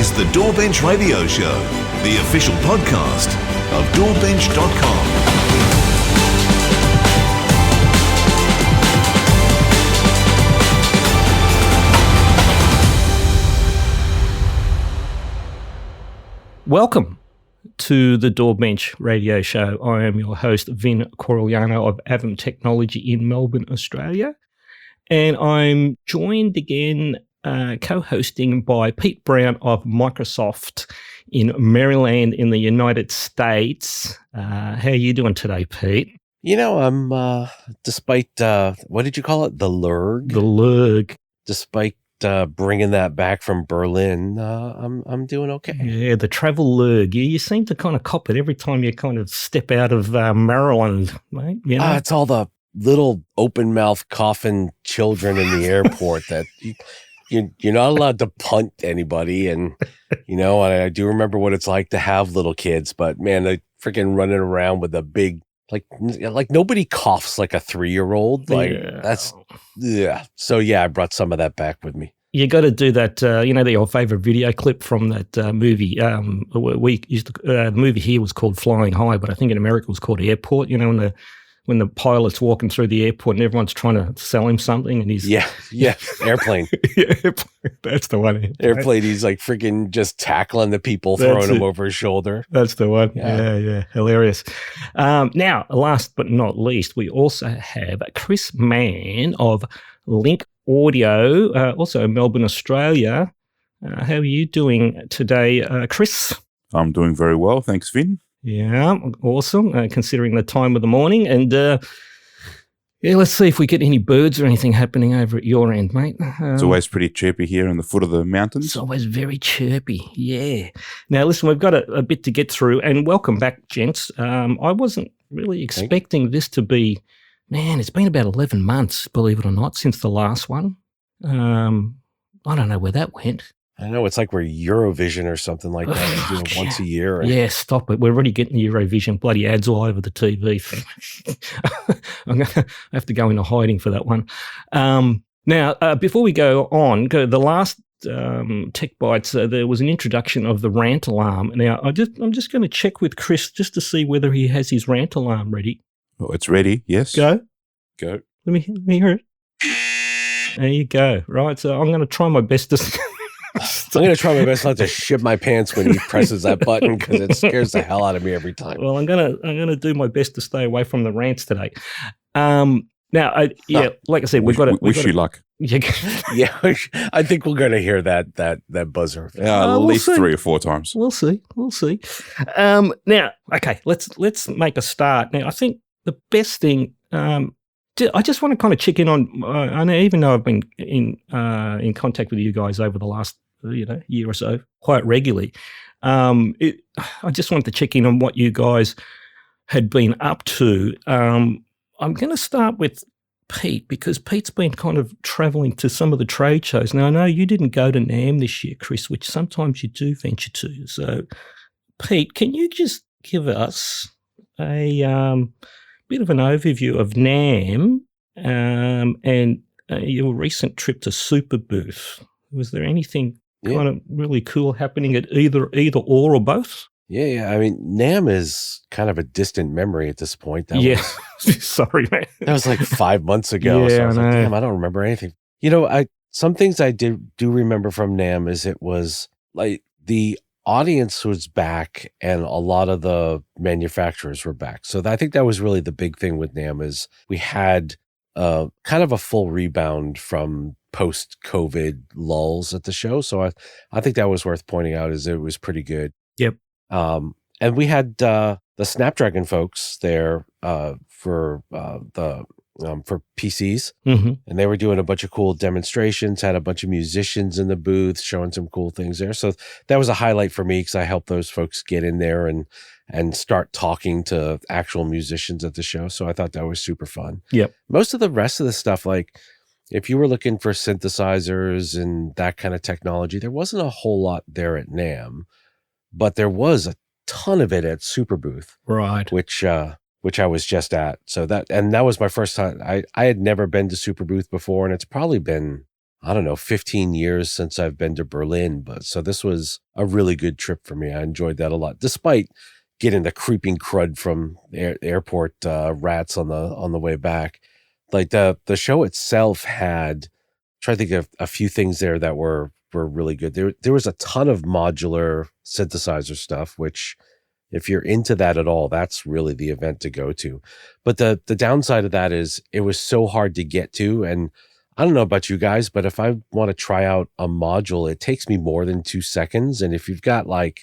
is the DAWBench Radio Show, the official podcast of DAWBench.com. Welcome to the DAWBench Radio Show. I am your host, Vin Curigliano of AAVIM Technology in Melbourne, Australia. And I'm joined again, co-hosting by Pete Brown of Microsoft in Maryland in the United States. How are you doing today, Pete? You know, I'm, despite, what did you call it? The lurg? The lurg. Despite bringing that back from Berlin, I'm doing okay. Yeah, the travel lurg. You seem to kind of cop it every time you kind of step out of Maryland, mate. You know? It's all the little open mouth coughing children in the airport that you're not allowed to punt anybody. And, you know, I do remember what it's like to have little kids, but man, they freaking running around with a big, like nobody coughs like a 3-year-old. So yeah, I brought some of that back with me. You got to do that, your favorite video clip from that movie. The movie here was called Flying High, but I think in America it was called Airport. You know, when the pilot's walking through the airport and everyone's trying to sell him something, and he's Airplane. That's the one. Airplane. He's like freaking just tackling the people, throwing them over his shoulder. That's the one. Yeah, hilarious. Now, last but not least, we also have Chris Mann of Link Audio, also in Melbourne, Australia. How are you doing today, Chris? I'm doing very well, thanks, Vin. Yeah, awesome, considering the time of the morning. And let's see if we get any birds or anything happening over at your end, mate. It's always pretty chirpy here in the foot of the mountains. It's always very chirpy, yeah. Now, listen, we've got a bit to get through, and welcome back, gents. I wasn't really expecting this to be, man, it's been about 11 months, believe it or not, since the last one. I don't know where that went. I know, it's like we're Eurovision or something like that. We do it once a year. Yeah, stop it. We're already getting the Eurovision bloody ads all over the TV. I'm going to have to go into hiding for that one. Now, before we go on, the last TechBytes, there was an introduction of the rant alarm. Now, I'm just going to check with Chris just to see whether he has his rant alarm ready. Oh, it's ready, yes. Go. Let me hear it. There you go. Right, so I'm going to try my best to... I'm going to try my best not to shit my pants when he presses that button because it scares the hell out of me every time. Well, I'm gonna do my best to stay away from the rants today. Now, like I said, we've got to wish you luck. Yeah, I think we're going to hear that buzzer. At least 3 or 4 times. We'll see. Now, okay, let's make a start. Now, I think the best thing. I just want to kind of check in on. I know, even though I've been in contact with you guys over the last year or so quite regularly, I just wanted to check in on what you guys had been up to. I'm going to start with Pete because Pete's been kind of traveling to some of the trade shows. Now, I know you didn't go to NAMM this year, Chris, which sometimes you do venture to. So, Pete, can you just give us a bit of an overview of NAMM and your recent trip to Super Booth? Was there anything kind of really cool happening at either or both? Yeah. I mean, NAMM is kind of a distant memory at this point. Sorry, man. That was like 5 months ago. Yeah, so I was like, damn, I don't remember anything. Some things I do remember from NAMM is it was like the audience was back and a lot of the manufacturers were back. So I think that was really the big thing with NAMM is we had kind of a full rebound from post-COVID lulls at the show. So I think that was worth pointing out is it was pretty good. Yep. And we had the Snapdragon folks there for PCs, and they were doing a bunch of cool demonstrations, had a bunch of musicians in the booth showing some cool things there. So that was a highlight for me because I helped those folks get in there and start talking to actual musicians at the show. So I thought that was super fun. Yep. Most of the rest of the stuff, like if you were looking for synthesizers and that kind of technology, there wasn't a whole lot there at NAMM, but there was a ton of it at Super Booth, right? Which I was just at. So that was my first time. I had never been to Super Booth before, and it's probably been, I don't know, 15 years since I've been to Berlin. But so this was a really good trip for me. I enjoyed that a lot, despite getting the creeping crud from airport rats on the way back. Like the show itself had, try to think of a few things there that were really good. There was a ton of modular synthesizer stuff, which if you're into that at all, that's really the event to go to. But the downside of that is it was so hard to get to. And I don't know about you guys, but if I want to try out a module, it takes me more than 2 seconds. And if you've got like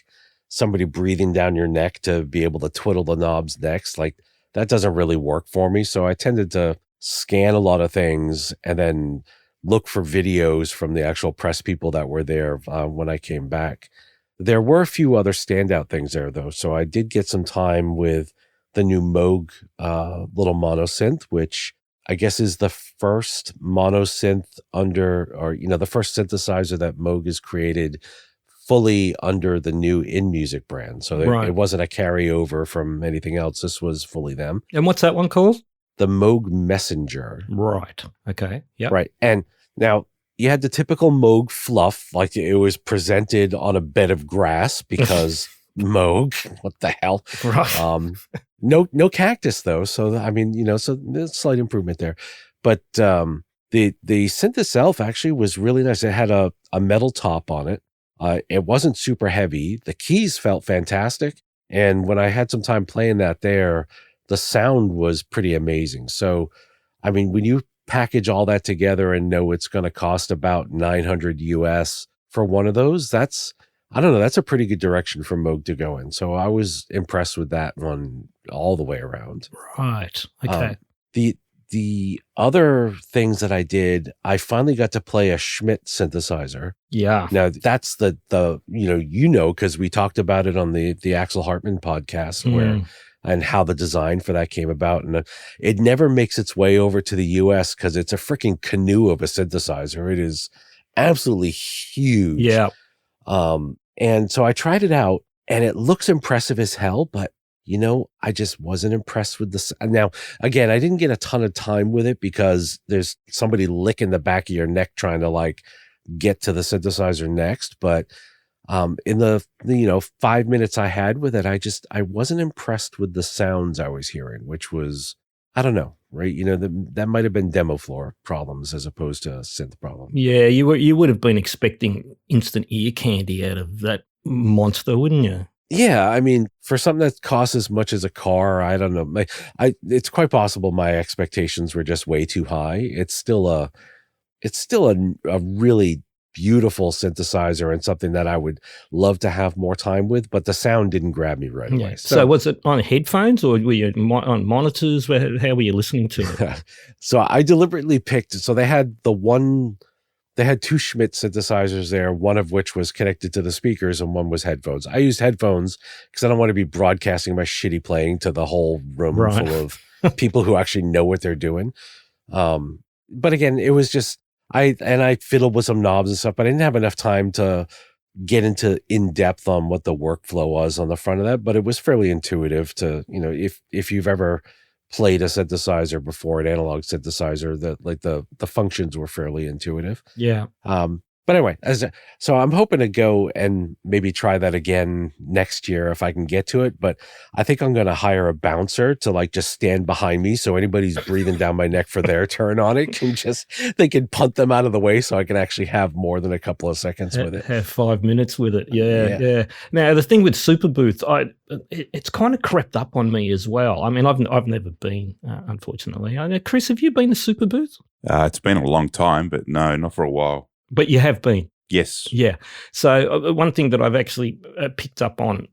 somebody breathing down your neck to be able to twiddle the knobs next, like that doesn't really work for me. So I tended to scan a lot of things and then look for videos from the actual press people that were there when I came back. There were a few other standout things there, though. So I did get some time with the new Moog little monosynth, which I guess is the first monosynth the first synthesizer that Moog has created fully under the new InMusic brand. So it wasn't a carryover from anything else. This was fully them. And what's that one called? The Moog Messenger. Right. Okay. Yeah. Right. And now you had the typical Moog fluff, like it was presented on a bed of grass because Moog, what the hell? Right. No cactus though. So, I mean, so there's a slight improvement there. But the synth itself actually was really nice. It had a metal top on it. It wasn't super heavy. The keys felt fantastic. And when I had some time playing that there, the sound was pretty amazing. So, I mean, when you package all that together and know it's going to cost about $900 US for one of those, that's a pretty good direction for Moog to go in. So I was impressed with that one all the way around. Right. Okay. The other things that I did, I finally got to play a Schmidt synthesizer. Yeah. Now that's the because we talked about it on the Axel Hartman podcast and how the design for that came about. And it never makes its way over to the US because it's a freaking canoe of a synthesizer. It is absolutely huge. Yeah. And so I tried it out and it looks impressive as hell, but I just wasn't impressed with this. Now, again, I didn't get a ton of time with it because there's somebody licking the back of your neck trying to like get to the synthesizer next. But in the 5 minutes I had with it, I wasn't impressed with the sounds I was hearing, which was, I don't know, right? That might have been demo floor problems as opposed to a synth problem. Yeah, you would have been expecting instant ear candy out of that monster, wouldn't you? Yeah, I mean, for something that costs as much as a car, I don't know. It's quite possible my expectations were just way too high. It's still a really beautiful synthesizer and something that I would love to have more time with, but the sound didn't grab me right away. So was it on headphones or were you on monitors? How were you listening to it? So I deliberately picked. So they had two Schmidt synthesizers there, one of which was connected to the speakers and one was headphones. I used headphones because I don't want to be broadcasting my shitty playing to the whole room full of people who actually know what they're doing. But again, it was just, I fiddled with some knobs and stuff, but I didn't have enough time to get into in depth on what the workflow was on the front of that. But it was fairly intuitive to, if you've ever played a synthesizer before, an analog synthesizer, the functions were fairly intuitive. Yeah. But anyway, so I'm hoping to go and maybe try that again next year if I can get to it. But I think I'm going to hire a bouncer to like just stand behind me. So anybody's breathing down my neck for their turn on it they can punt them out of the way so I can actually have more than a couple of seconds with it. Have 5 minutes with it. Yeah. Now the thing with Super Booth, it's kind of crept up on me as well. I mean, I've never been, unfortunately. Chris, have you been to Super Booth? It's been a long time, but no, not for a while. But you have been? Yes. Yeah. So one thing that I've actually picked up on,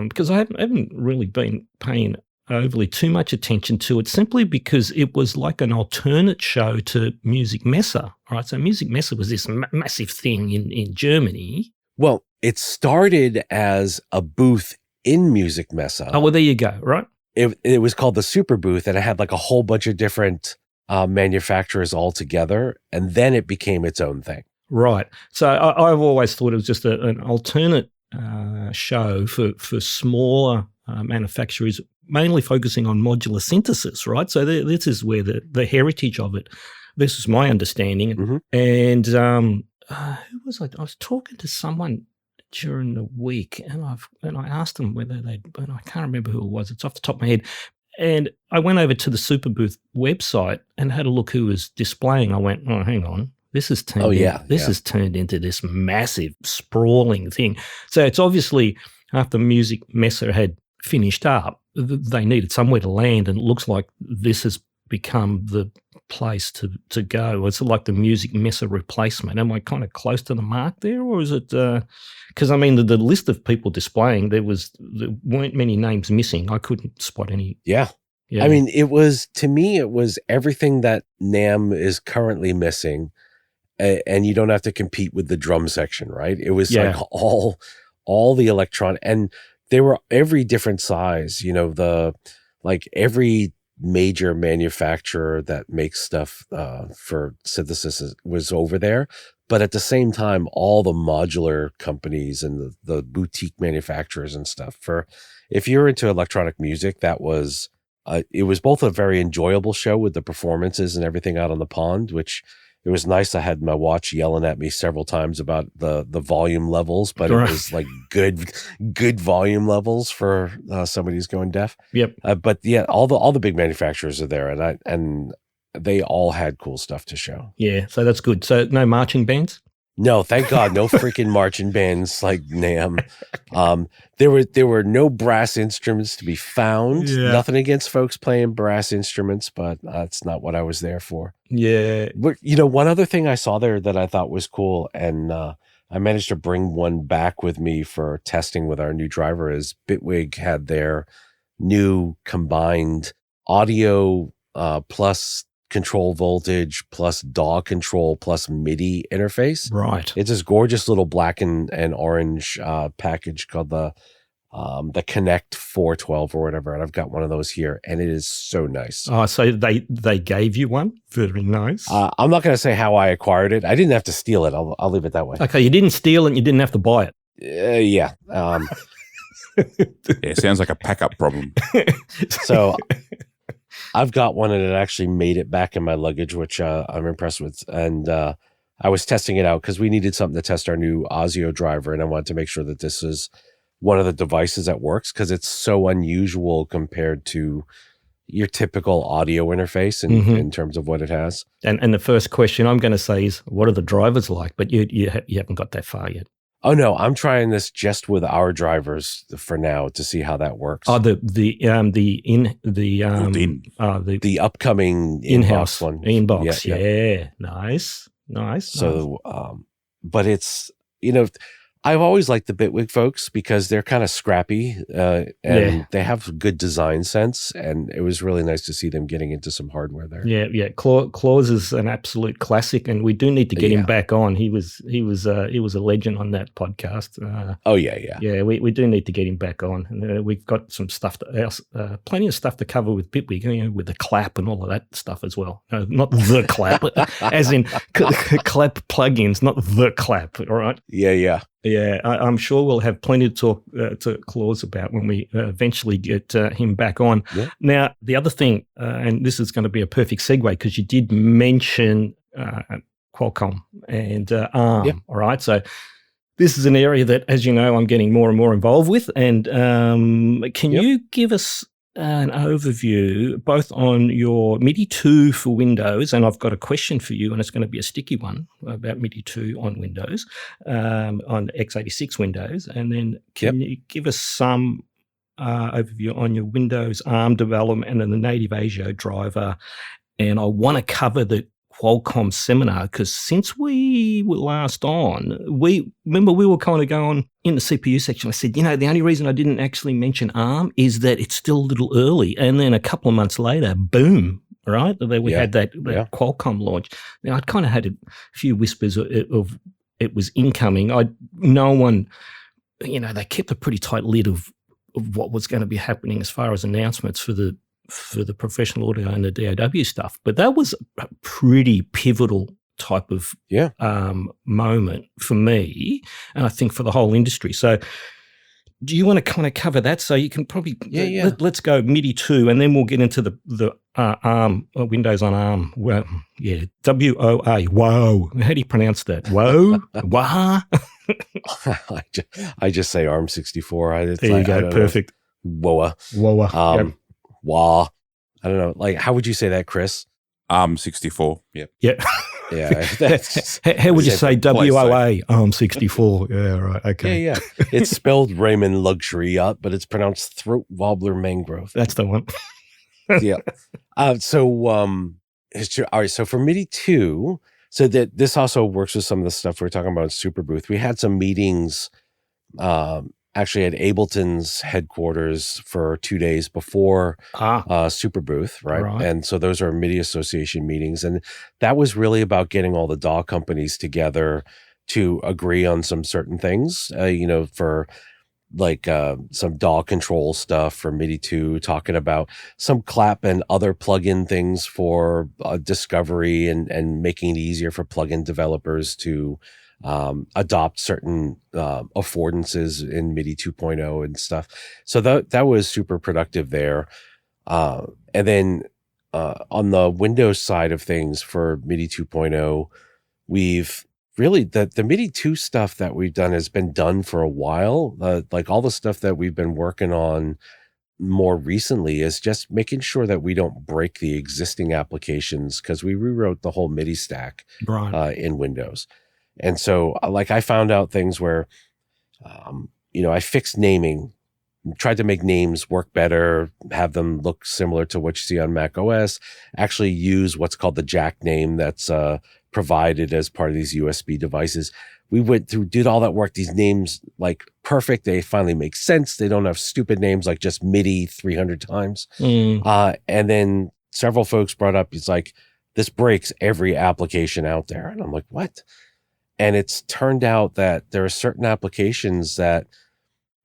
because I haven't really been paying overly too much attention to it, simply because it was like an alternate show to Music Messe, right? So Music Messe was this massive thing in Germany. Well, it started as a booth in Music Messe. Oh, well, there you go, right? It was called the Super Booth, and it had like a whole bunch of different manufacturers all together, and then it became its own thing. Right. So I've always thought it was just an alternate show for smaller manufacturers, mainly focusing on modular synthesis, right? So this is where the heritage of it This is my understanding. Mhm. And who was I? I was talking to someone during the week, and I asked them whether and I can't remember who it was. It's off the top of my head. And I went over to the Super Booth website and had a look who was displaying. I went, oh, hang on. This has turned has turned into this massive sprawling thing. So it's obviously after Music Messa had finished up, they needed somewhere to land, and it looks like this has become the place to go. It's like the Music Messa replacement. Am I kind of close to the mark there, or is it? Because I mean, the list of people displaying, there weren't many names missing. I couldn't spot any. Yeah. I mean, to me, it was everything that NAMM is currently missing. And you don't have to compete with the drum section, right? It was like all the electronic, and they were every different size, every major manufacturer that makes stuff for synthesis was over there. But at the same time, all the modular companies and the boutique manufacturers and stuff, if you're into electronic music, it was both a very enjoyable show with the performances and everything out on the pond, which it was nice. I had my watch yelling at me several times about the volume levels, but it was like good volume levels for somebody who's going deaf. Yep. But yeah, all the big manufacturers are there, and they all had cool stuff to show. Yeah, so that's good. So no marching bands? No, thank God, no freaking marching bands like NAMM. There were no brass instruments to be found. Yeah. Nothing against folks playing brass instruments, but that's not what I was there for. Yeah. One other thing I saw there that I thought was cool, and I managed to bring one back with me for testing with our new driver, is Bitwig had their new combined audio plus control voltage plus DAW control plus MIDI interface. Right. It's this gorgeous little black and orange package called the Connect 412 or whatever, and I've got one of those here, and it is so nice. Oh, so they gave you one? Very nice. I'm not going to say how I acquired it. I didn't have to steal it. I'll leave it that way. Okay, you didn't steal it and you didn't have to buy it. Yeah. Yeah, sounds like a pack-up problem. So I've got one, and it actually made it back in my luggage, which I'm impressed with. And I was testing it out because we needed something to test our new ASIO driver, and I wanted to make sure that this is one of the devices that works, because it's so unusual compared to your typical audio interface in terms of what it has. And the first question I'm going to say is, what are the drivers like? But you haven't got that far yet. Oh no, I'm trying this just with our drivers for now to see how that works. Oh, the upcoming in-house one, inbox. Yeah. Nice. So, but it's I've always liked the Bitwig folks because they're kind of scrappy and they have good design sense, and it was really nice to see them getting into some hardware there. Yeah. Claus is an absolute classic, and we do need to get him back on. He was a legend on that podcast. Yeah. We do need to get him back on. And, we've got some stuff plenty of stuff to cover with Bitwig, with the clap and all of that stuff as well. No, not the clap, as in clap plugins, not the clap. All right. Yeah. Yeah, I'm sure we'll have plenty to talk to Claus about when we eventually get him back on. Yeah. Now, the other thing, and this is going to be a perfect segue, because you did mention Qualcomm and ARM, all right? So this is an area that, as you know, I'm getting more and more involved with. And can you give us an overview both on your MIDI 2 for Windows, and I've got a question for you, and it's going to be a sticky one about MIDI 2 on Windows, on x86 Windows, and then can you give us some overview on your Windows ARM development and then the native ASIO driver? And I want to cover the Qualcomm seminar, because since we were last on, we were kind of going in the CPU section. I said, the only reason I didn't actually mention ARM is that it's still a little early. And then a couple of months later, boom, right? We had that Qualcomm launch. Now, I'd kind of had a few whispers of it was incoming. No one, they kept a pretty tight lid of what was going to be happening as far as announcements for the professional audio and the DAW stuff. But that was a pretty pivotal type of moment for me, and I think for the whole industry. So do you want to kind of cover that? So you can probably let's go MIDI 2, and then we'll get into the ARM, Windows on ARM. Well, yeah, WoA. Whoa, how do you pronounce that? Whoa, wah. I just say ARM64. There you go, perfect. WoA. Wah. I don't know. Like, how would you say that, Chris? ARM64. Yep. Yeah. Yeah. How would you say WoA? ARM64. Yeah, right. Okay. Yeah. It's spelled Raymond Luxury Yacht, but it's pronounced Throat Wobbler Mangrove. That's the one. Yeah. All right. So for MIDI 2, so that this also works with some of the stuff we were talking about in Super Booth. We had some meetings actually at Ableton's headquarters for 2 days before Super Booth, right? And so those are MIDI Association meetings. And that was really about getting all the DAW companies together to agree on some certain things, for like some DAW control stuff for MIDI 2, talking about some clap and other plugin things for discovery and making it easier for plugin developers to adopt certain affordances in MIDI 2.0 and stuff. So that was super productive there. And then on the Windows side of things for MIDI 2.0, we've really the MIDI 2 stuff that we've done has been done for a while. Like all the stuff that we've been working on more recently is just making sure that we don't break the existing applications, because we rewrote the whole MIDI stack in Windows. And so like I found out things where, I fixed naming, tried to make names work better, have them look similar to what you see on Mac OS, actually use what's called the jack name that's provided as part of these USB devices. We went through, did all that work, these names like perfect. They finally make sense. They don't have stupid names like just MIDI 300 times. And then several folks brought up, it's like, this breaks every application out there. And I'm like, what? And it's turned out that there are certain applications that,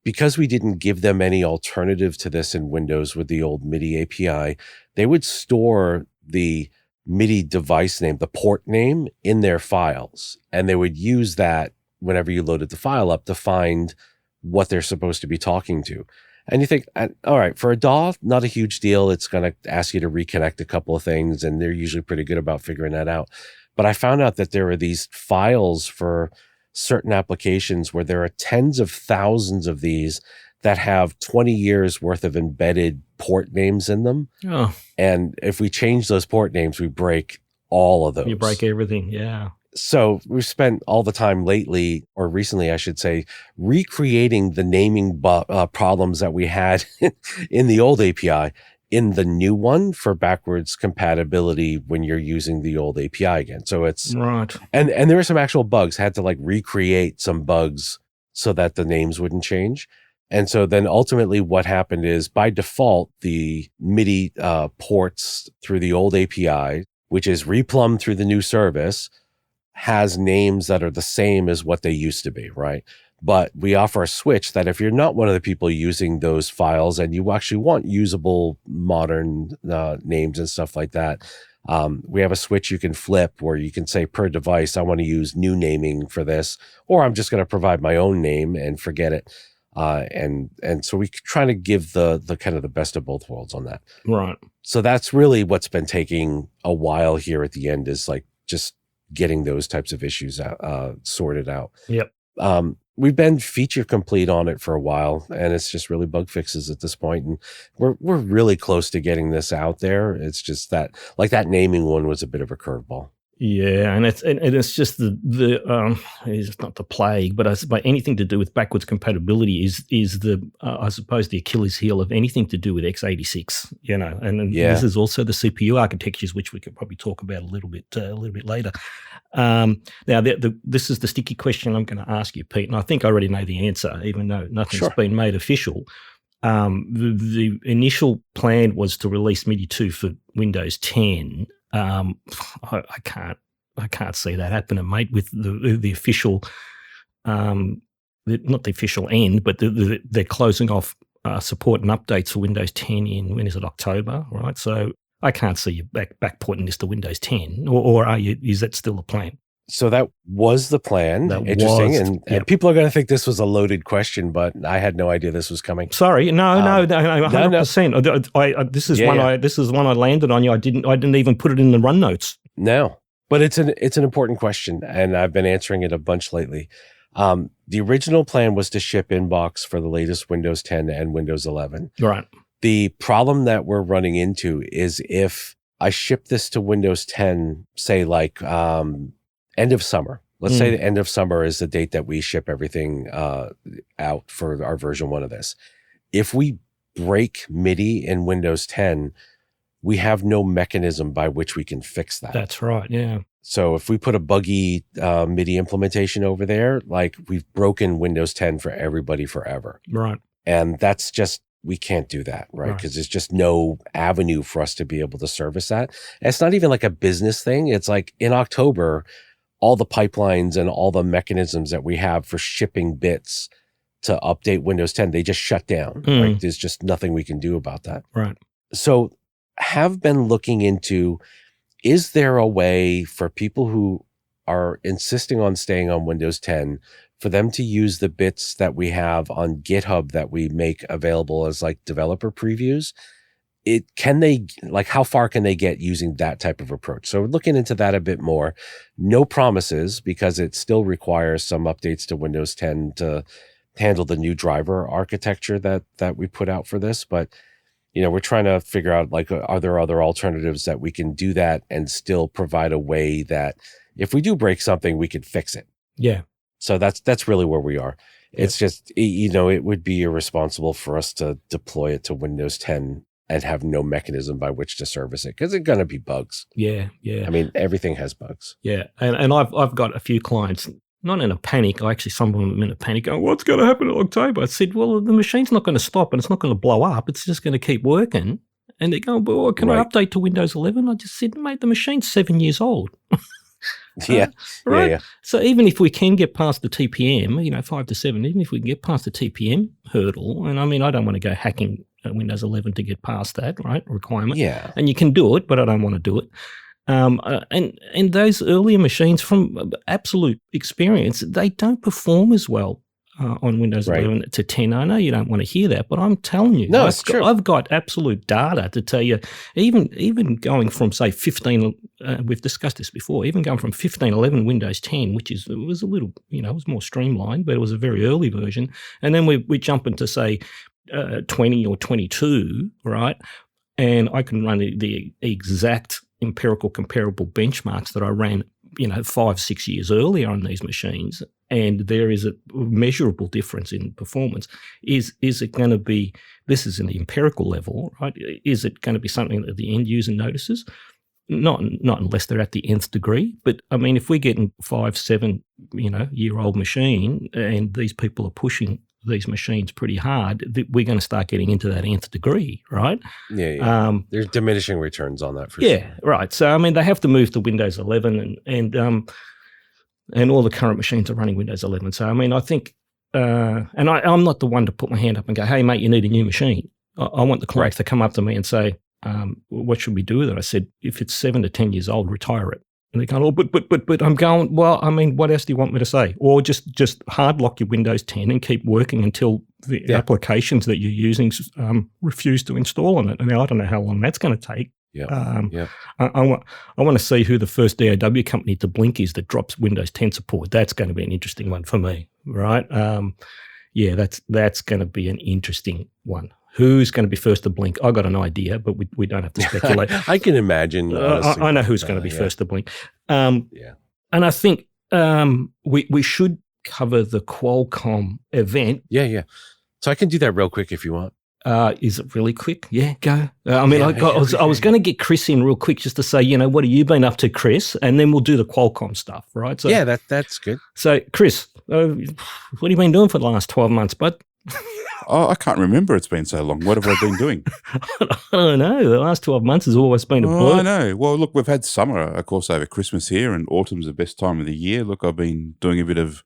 because we didn't give them any alternative to this in Windows with the old MIDI API, they would store the MIDI device name, the port name, in their files. And they would use that whenever you loaded the file up to find what they're supposed to be talking to. And you think, all right, for a DAW, not a huge deal. It's going to ask you to reconnect a couple of things, and they're usually pretty good about figuring that out. But I found out that there are these files for certain applications where there are tens of thousands of these that have 20 years worth of embedded port names in them. Oh. And if we change those port names, we break all of those. You break everything, yeah. So we've spent all the time lately, or recently, I should say, recreating the naming problems that we had in the old API in the new one for backwards compatibility when you're using the old API again. So it's right. And there were some actual bugs. Had to like recreate some bugs so that the names wouldn't change. And so then ultimately what happened is, by default, the MIDI ports through the old API, which is replumbed through the new service, has names that are the same as what they used to be, right? But we offer a switch that if you're not one of the people using those files and you actually want usable modern names and stuff like that, we have a switch you can flip where you can say per device, I want to use new naming for this, or I'm just going to provide my own name and forget it. And so we try to give the kind of the best of both worlds on that. Right. So that's really what's been taking a while here at the end, is like just getting those types of issues sorted out. Yep. We've been feature complete on it for a while, and it's just really bug fixes at this point. And we're really close to getting this out there. It's just that, like, that naming one was a bit of a curveball. Yeah, and it's just it's not the plague, but anything to do with backwards compatibility is the I suppose the Achilles heel of anything to do with x86. And this is also the CPU architectures, which we could probably talk about a little bit later. Now, this is the sticky question I'm going to ask you, Pete, and I think I already know the answer, even though nothing's been made official. The initial plan was to release MIDI 2 for Windows 10. I can't see that happening, mate, with the official, not the official end, but they're closing off support and updates for Windows 10 in, when is it, October, right? So I can't see you backporting this to Windows 10, or is that still the plan? So that was the plan. That Interesting. was, And yep. people are going to think this was a loaded question, but I had no idea this was coming. Sorry, no, 100%. This is this is one I landed on you. I didn't even put it in the run notes. No, but it's an important question, and I've been answering it a bunch lately. The original plan was to ship inbox for the latest Windows 10 and Windows 11. Right. The problem that we're running into is if I ship this to Windows 10, say like end of summer. Let's say the end of summer is the date that we ship everything out for our version 1 of this. If we break MIDI in Windows 10, we have no mechanism by which we can fix that. That's right, yeah. So if we put a buggy MIDI implementation over there, like we've broken Windows 10 for everybody forever. Right. And that's just, we can't do that, right? Because there's just no avenue for us to be able to service that. And it's not even like a business thing. It's like in October, all the pipelines and all the mechanisms that we have for shipping bits to update Windows 10, they just shut down. Right? There's just nothing we can do about that. Right. So have been looking into, is there a way for people who are insisting on staying on Windows 10 for them to use the bits that we have on GitHub that we make available as like developer previews? How far can they get using that type of approach? So we're looking into that a bit more. No promises, because it still requires some updates to Windows 10 to handle the new driver architecture that we put out for this. But, we're trying to figure out, like, are there other alternatives that we can do that and still provide a way that if we do break something, we could fix it. Yeah. So that's really where we are. It's just, it would be irresponsible for us to deploy it to Windows 10 and have no mechanism by which to service it, because it's going to be bugs. Yeah, yeah. I mean, everything has bugs. Yeah, and I've got a few clients, not in a panic. Some of them in a panic going, what's going to happen in October? I said, well, the machine's not going to stop and it's not going to blow up. It's just going to keep working. And they go, well, can I update to Windows 11? I just said, mate, the machine's 7 years old. Yeah. Right. Yeah. So even if we can get past the TPM, 5 to 7, even if we can get past the TPM hurdle, and I mean, I don't want to go hacking Windows 11 to get past that, right, requirement. Yeah. And you can do it, but I don't want to do it. And those earlier machines, from absolute experience, they don't perform as well on Windows 11 to 10. I know you don't want to hear that, but I'm telling you, no, it's true. I've got absolute data to tell you, even going from, say, 15, we've discussed this before, even going from 15.11 Windows 10, which was a little, it was more streamlined, but it was a very early version. And then we jump into, say, 20 or 22, right? And I can run the exact empirical comparable benchmarks that I ran, 5-6 years earlier on these machines, and there is a measurable difference in performance. Is it going to be, this is in the empirical level, right? Is it going to be something that the end user notices? Not unless they're at the nth degree. But I mean, if we're getting 5-7, year old machine, and these people are pushing these machines pretty hard, we're going to start getting into that nth degree, right? Yeah. There's diminishing returns on that for sure. Yeah, right. So I mean, they have to move to Windows 11, and all the current machines are running Windows 11. So I mean, I think, and I'm not the one to put my hand up and go, "Hey, mate, you need a new machine." I want the clients to come up to me and say, "What should we do with it?" I said, "If it's 7 to 10 years old, retire it." And they're going, "Oh, but I'm going, well, I mean, what else do you want me to say? Or just hard lock your Windows 10 and keep working until the applications that you're using refuse to install on it." And I don't know how long that's going to take. I want to see who the first DAW company to blink is that drops Windows 10 support. That's going to be an interesting one for me, right? That's going to be an interesting one. Who's going to be first to blink? I got an idea, but we don't have to speculate. I can imagine. I know who's going to be first to blink. And I think we should cover the Qualcomm event. Yeah. So I can do that real quick if you want. Is it really quick? Yeah, go. I was going to get Chris in real quick just to say, what have you been up to, Chris? And then we'll do the Qualcomm stuff, right? So, yeah, that's good. So, Chris, what have you been doing for the last 12 months, bud? Oh, I can't remember. It's been so long. What have I been doing? I don't know. The last 12 months has always been a blur. I know. Well, look, we've had summer, of course, over Christmas here, and autumn's the best time of the year. Look, I've been doing a bit of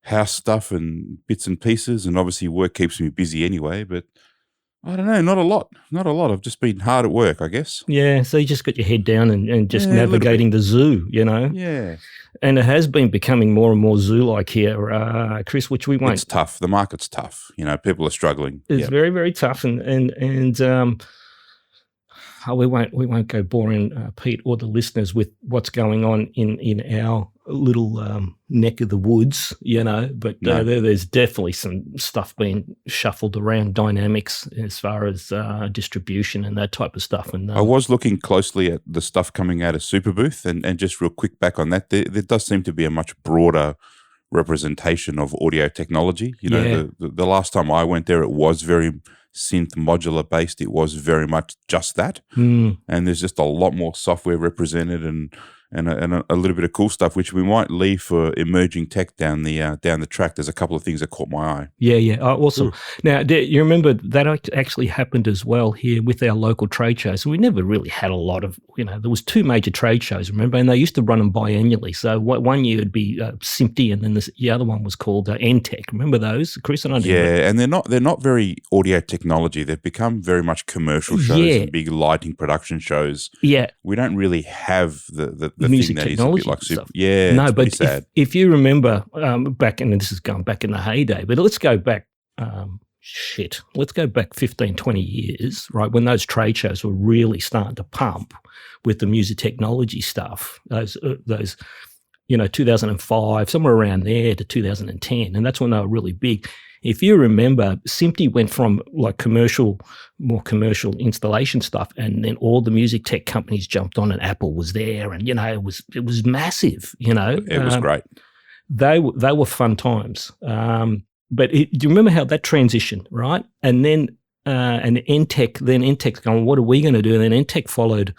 house stuff and bits and pieces, and obviously work keeps me busy anyway, but I don't know, not a lot. Not a lot. I've just been hard at work, I guess. Yeah, so you just got your head down and just Yeah, a little navigating the zoo, Yeah. And it has been becoming more and more zoo-like here, Chris, which we won't. It's tough. The market's tough. People are struggling. It's very, very tough, and we won't go boring Pete or the listeners with what's going on in our little neck of the woods, But No. there's definitely some stuff being shuffled around, dynamics as far as distribution and that type of stuff. And I was looking closely at the stuff coming out of Super Booth, and just real quick back on that, there does seem to be a much broader representation of audio technology. The last time I went there, it was very synth modular based. It was very much just that, and there's just a lot more software represented and a little bit of cool stuff, which we might leave for emerging tech down the track. There's a couple of things that caught my eye. Yeah. Awesome. Now, you remember that actually happened as well here with our local trade shows. We never really had a lot of, there was 2 major trade shows, remember, and they used to run them biannually. So one year it'd be SMPTE, and then the other one was called NTech. Remember those, Chris? And and they're not very audio technology. They've become very much commercial shows and big lighting production shows. Yeah, we don't really have the music thing that technology is a bit like stuff. super. Yeah, no, it's but sad. if you remember back, and this is going back in the heyday, but let's go back. Let's go back 15, 20 years, right, when those trade shows were really starting to pump with the music technology stuff, those 2005, somewhere around there to 2010, and that's when they were really big. If you remember, SMPTE went from like more commercial installation stuff, and then all the music tech companies jumped on, and Apple was there, and it was massive. It was great. They were fun times. But do you remember how that transitioned, right? And then NTech's going, what are we going to do? And then NTech followed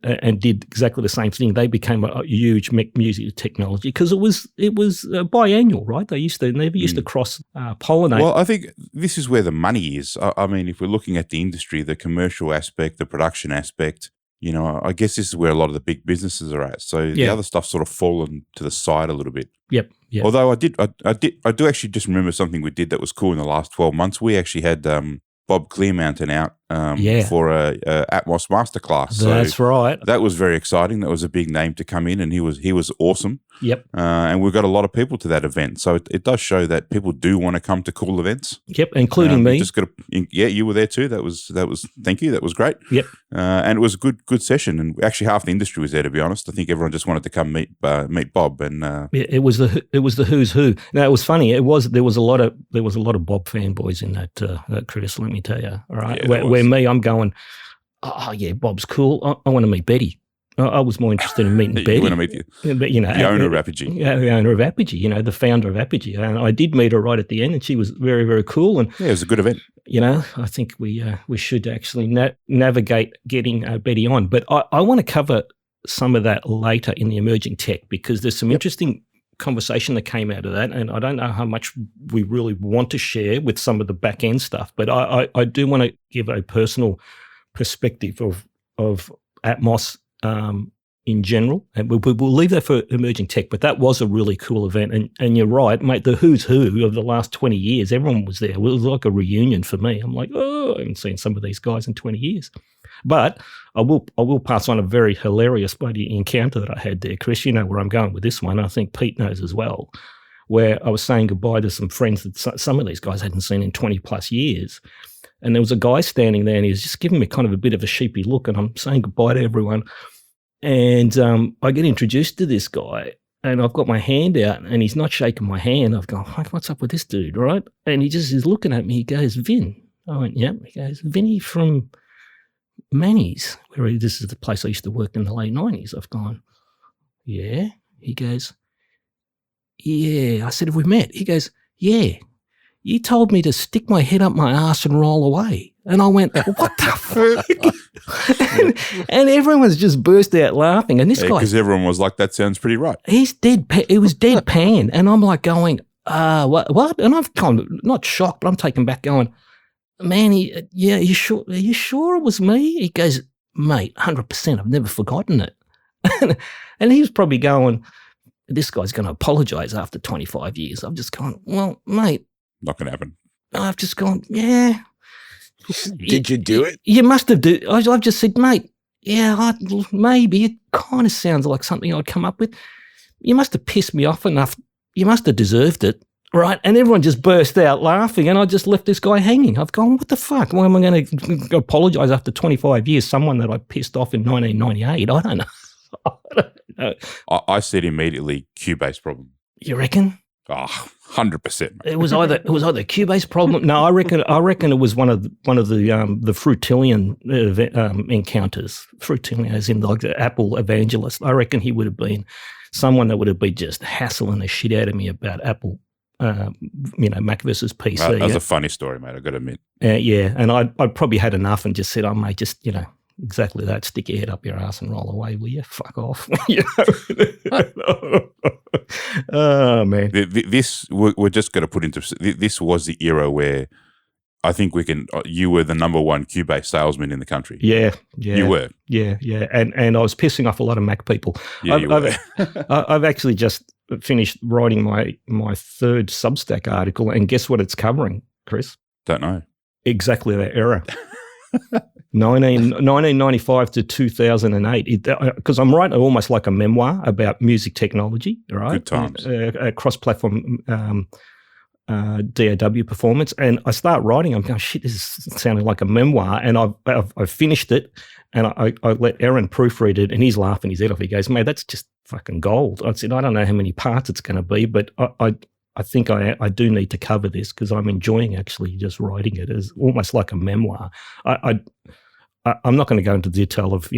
and did exactly the same thing. They became a huge music technology because it was biannual, right? They never used to cross pollinate. Well, I think this is where the money is. I mean, if we're looking at the industry, the commercial aspect, the production aspect, I guess this is where a lot of the big businesses are at. So the other stuff's sort of fallen to the side a little bit. Yep. Although I do actually just remember something we did that was cool in the last 12 months. We actually had Bob Clearmountain out for a Atmos masterclass. That's right. That was very exciting. That was a big name to come in, and he was awesome. Yep. And we've got a lot of people to that event, so it does show that people do want to come to cool events. Yep, including me. You were there too. That was. Thank you. That was great. Yep. And it was a good session, and actually half the industry was there. To be honest, I think everyone just wanted to come meet Bob. And it was the who's who. Now it was funny. There was a lot of Bob fanboys in that Chris. Let me tell you. All right, where me, I'm going. Oh yeah, Bob's cool. I want to meet Betty. I was more interested in meeting Betty. You want to meet the owner of Apogee. Yeah, the owner of Apogee, the founder of Apogee. And I did meet her right at the end, and she was very, very cool. And it was a good event. I think we should actually navigate getting Betty on. But I want to cover some of that later in the emerging tech, because there's some interesting conversation that came out of that, and I don't know how much we really want to share with some of the back end stuff. But I do want to give a personal perspective of Atmos in general, and we'll leave that for emerging tech. But that was a really cool event, and you're right, mate. The who's who of the last 20 years, everyone was there. It was like a reunion for me. I'm like, I haven't seen some of these guys in 20 years. But I will pass on a very hilarious bloody encounter that I had there, Chris. You know where I'm going with this one. I think Pete knows as well. Where I was saying goodbye to some friends that some of these guys hadn't seen in 20 plus years. And there was a guy standing there, and he was just giving me kind of a bit of a sheepy look, and I'm saying goodbye to everyone. And I get introduced to this guy, and I've got my hand out, and he's not shaking my hand. I've gone, what's up with this dude, right? And he just is looking at me. He goes, Vin. I went, yep. He goes, Vinny from Manny's, where this is the place I used to work in the late 90s. I've gone, yeah. He goes, yeah. I said, have we met? He goes, yeah. You told me to stick my head up my ass and roll away. And I went, what the fuck? and everyone's just burst out laughing. And this guy... Because everyone was like, that sounds pretty right. He's it was deadpan. And I'm like going, what? And I'm kind of not shocked, but I'm taken back going, man, are you sure it was me? He goes, mate, 100%. I've never forgotten it. And he was probably going, this guy's going to apologize after 25 years. I've just gone, well, mate. Not going to happen. I've just gone, yeah, Did you do it? You must have do. I've just said, mate, yeah, maybe. It kind of sounds like something I'd come up with. You must have pissed me off enough. You must have deserved it, right? And everyone just burst out laughing, and I just left this guy hanging. I've gone, what the fuck? Why am I going to apologise after 25 years? Someone that I pissed off in 1998? I don't know. I don't know. I said immediately Cubase problem. You reckon? Oh, 100%. It was either a Cubase problem. No, I reckon it was one of the Frutillion encounters. Frutillion, as in like the Apple evangelist. I reckon he would have been someone that would have been just hassling the shit out of me about Apple, Mac versus PC. That's a funny story, mate. I've got to admit. Yeah, and I'd probably had enough and just said, "Oh, mate, just exactly that. Stick your head up your ass and roll away, will you? Fuck off." Oh man, we're just going to put into this was the era where I think you were the number one Cubase salesman in the country. Yeah, you were. Yeah, and I was pissing off a lot of Mac people. Yeah, you were. I've actually just finished writing my third Substack article, and guess what it's covering, Chris? Don't know. Exactly that era. 1995 to 2008, because I'm writing almost like a memoir about music technology, right? Good times. Cross-platform DAW performance, and I start writing. I'm going, shit, this is sounding like a memoir, and I've finished it, and I let Aaron proofread it, and he's laughing his head off. He goes, "Mate, that's just fucking gold." I said, "I don't know how many parts it's going to be, but I think I do need to cover this because I'm enjoying actually just writing it as almost like a memoir." I'm not going to go into detail of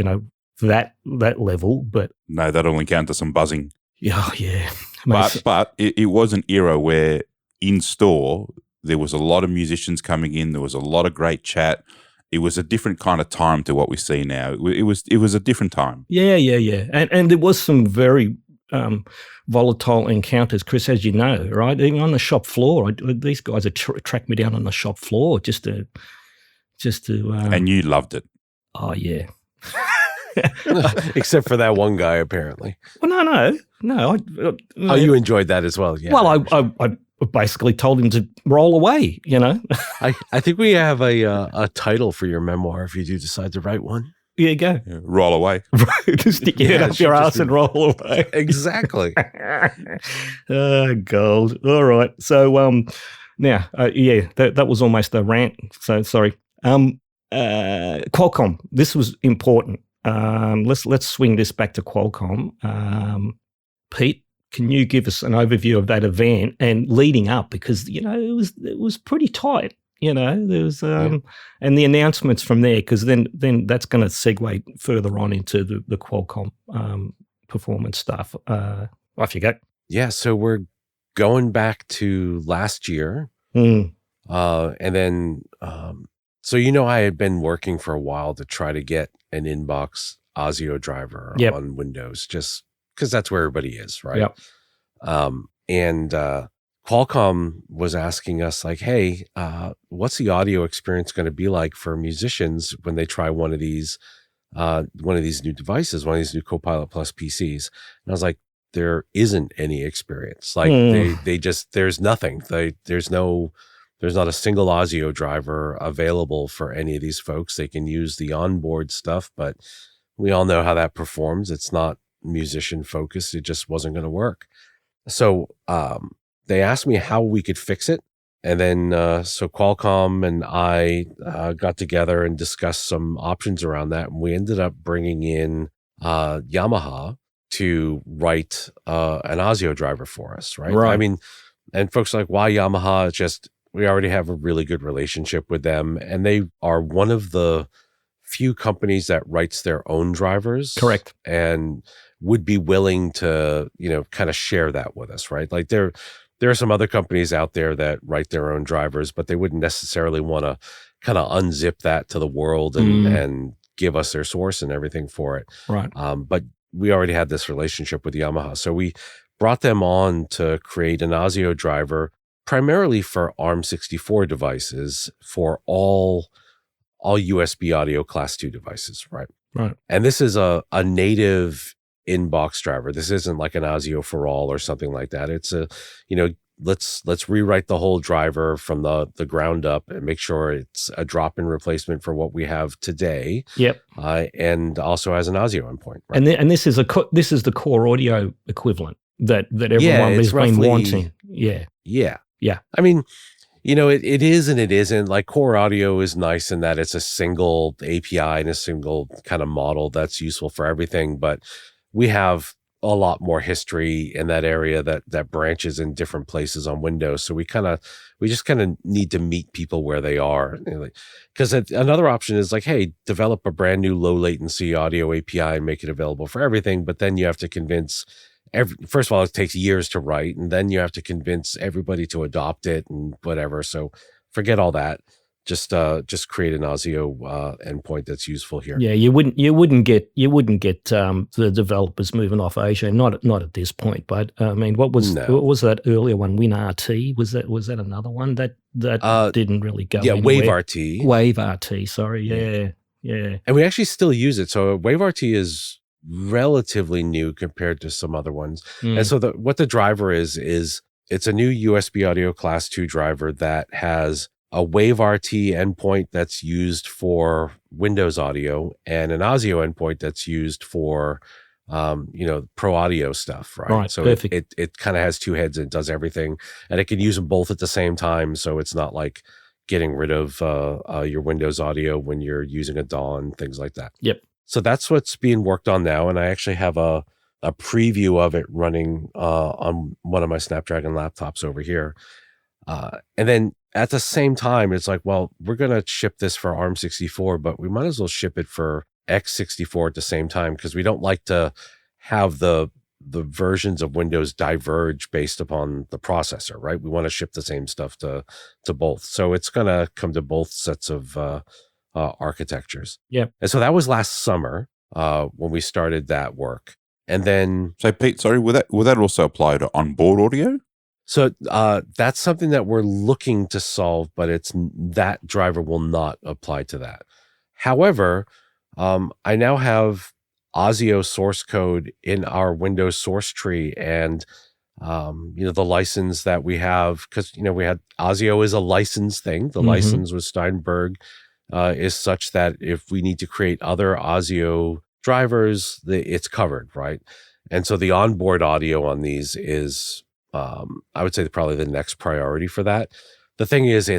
that level, but no, that'll encounter some buzzing. Yeah. But it was an era where in store there was a lot of musicians coming in. There was a lot of great chat. It was a different kind of time to what we see now. It was a different time. Yeah, and there was some very volatile encounters, Chris, as you know, right? Even on the shop floor, these guys had tracked me down on the shop floor just to. And you loved it. Oh yeah. Except for that one guy, apparently. Well, no. You enjoyed that as well? Yeah. Well, I basically told him to roll away. I think we have a title for your memoir if you do decide to write one. Here you go. Yeah, roll away. Just stick your head up your ass and roll away. Exactly. Gold. All right. So now, that was almost a rant. So sorry. Qualcomm. This was important. Let's swing this back to Qualcomm. Pete, can you give us an overview of that event and leading up, because it was pretty tight. There was and the announcements from there, because then that's going to segue further on into the Qualcomm performance stuff. Off you go. Yeah, so we're going back to last year, and then so I had been working for a while to try to get an inbox ASIO driver on Windows, just because that's where everybody is, right? Yep. And Qualcomm was asking us, like, hey, what's the audio experience going to be like for musicians when they try one of these new devices, one of these new Copilot Plus PCs? And I was like, there isn't any experience. Like they just, there's nothing. There's not a single ASIO driver available for any of these folks. They can use the onboard stuff, but we all know how that performs. It's not musician focused. It just wasn't going to work. So they asked me how we could fix it. And then so Qualcomm and I got together and discussed some options around that. And we ended up bringing in Yamaha to write an ASIO driver for us, right? I mean, and folks are like, why Yamaha? It's just, we already have a really good relationship with them. And they are one of the few companies that writes their own drivers. Correct. And would be willing to, kind of share that with us, right? Like there are some other companies out there that write their own drivers, but they wouldn't necessarily want to kind of unzip that to the world and give us their source and everything for it. Right. But we already had this relationship with Yamaha. So we brought them on to create an ASIO driver primarily for ARM64 devices for all USB audio class 2 devices, right? Right. And this is a native inbox driver. This isn't like an ASIO for all or something like that. It's let's rewrite the whole driver from the ground up and make sure it's a drop-in replacement for what we have today. Yep. And also has an ASIO endpoint. Right? And this is the core audio equivalent that everyone has been wanting. Yeah. Yeah. Yeah. I mean, it is and it isn't. Like core audio is nice in that it's a single API and a single kind of model that's useful for everything. But we have a lot more history in that area that branches in different places on Windows. So we just kind of need to meet people where they are. Because another option is like, hey, develop a brand new low latency audio API and make it available for everything. But then you have to convince first of all, it takes years to write, and then you have to convince everybody to adopt it and whatever. So forget all that. Just create an ASIO endpoint that's useful here. Yeah, you wouldn't get the developers moving off ASIO, not at this point. But I mean, what was that earlier one? WinRT was that another one that didn't really go? Yeah, anywhere? WaveRT. Sorry, yeah. And we actually still use it. So WaveRT is relatively new compared to some other ones. And so what the driver is it's a new USB audio class 2 driver that has a WaveRT endpoint that's used for Windows audio and an ASIO endpoint that's used for pro audio stuff, right? So it kind of has two heads and does everything, and it can use them both at the same time. So it's not like getting rid of your Windows audio when you're using a DAW and things like that. Yep. So that's what's being worked on now. And I actually have a preview of it running on one of my Snapdragon laptops over here. And then at the same time, it's like, well, we're going to ship this for ARM64, but we might as well ship it for x64 at the same time, because we don't like to have the versions of Windows diverge based upon the processor, right? We want to ship the same stuff to both. So it's going to come to both sets of architectures. Yeah. And so that was last summer when we started that work. And then... So Pete, sorry, will that also apply to onboard audio? So that's something that we're looking to solve, but that driver will not apply to that. However, I now have ASIO source code in our Windows source tree, and the license that we have, because we had ASIO is a license thing. The license with Steinberg is such that if we need to create other ASIO drivers, it's covered, right? And so the onboard audio on these is, I would say, probably the next priority for that. The thing is,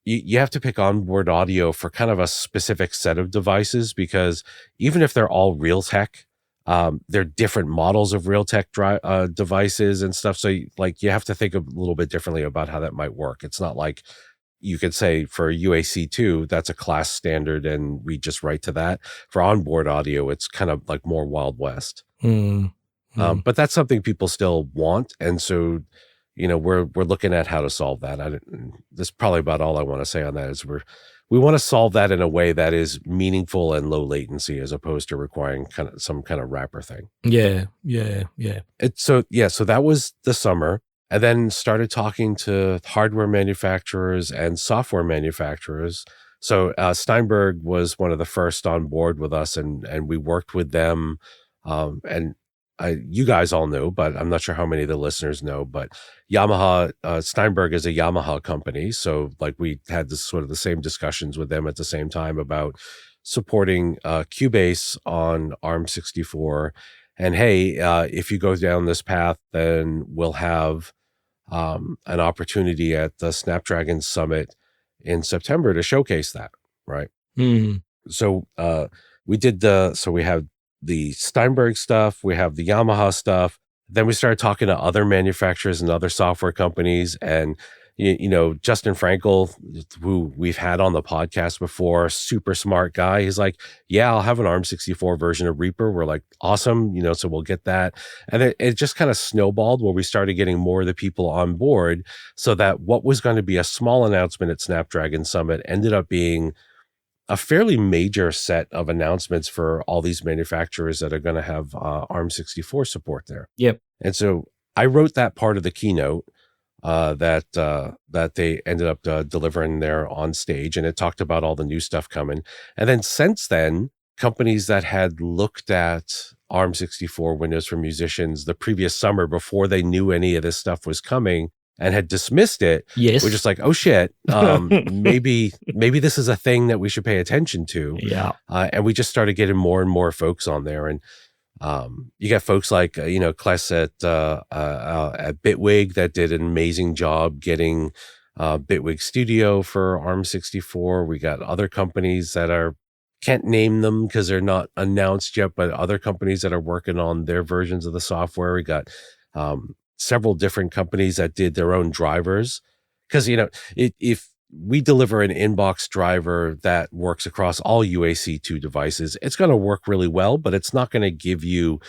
you have to pick onboard audio for kind of a specific set of devices, because even if they're all Realtek, they're different models of Realtek devices and stuff. So you have to think a little bit differently about how that might work. It's not like you could say for UAC2, that's a class standard and we just write to that. For onboard audio, it's kind of like more Wild West. But that's something people still want. And so, we're looking at how to solve that. That's probably about all I want to say on that, is we want to solve that in a way that is meaningful and low latency, as opposed to requiring some kind of wrapper thing. Yeah. So that was the summer. And then started talking to hardware manufacturers and software manufacturers. So Steinberg was one of the first on board with us, and we worked with them. And you guys all know, but I'm not sure how many of the listeners know, but Yamaha, Steinberg is a Yamaha company. So we had this sort of the same discussions with them at the same time about supporting Cubase on ARM64. And hey, if you go down this path, then we'll have an opportunity at the Snapdragon Summit in September to showcase that, right? So we have the Steinberg stuff, we have the Yamaha stuff. Then we started talking to other manufacturers and other software companies, and Justin Frankel, who we've had on the podcast before, super smart guy. He's like, yeah, I'll have an ARM64 version of Reaper. We're like, awesome, so we'll get that. And it just kind of snowballed where we started getting more of the people on board, so that what was going to be a small announcement at Snapdragon Summit ended up being a fairly major set of announcements for all these manufacturers that are going to have ARM64 support there. Yep. And so I wrote that part of the keynote that they ended up delivering there on stage, and it talked about all the new stuff coming. And then since then, companies that had looked at ARM64 Windows for Musicians the previous summer before they knew any of this stuff was coming and had dismissed it. Yes. We're just like, oh shit, maybe this is a thing that we should pay attention to. Yeah. And we just started getting more and more folks on there. And you got folks like, Kless at Bitwig that did an amazing job getting Bitwig Studio for ARM64. We got other companies that can't name them because they're not announced yet, but other companies that are working on their versions of the software. We got several different companies that did their own drivers. Because, if we deliver an inbox driver that works across all UAC2 devices, it's going to work really well, but it's not going to give you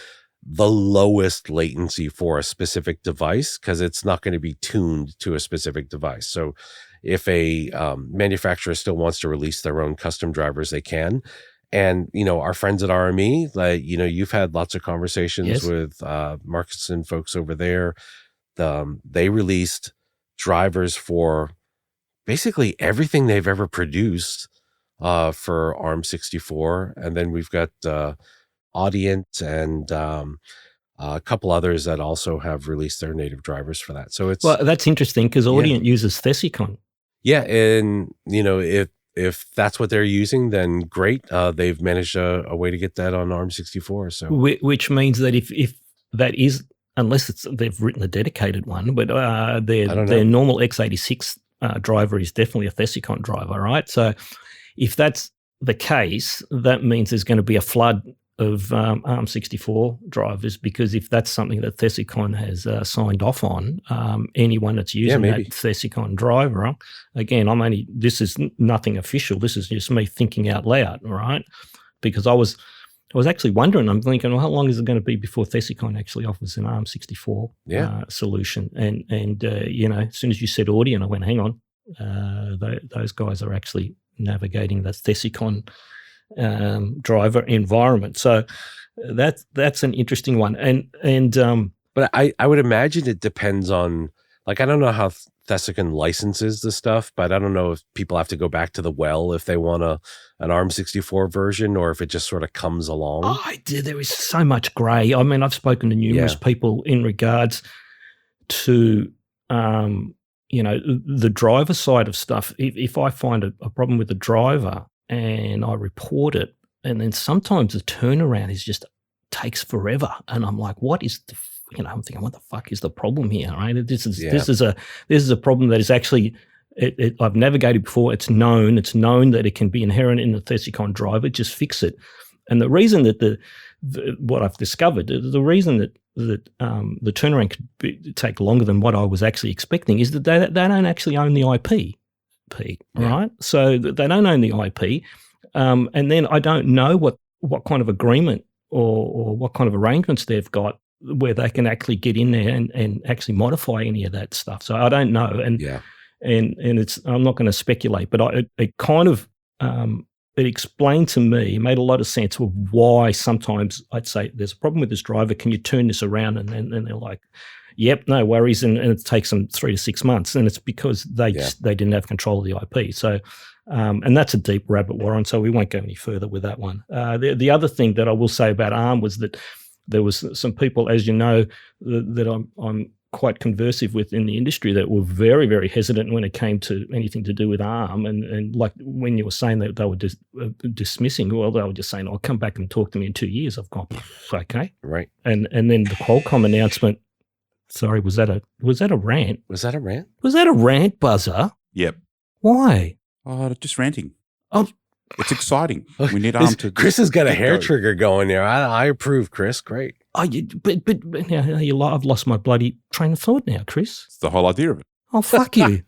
the lowest latency for a specific device because it's not going to be tuned to a specific device. So if a manufacturer still wants to release their own custom drivers, they can. And, our friends at RME, like, you've had lots of conversations with Marcus and folks over there. They released drivers for basically everything they've ever produced for ARM64. And then we've got Audient and a couple others that also have released their native drivers for that. So that's interesting because Audient uses Thesicon. Yeah. And, if that's what they're using, then great. They've managed a way to get that on ARM64. So, which means that if that is, unless they've written a dedicated one, but their normal x86 driver is definitely a Thesicon driver, right? So, if that's the case, that means there's going to be a flood of ARM64 drivers, because if that's something that Thesicon has signed off on, anyone that's using that Thesicon driver, again, this is nothing official. This is just me thinking out loud, right? Because I was actually wondering, I'm thinking, well, how long is it going to be before Thesicon actually offers an ARM64 solution? And as soon as you said Audient, I went, hang on, those guys are actually navigating the Thesicon driver environment. So that's an interesting one. But I would imagine it depends on, like, I don't know how Thesicon licenses the stuff, but I don't know if people have to go back to the well if they want an ARM64 version, or if it just sort of comes along. There is so much gray. I mean, I've spoken to numerous people in regards to the driver side of stuff. If I find a problem with the driver and I report it, and then sometimes the turnaround takes forever, and I'm like, what is I'm thinking, what the fuck is the problem here? Right? This is a problem that is actually I've navigated before. It's known that it can be inherent in the Thesicon driver. Just fix it. And the reason that what I've discovered, the reason that the turnaround could take longer than what I was actually expecting is that they don't actually own the IP. Right? So they don't own the IP, and then I don't know what kind of agreement or what kind of arrangements they've got where they can actually get in there and actually modify any of that stuff. So I don't know, and it's, I'm not going to speculate, but it kind of it explained to me, it made a lot of sense of why sometimes I'd say there's a problem with this driver. Can you turn this around? And they're like, yep, no worries, and it takes them 3 to 6 months, and it's because they didn't have control of the IP. So, and that's a deep rabbit warren, so we won't go any further with that one. The other thing that I will say about ARM was that there was some people, as you know, that I'm quite conversive with in the industry that were very, very hesitant when it came to anything to do with ARM, and like when you were saying that they were dismissing, well, they were just saying, "I'll come back and talk to me in 2 years." I've gone, okay, right, and then the Qualcomm announcement. Sorry, was that a rant? Was that a rant? Was that a rant buzzer? Yep. Why? Oh, just ranting. Oh, it's exciting. We need ARM to. Chris has got a hair trigger going there. I approve, Chris. Great. Oh, but now I've lost my bloody train of thought now, Chris. It's the whole idea of it. Oh, fuck you.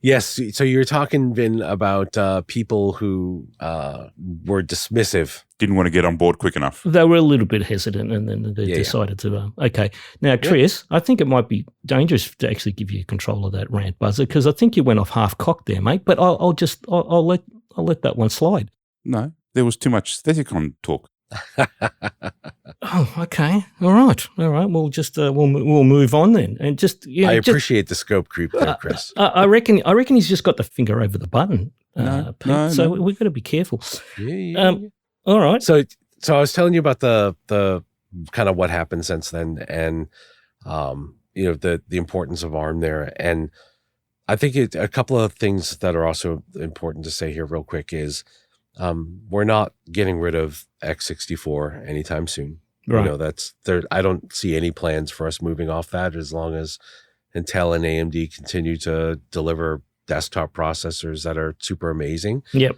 Yes. So you're talking, Vin, about people who were dismissive. Didn't want to get on board quick enough. They were a little bit hesitant, and then they decided to. Okay. Now, Chris, I think it might be dangerous to actually give you control of that rant buzzer, because I think you went off half cocked there, mate. But I'll let that one slide. No, there was too much Thesicon talk. Oh, okay. All right. We'll just we'll move on then, and just I appreciate the scope creep there, Chris. I reckon he's just got the finger over the button. No, so we've got to be careful. Yeah. All right. So I was telling you about the kind of what happened since then, and the importance of ARM there. And I think a couple of things that are also important to say here real quick is we're not getting rid of x64 anytime soon. Right. That's there. I don't see any plans for us moving off that as long as Intel and AMD continue to deliver desktop processors that are super amazing. Yep.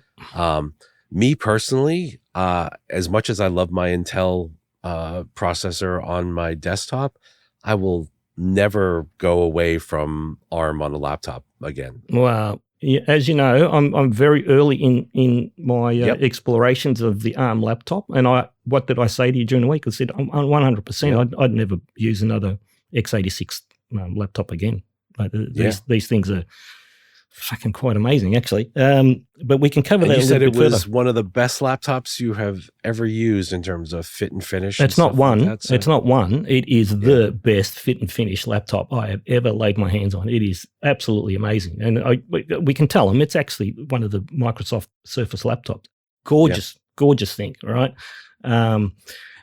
Me personally, as much as I love my Intel processor on my desktop, I will never go away from ARM on a laptop again. Well, as you know, I'm very early in my explorations of the ARM laptop, and what did I say to you during the week? I said 100%. I'd never use another x86 laptop again. These things are fucking quite amazing, actually. But we can cover that a little bit further. You said it was one of the best laptops you have ever used in terms of fit and finish. It's not one. It's not one. It is the best fit and finish laptop I have ever laid my hands on. It is absolutely amazing. And we can tell them it's actually one of the Microsoft Surface laptops. Gorgeous thing, right?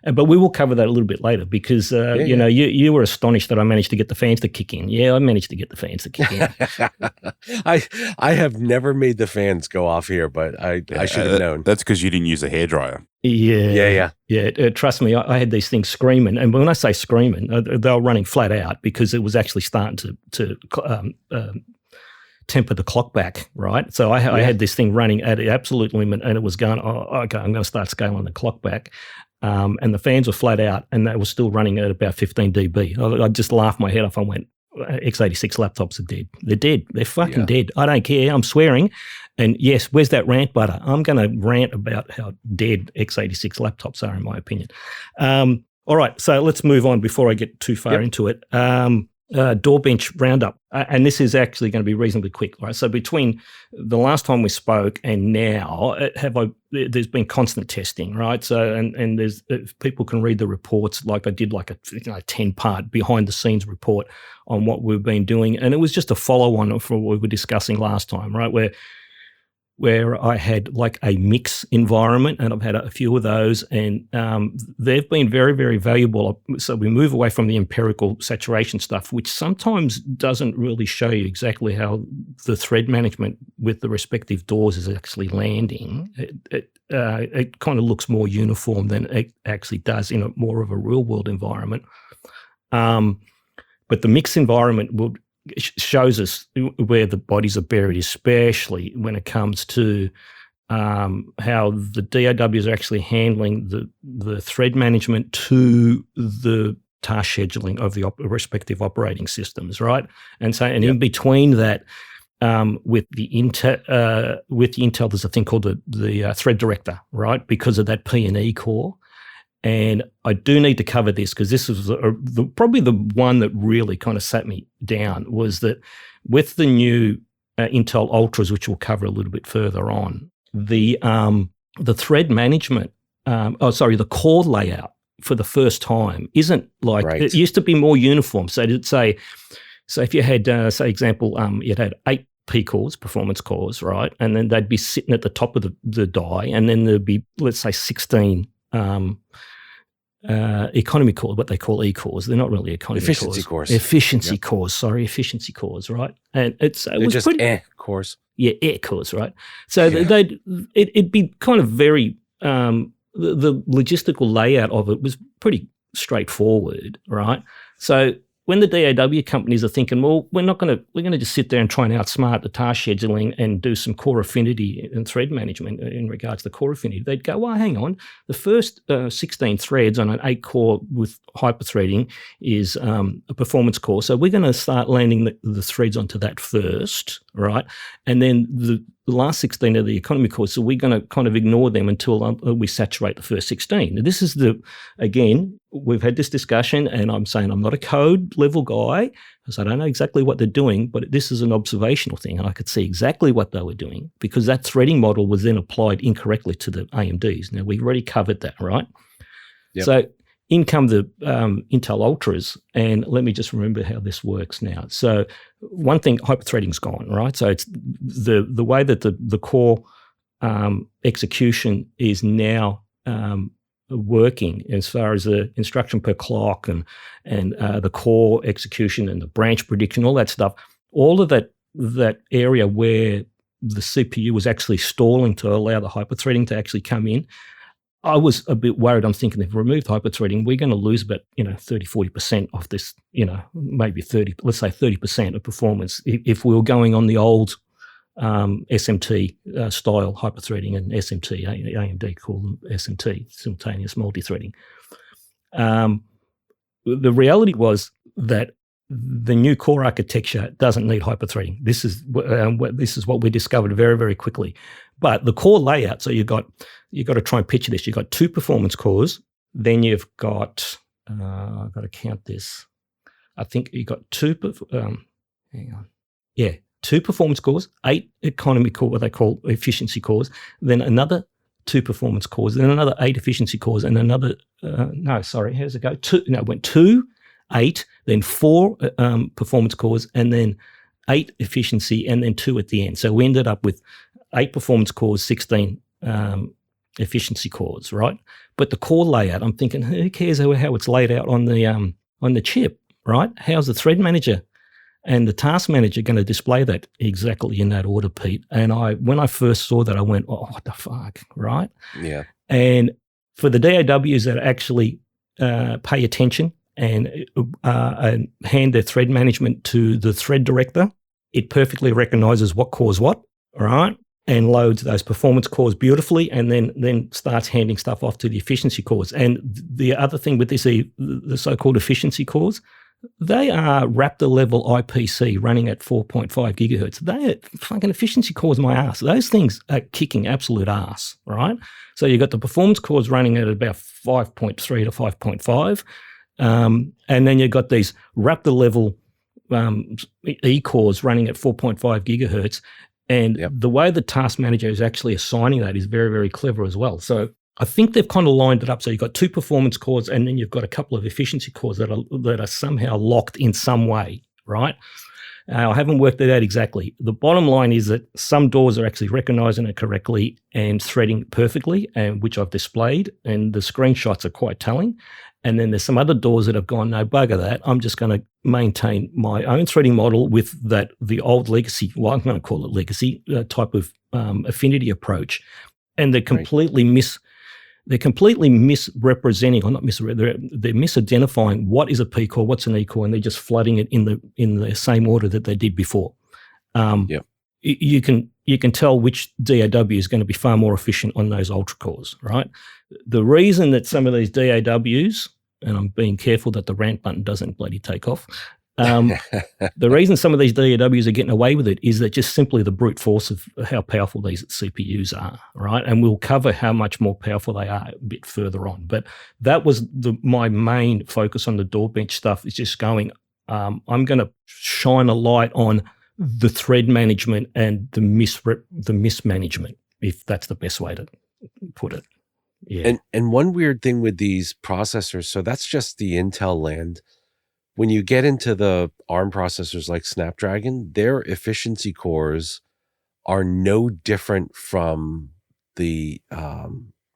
But we will cover that a little bit later because, you were astonished that I managed to get the fans to kick in. Yeah, I managed to get the fans to kick in. I have never made the fans go off here, but I should have known. That's because you didn't use a hairdryer. Yeah. Trust me, I had these things screaming. And when I say screaming, they were running flat out because it was actually starting to temper the clock back, right? So I had this thing running at the absolute limit and it was going, okay, I'm going to start scaling the clock back. And the fans were flat out and they were still running at about 15 dB. I just laughed my head off. I went, x86 laptops are dead. They're dead. They're fucking dead. I don't care. I'm swearing. And yes, where's that rant butter? I'm going to rant about how dead x86 laptops are, in my opinion. All right, so let's move on before I get too far into it. DAWBench roundup, and this is actually going to be reasonably quick. Right, so between the last time we spoke and now, there's been constant testing, right? So and there's people can read the reports. Like I did, like a 10-part behind the scenes report on what we've been doing, and it was just a follow on for what we were discussing last time, right? Where I had like a mix environment, and I've had a few of those, and they've been very, very valuable. So we move away from the empirical saturation stuff, which sometimes doesn't really show you exactly how the thread management with the respective doors is actually landing. It kind of looks more uniform than it actually does in more of a real world environment. But the mix environment shows us where the bodies are buried, especially when it comes to how the DAWs are actually handling the thread management to the task scheduling of the respective operating systems, right? And so, in between that, with the Intel, there's a thing called the thread director, right? Because of that P&E core. And I do need to cover this because this is probably the one that really kind of sat me down, was that with the new Intel Ultras, which we'll cover a little bit further on, the thread management, the core layout for the first time isn't like it used to be more uniform. So it'd say, if you had, example, you had 8 P cores, performance cores, right? And then they'd be sitting at the top of the die, and then there'd be, let's say, 16 economy cores, what they call E-cores. They're not really economy efficiency cores. Efficiency efficiency cores, right? And it was just pretty, cores. Yeah, air cores, right? So it'd be kind of very the logistical layout of it was pretty straightforward, right? So when the DAW companies are thinking, well, we're going to just sit there and try and outsmart the task scheduling and do some core affinity and thread management in regards to core affinity, they'd go, well, hang on, the first 16 threads on an 8-core with hyperthreading is a performance core, so we're going to start landing the threads onto that first, right? And then the last 16 are the economy cores, so we're going to kind of ignore them until we saturate the first 16. Now, this is again, we've had this discussion, and I'm saying I'm not a code level guy because I don't know exactly what they're doing, but this is an observational thing, and I could see exactly what they were doing because that threading model was then applied incorrectly to the AMDs. Now, we've already covered that, right? Yep. So in come the Intel Ultras, and let me just remember how this works now. So one thing, hyperthreading's gone, right? So it's the way that the core execution is now working as far as the instruction per clock and the core execution and the branch prediction, all that stuff, all of that area where the CPU was actually stalling to allow the hyperthreading to actually come in, I was a bit worried. I'm thinking if we remove hyperthreading, we're going to lose about 30, 40% of this, maybe 30, let's say 30% of performance if we were going on the old SMT style hyperthreading and SMT, AMD call them SMT, simultaneous multi-threading. The reality was that the new core architecture doesn't need hyperthreading. This is what we discovered very, very quickly. But the core layout, so you've got to try and picture this. You've got 2 performance cores, then you've got I've got to count this. I think you've got 2 performance cores, 8 economy core, what they call efficiency cores, then another 2 performance cores, then another 8 efficiency cores, and another how's it go? 2, 8, then 4 performance cores, and then 8 efficiency, and then 2 at the end. So we ended up with 8 performance cores, 16 efficiency cores, right? But the core layout, I'm thinking, who cares how it's laid out on the chip, right? How's the thread manager and the task manager going to display that exactly in that order, Pete? And when I first saw that, I went, oh, what the fuck, right? Yeah. And for the DAWs that actually pay attention and hand their thread management to the thread director, it perfectly recognizes what cores what, all right, and loads those performance cores beautifully, and then starts handing stuff off to the efficiency cores. And the other thing with this, the so-called efficiency cores, they are Raptor level IPC running at 4.5 gigahertz. They are fucking efficiency cores, my ass. Those things are kicking absolute ass, right? So you've got the performance cores running at about 5.3 to 5.5. And then you've got these Raptor level E-cores running at 4.5 gigahertz. And the way the task manager is actually assigning that is very, very clever as well. So I think they've kind of lined it up. So you've got 2 performance cores, and then you've got a couple of efficiency cores that are somehow locked in some way, right? I haven't worked it out exactly. The bottom line is that some doors are actually recognizing it correctly and threading perfectly, and which I've displayed, and the screenshots are quite telling. And then there's some other doors that have gone, no, bugger that. I'm just going to maintain my own threading model with the old legacy, well, I'm going to call it legacy type of affinity approach. And they're completely misrepresenting, or not they're misidentifying what is a P core, what's an E core, and they're just flooding it in the same order that they did before. You can tell which DAW is going to be far more efficient on those ultra cores, right? The reason that some of these DAWs, and I'm being careful that the rant button doesn't bloody take off, the reason some of these DAWs are getting away with it is that just simply the brute force of how powerful these CPUs are, right? And we'll cover how much more powerful they are a bit further on. But that was my main focus on the DAWBench stuff, is just going, I'm going to shine a light on the thread management and the mismanagement, if that's the best way to put it. Yeah. And one weird thing with these processors, so that's just the Intel land. When you get into the ARM processors like Snapdragon, their efficiency cores are no different from the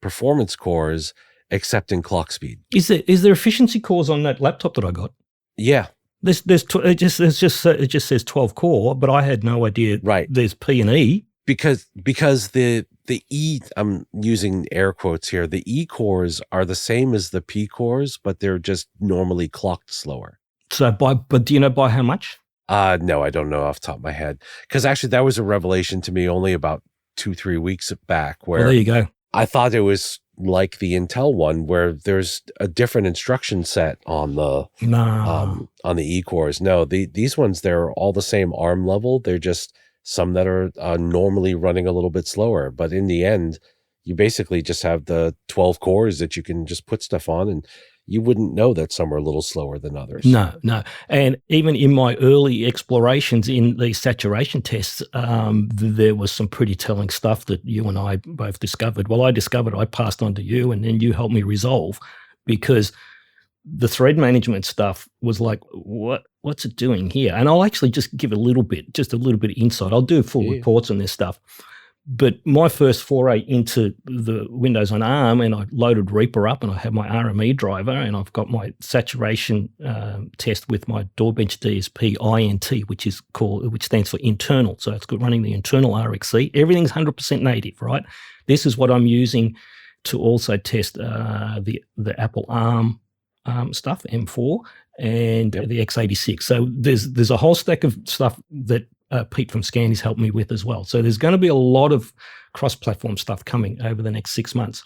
performance cores, except in clock speed. Is there efficiency cores on that laptop that I got? Yeah. It just says 12 core, but I had no idea. Right. There's P and E because the E, I'm using air quotes here, the E cores are the same as the P cores, but they're just normally clocked slower. So but do you know by how much? No, I don't know off the top of my head. Because actually that was a revelation to me only about 2-3 weeks back, where there you go. I thought it was like the Intel one, where there's a different instruction set on the E cores. No, these ones, they're all the same ARM level. They're just some that are normally running a little bit slower. But in the end, you basically just have the 12 cores that you can just put stuff on, and you wouldn't know that some are a little slower than others. No. And even in my early explorations in these saturation tests, there was some pretty telling stuff that you and I both discovered. Well, I discovered, I passed on to you, and then you helped me resolve, because the thread management stuff was like, what's it doing here? And I'll actually just give a little bit of insight. I'll do full reports on this stuff. But my first foray into the Windows on ARM, and I loaded Reaper up, and I have my RME driver, and I've got my saturation test with my DAWBench DSP INT, which stands for internal. So it's running the internal RXC. Everything's 100% native, right? This is what I'm using to also test the Apple ARM stuff, M4, and the x86. So there's a whole stack of stuff that Pete from Scandy's helped me with as well. So there's going to be a lot of cross-platform stuff coming over the next 6 months.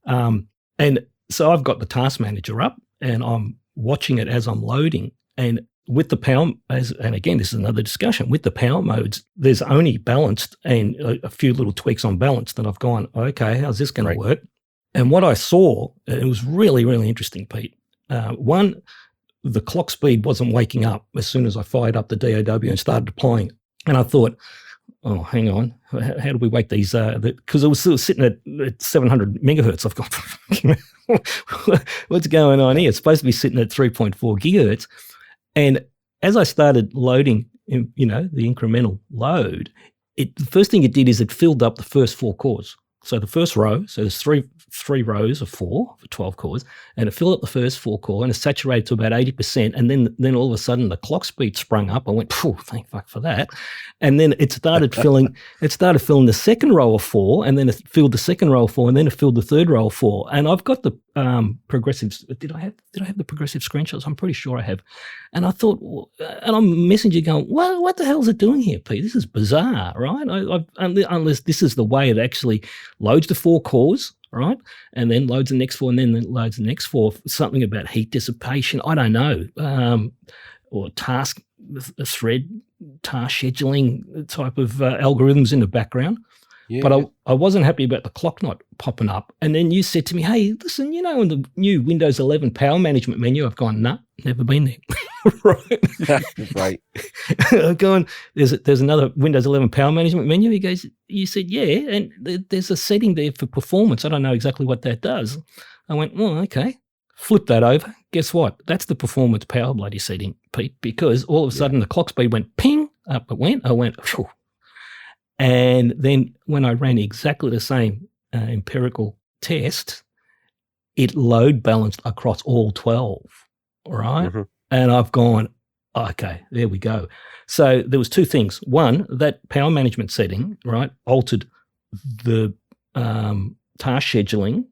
And so I've got the task manager up, and I'm watching it as I'm loading. And with the power, and again, this is another discussion, with the power modes, there's only balanced and a few little tweaks on balance that I've gone, okay, how's this going to work? And what I saw, it was really, really interesting, Pete. One, the clock speed wasn't waking up as soon as I fired up the DAW and started deploying. And I thought, oh, hang on, how do we wake these? Because it was still sitting at 700 megahertz. I've got, what's going on here? It's supposed to be sitting at 3.4 gigahertz. And as I started loading, the incremental load, the first thing it did is it filled up the first 4 cores. So the first row, so there's three rows of 4 for 12 cores, and it filled up the first 4 core, and it saturated to about 80%. And then all of a sudden the clock speed sprung up. I went, thank fuck for that. And then it started filling. It started filling the second row of 4, and then it filled the second row of 4, and then it filled the third row of 4. And I've got the progressives. Did I have the progressive screenshots? I'm pretty sure I have. And I thought, and I'm messaging going, well, what the hell is it doing here, Pete? This is bizarre, right? Unless this is the way it actually loads the 4 cores, right? And then loads the next 4, and then loads the next 4. Something about heat dissipation. I don't know. Or task scheduling type of algorithms in the background. Yeah. But I wasn't happy about the clock not popping up. And then you said to me, hey, listen, in the new Windows 11 power management menu, I've gone, nah, never been there. Right. Right. I've gone, there's another Windows 11 power management menu. He goes, you said, yeah, and there's a setting there for performance. I don't know exactly what that does. I went, well, okay. Flip that over. Guess what? That's the performance power bloody setting, Pete, because all of a sudden the clock speed went ping, up it went. I went, phew. And then when I ran exactly the same empirical test, it load balanced across all 12, right? Mm-hmm. And I've gone, okay, there we go. So there was 2 things. One, that power management setting, right, altered the task scheduling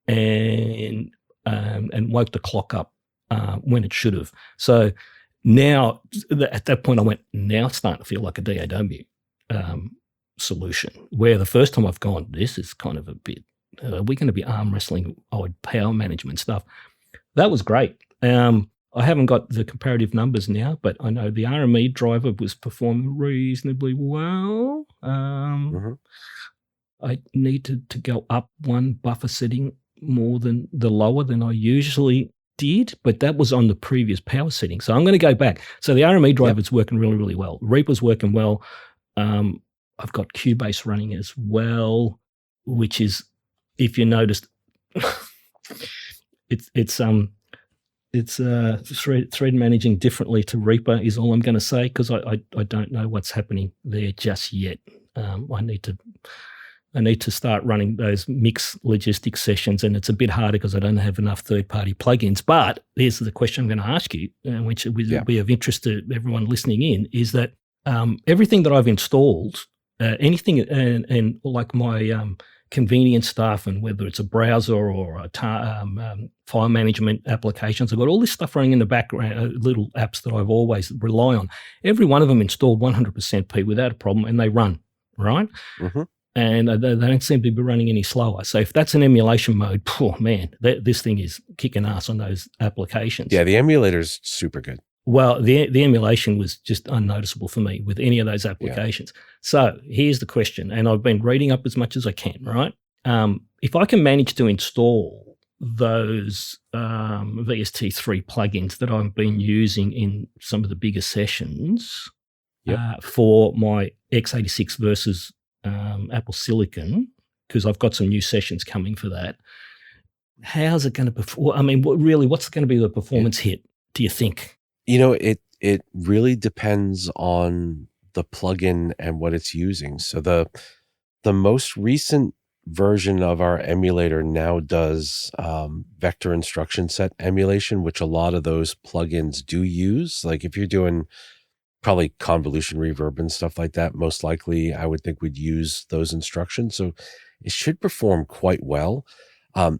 and woke the clock up when it should have. So now, at that point, I went, now it's starting to feel like a DAW solution, where the first time I've gone, this is kind of a bit, we're going to be arm wrestling odd power management stuff. That was great. I haven't got the comparative numbers now, but I know the RME driver was performing reasonably well. I needed to go up 1 buffer setting more than the lower than I usually did, but that was on the previous power setting. So I'm going to go back. So the RME driver is working really, really well. Reaper's working well. I've got Cubase running as well, which is, if you noticed, it's thread managing differently to Reaper is all I'm going to say, because I don't know what's happening there just yet. I need to start running those mix logistics sessions, and it's a bit harder because I don't have enough third-party plugins. But here's the question I'm going to ask you, which will be of interest to everyone listening in, is that everything that I've installed, anything and like my convenience stuff, and whether it's a browser or a file management applications, I've got all this stuff running in the background, little apps that I've always rely on. Every one of them installed 100% P without a problem, and they run, right? Mm-hmm. And they don't seem to be running any slower. So if that's an emulation mode, oh man, this thing is kicking ass on those applications. Yeah, the emulator's super good. Well, the emulation was just unnoticeable for me with any of those applications. Yeah. So here's the question, and I've been reading up as much as I can, right? If I can manage to install those VST3 plugins that I've been using in some of the bigger sessions for my x86 versus Apple Silicon, because I've got some new sessions coming for that, how's it going to perform? I mean, what's going to be the performance hit, do you think? It really depends on the plugin and what it's using. So The most recent version of our emulator now does vector instruction set emulation, which a lot of those plugins do use. Like if you're doing probably convolution reverb and stuff like that, most likely I would think we'd use those instructions. So it should perform quite well.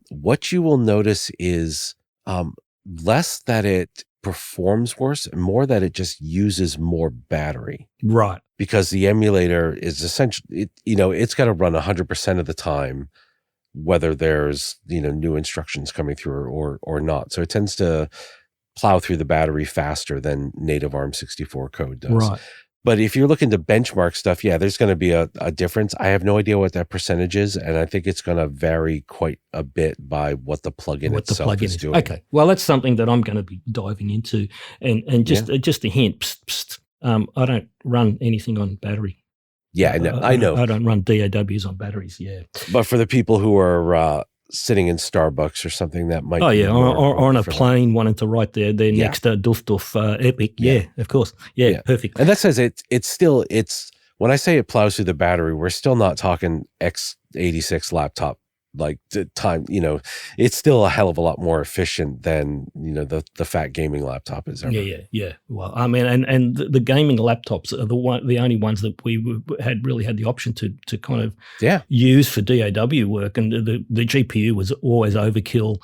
What you will notice is less that it performs worse and more that it just uses more battery. Right. Because the emulator is essentially, it's got to run 100% of the time, whether there's, new instructions coming through or not. So it tends to plow through the battery faster than native ARM64 code does. Right. But if you're looking to benchmark stuff, yeah, there's going to be a difference. I have no idea what that percentage is, and I think it's going to vary quite a bit by what the plugin itself is doing. Okay, well, that's something that I'm going to be diving into. And just a hint, I don't run anything on battery. Yeah, I know. I don't run DAWs on batteries, yeah. But for the people who are sitting in Starbucks or something, that might be or on a plane wanting to write their next Doof Epic. Yeah, of course. Yeah, perfect. And that says it's when I say it plows through the battery, we're still not talking x86 laptop like the time, it's still a hell of a lot more efficient than, the fat gaming laptop is ever. Yeah. Well, I mean, and the gaming laptops are the only ones that we had the option to kind of use for DAW work, and the GPU was always overkill.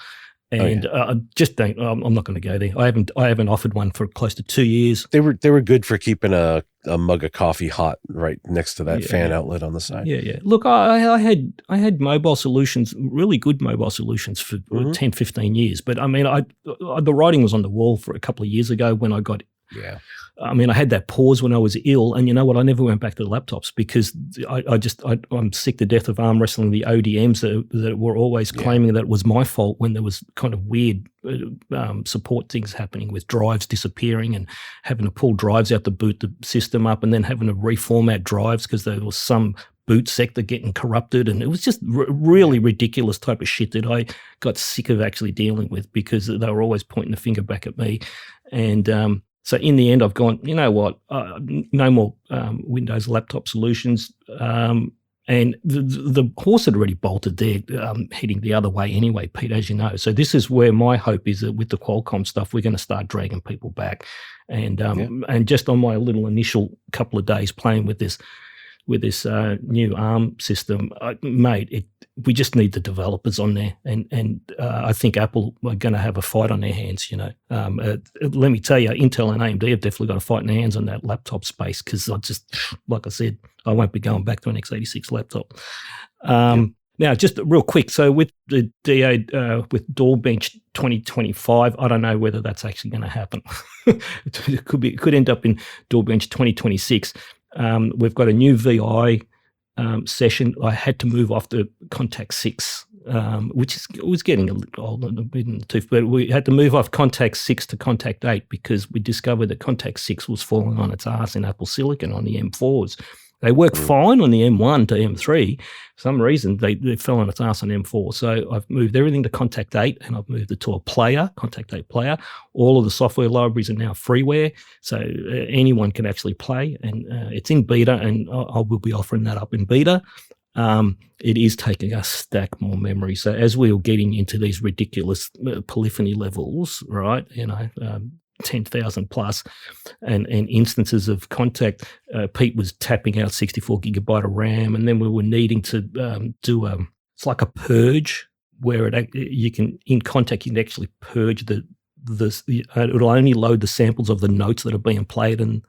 And just don't. I'm not going to go there. I haven't offered one for close to 2 years. They were good for keeping a mug of coffee hot right next to that fan outlet on the side. Yeah. Look, I had mobile solutions, really good mobile solutions for 10, 15 years. But I mean, the writing was on the wall for a couple of years ago when I got. Yeah. I mean, I had that pause when I was ill, and you know what? I never went back to the laptops because I'm sick to death of arm wrestling the ODMs that were always claiming that it was my fault when there was kind of weird support things happening with drives disappearing and having to pull drives out to boot the system up and then having to reformat drives because there was some boot sector getting corrupted, and it was just really ridiculous type of shit that I got sick of actually dealing with because they were always pointing the finger back at me. And so in the end, I've gone, you know what, no more Windows laptop solutions. And the horse had already bolted there, heading the other way anyway, Pete, as you know. So this is where my hope is that with the Qualcomm stuff, we're going to start dragging people back. And just on my little initial couple of days playing with this new ARM system, mate, we just need the developers on there, and I think Apple are going to have a fight on their hands. Let me tell you, Intel and AMD have definitely got a fight in their hands on that laptop space because like I said, I won't be going back to an x86 laptop. Now, just real quick, so with the with DAWBench 2025, I don't know whether that's actually going to happen. It could end up in DAWBench 2026. We've got a new VI session. I had to move off the Contact 6, which was getting a little old and a bit in the tooth, but we had to move off Contact 6 to Contact 8 because we discovered that Contact 6 was falling on its ass in Apple Silicon on the M4s. They work fine on the M1 to M3. For some reason, they fell on its ass on M4. So I've moved everything to Contact 8, and I've moved it to a player, Contact 8 player. All of the software libraries are now freeware, so anyone can actually play. And it's in beta, and I will be offering that up in beta. It is taking us stack more memory. So as we are getting into these ridiculous polyphony levels, right, 10,000 plus and instances of Contact, Pete was tapping out 64 gigabyte of RAM, and then we were needing to do it's like a purge where you can in Contact you can actually purge it'll only load the samples of the notes that are being played, and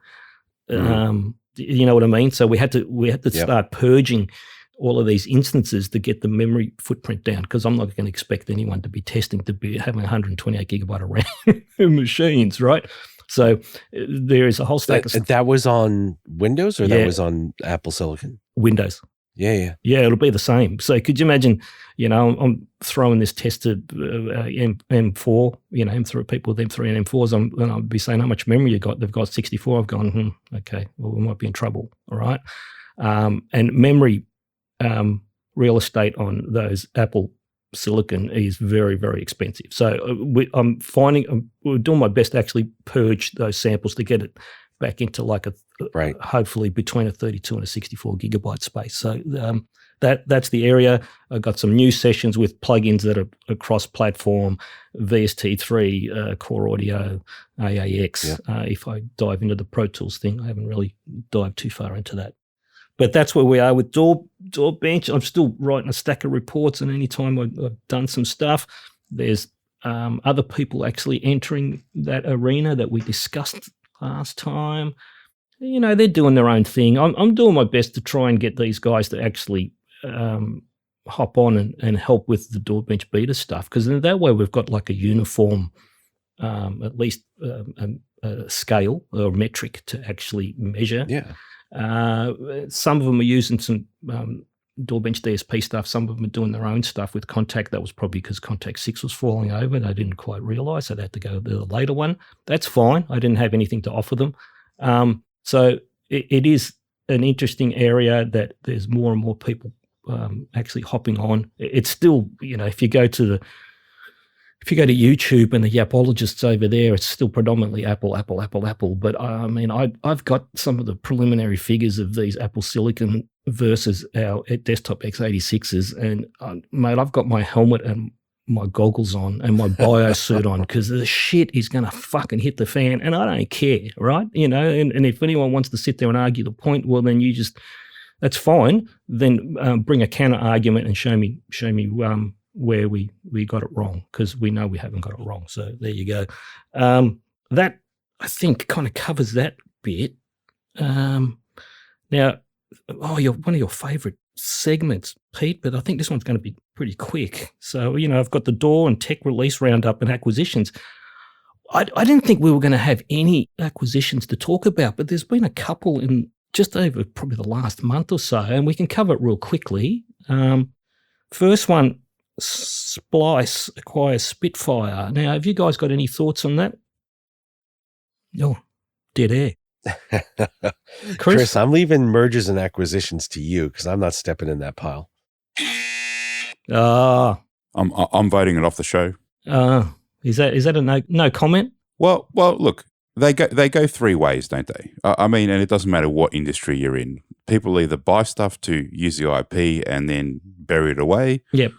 you know what I mean. So we had to start purging all of these instances to get the memory footprint down, because I'm not going to expect anyone to be testing to be having 128 gigabyte of RAM machines, right? So there is a whole stack of stuff. That was on Windows or that was on Apple Silicon? Windows. Yeah. Yeah, it'll be the same. So could you imagine, I'm throwing this test to M4, M3, people with M3 and M4s, and I'll be saying how much memory you got. They've got 64. I've gone, okay, well, we might be in trouble, all right? And memory real estate on those Apple Silicon is very, very expensive. So we're doing my best to actually purge those samples to get it back into like a Right. hopefully between a 32 and a 64 gigabyte space. So that's the area. I've got some new sessions with plugins that are cross-platform, VST3, Core Audio, AAX. If I dive into the Pro Tools thing, I haven't really dived too far into that. But that's where we are with DAWBench. I'm still writing a stack of reports, and anytime I've done some stuff, there's other people actually entering that arena that we discussed last time. You know, they're doing their own thing. I'm doing my best to try and get these guys to actually hop on and help with the DAWBench beta stuff, because in that way we've got like a uniform, at least a scale or metric to actually measure. Yeah. Some of them are using some DAWBench DSP stuff. Some of them are doing their own stuff with Contact. That was probably because Contact 6 was falling over and they didn't quite realize, so they had to go to the later one. That's fine. I didn't have anything to offer them. So it is an interesting area that there's more and more people actually hopping on. It's still, you know, if you go to YouTube and the Yapologists over there, it's still predominantly Apple. But I mean, I've got some of the preliminary figures of these Apple Silicon versus our desktop x86s, and mate, I've got my helmet and my goggles on and my bio suit on, because the shit is going to fucking hit the fan, and I don't care, right? You know, and if anyone wants to sit there and argue the point, well, then you just, that's fine. Then bring a counter argument and show me where we got it wrong, because we know we haven't got it wrong. So there you go. That, I think, kind of covers that bit. Now, one of your favourite segments, Pete, but I think this one's going to be pretty quick. So, you know, I've got the DAW and tech release roundup and acquisitions. I didn't think we were going to have any acquisitions to talk about, but there's been a couple in just over probably the last month or so, and we can cover it real quickly. First one, Splice acquires Spitfire. Now, have you guys got any thoughts on that? Oh, dead air. Chris, I'm leaving mergers and acquisitions to you, because I'm not stepping in that pile. I'm voting it off the show. Is that a no comment? Well, look, they go three ways, don't they? I mean, and it doesn't matter what industry you're in. People either buy stuff to use the IP and then bury it away. Yep.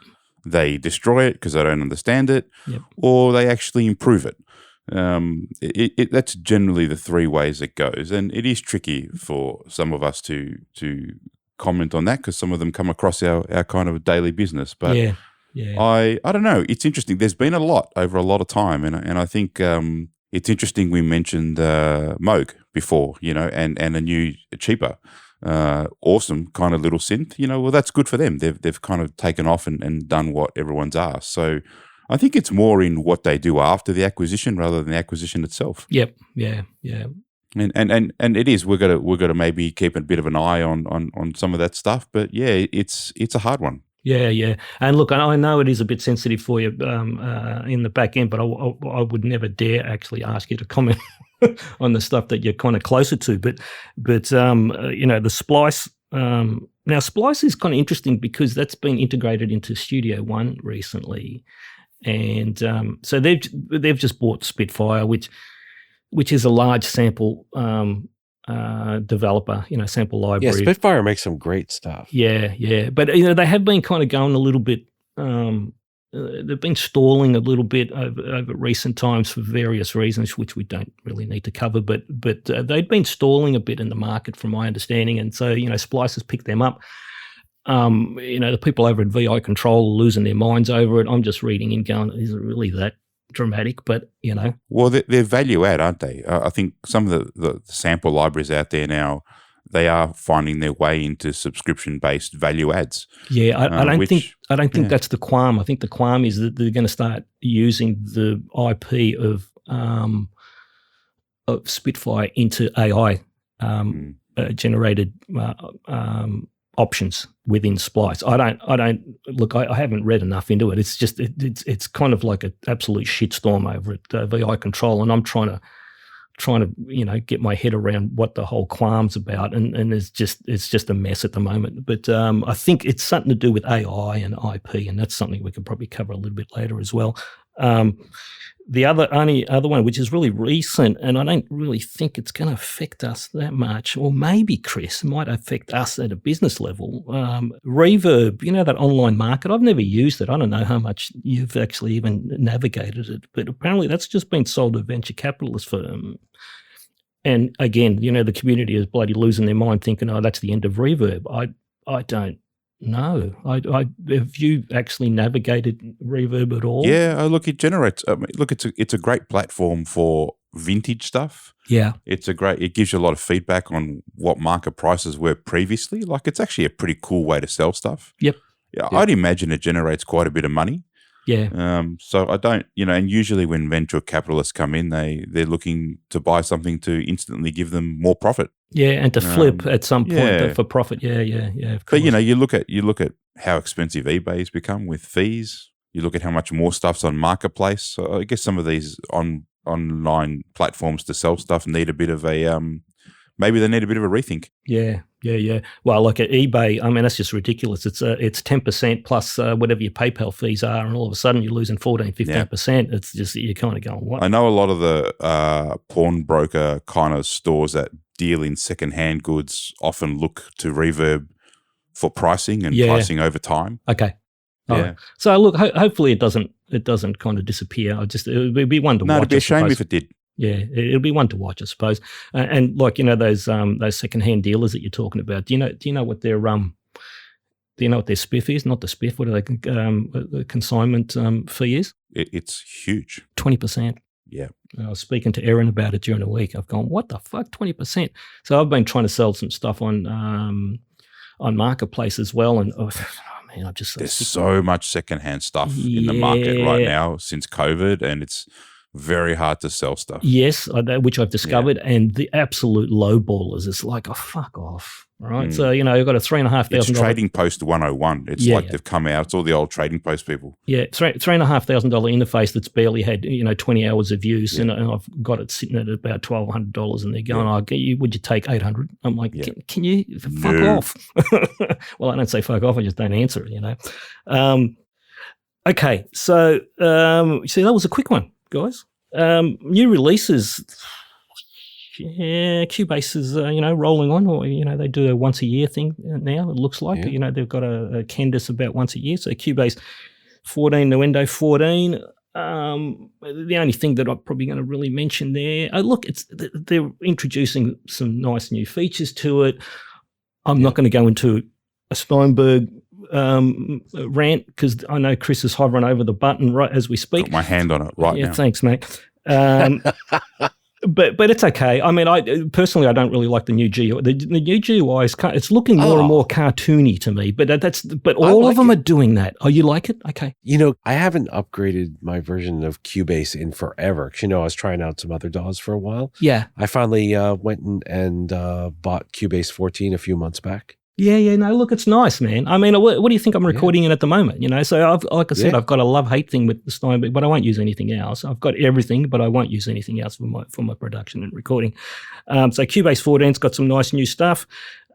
They destroy it because they don't understand it. Yep. Or they actually improve it. That's generally the three ways it goes, and it is tricky for some of us to comment on that, because some of them come across our kind of daily business. But yeah. I don't know. It's interesting. There's been a lot over a lot of time, and I think it's interesting we mentioned Moog before, you know, and a new cheaper, awesome kind of little synth. You know, well, that's good for them. They've kind of taken off and done what everyone's asked. So I think it's more in what they do after the acquisition rather than the acquisition itself. Yep. Yeah. And it is, we're gonna maybe keep a bit of an eye on some of that stuff. But yeah, it's a hard one. Yeah. And look, I know it is a bit sensitive for you in the back end, but I would never dare actually ask you to comment on the stuff that you're kind of closer to. But you know, the Splice. Now, Splice is kind of interesting because that's been integrated into Studio One recently. And so they've just bought Spitfire, which is a large sample developer, you know, sample library. Yeah, Spitfire makes some great stuff. Yeah. But, you know, they have been kind of going a little bit, they've been stalling a little bit over recent times for various reasons, which we don't really need to cover. But they've been stalling a bit in the market, from my understanding. And so, you know, Splice has picked them up. You know, the people over at VI Control are losing their minds over it. I'm just reading and going, is it really that dramatic? But, you know. Well, they're value add, aren't they? I think some of the sample libraries out there now, they are finding their way into subscription-based value adds. Yeah, I don't think that's the qualm. I think the qualm is that they're going to start using the IP of Spitfire into AI generated options within Splice. I don't look. I haven't read enough into it. It's just it's kind of like an absolute shitstorm over at VI Control, and I'm trying to you know get my head around what the whole qualm's about, and it's just a mess at the moment. But I think it's something to do with AI and IP, and that's something we could probably cover a little bit later as well. The only other one, which is really recent, and I don't really think it's going to affect us that much, or maybe, Chris, it might affect us at a business level. Reverb, that online market, I've never used it. I don't know how much you've actually even navigated it, but apparently that's just been sold to a venture capitalist firm. And again, the community is bloody losing their mind thinking, oh, that's the end of Reverb. I don't know. Have you actually navigated Reverb at all? Yeah, look, it generates. It's a great platform for vintage stuff. Yeah, it gives you a lot of feedback on what market prices were previously. Like, it's actually a pretty cool way to sell stuff. Yep. Yeah, I'd imagine it generates quite a bit of money. Yeah. So I don't, and usually when venture capitalists come in, they're looking to buy something to instantly give them more profit. Yeah, and to flip at some point for profit. Yeah. Of course. But you look at how expensive eBay's become with fees. You look at how much more stuff's on Marketplace. So I guess some of these online platforms to sell stuff need a bit of a maybe they need a bit of a rethink. Yeah. Well, like at eBay, I mean, that's just ridiculous. It's 10% plus whatever your PayPal fees are, and all of a sudden you're losing 14, 15%. It's just, you're kind of going, what? I know a lot of the pawnbroker kind of stores that deal in secondhand goods often look to Reverb for pricing and pricing over time. Okay. Yeah. Right. So look, hopefully it doesn't kind of disappear. It would be one to watch. No, it'd be a shame if it did. Yeah, it'll be one to watch, I suppose. And like those secondhand dealers that you're talking about. Do you know what their spiff is? Not the spiff. What are they? The consignment fee is? It's huge. 20%. Yeah. I was speaking to Erin about it during the week. I've gone, what the fuck, 20%? So I've been trying to sell some stuff on Marketplace as well, and man, there's so much secondhand stuff in the market right now since COVID, and it's very hard to sell stuff. Yes, which I've discovered, and the absolute low ballers is like, oh, fuck off, right? So, you've got a $3,500. It's Trading Post 101. It's they've come out. It's all the old Trading Post people. Yeah, $3,500 interface that's barely had 20 hours of use, and I've got it sitting at about $1,200, and they're going, would you take $800? I'm like, can you fuck off? Well, I don't say fuck off. I just don't answer it. Okay, so see, that was a quick one, guys. New releases. Yeah, Cubase is rolling on, or they do a once a year thing now. It looks like they've got a Canvas about once a year. So Cubase 14, the Windows 14. The only thing that I'm probably going to really mention there, look, they're introducing some nice new features to it. I'm not going to go into a Steinberg rant because I know Chris is hovering over the button right as we speak. Got my hand on it right now. Yeah, thanks, mate. But it's okay. I mean, I don't really like the new GUI. The new GUI is it's looking more and more cartoony to me. But all of them are doing that. Oh, you like it? Okay. I haven't upgraded my version of Cubase in forever. Because I was trying out some other DAWs for a while. Yeah. I finally went and bought Cubase 14 a few months back. Yeah, no, look, it's nice, man. I mean, what do you think I'm recording in at the moment? So like I said, I've got a love-hate thing with the Steinberg, but I won't use anything else. I've got everything, but I won't use anything else for my production and recording. So Cubase 14's got some nice new stuff.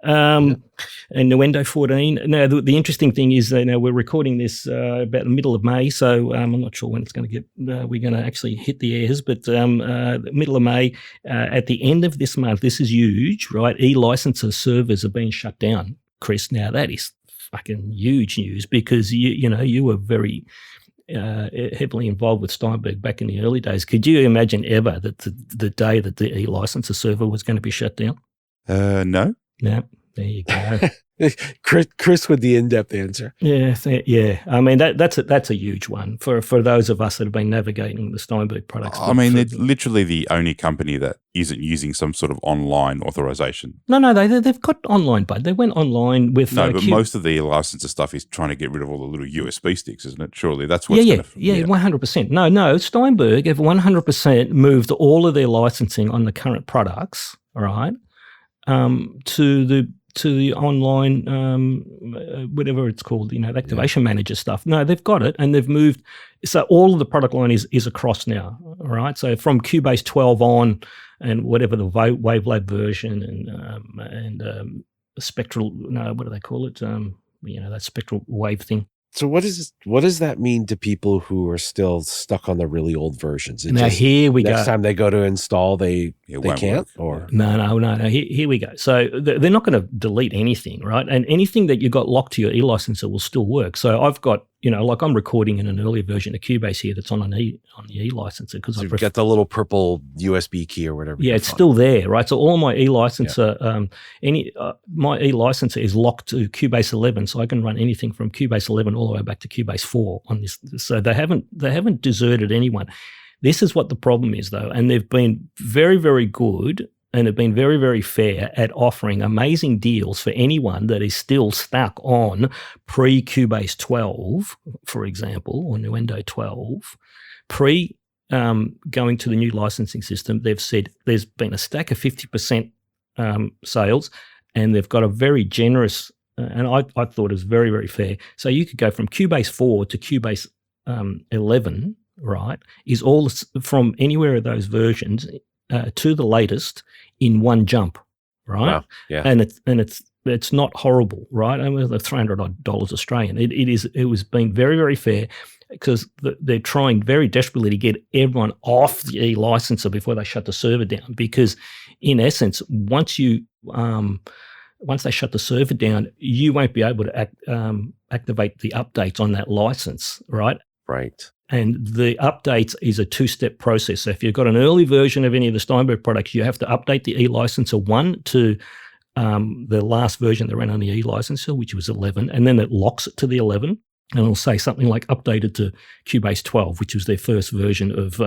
And the Windows 14. Now, the interesting thing is that we're recording this about the middle of May, so I'm not sure when it's going to get. We're going to actually hit the airs, but the middle of May, at the end of this month, this is huge, right? E-licenser servers are being shut down, Chris. Now that is fucking huge news because you were very heavily involved with Steinberg back in the early days. Could you imagine ever that the day that the e-licenser server was going to be shut down? No. No, there you go. Chris with the in-depth answer. Yeah. I mean, that's a huge one for those of us that have been navigating the Steinberg products. I mean, they're literally the only company that isn't using some sort of online authorization. No, they've got online, but they went online with. No, but most of the licensor stuff is trying to get rid of all the little USB sticks, isn't it? Surely that's what's going to. Yeah, 100%. No, Steinberg have 100% moved all of their licensing on the current products. All right. To the online, whatever it's called, the activation manager stuff. No, they've got it and they've moved. So all of the product line is across now. All right. So from Cubase 12 on and whatever the Wavelab version and spectral, no, what do they call it? That spectral wave thing. So what does that mean to people who are still stuck on the really old versions? Now here we go. Next time they go to install, they can't? Or No. Here we go. So they're not going to delete anything, right? And anything that you got locked to your e-licenser will still work. So I've got, like I'm recording in an earlier version of Cubase here that's on the e-licenser because you've got the little purple USB key or whatever. Yeah, it's still there, right? So all my e-licenser, my e-licenser is locked to Cubase 11, so I can run anything from Cubase 11 all the way back to Cubase 4 on this. So they haven't deserted anyone. This is what the problem is, though, and they've been very, very good and have been very, very fair at offering amazing deals for anyone that is still stuck on pre-Cubase 12, for example, or Nuendo 12, going to the new licensing system. They've said there's been a stack of 50% sales, and they've got a very generous, and I thought it was very, very fair. So you could go from Cubase 4 to Cubase 11, right, is all from anywhere of those versions to the latest in one jump, right? Wow. Yeah. And it's not horrible, right? I mean, $300 Australian. It was being very, very fair because they're trying very desperately to get everyone off the e-licenser before they shut the server down. Because in essence, once they shut the server down, you won't be able to activate the updates on that license, right? Right. And the updates is a two-step process. So if you've got an early version of any of the Steinberg products, you have to update the e-licenser 1 to the last version that ran on the e-licenser, which was 11, and then it locks it to the 11, and it'll say something like updated to Cubase 12, which was their first version of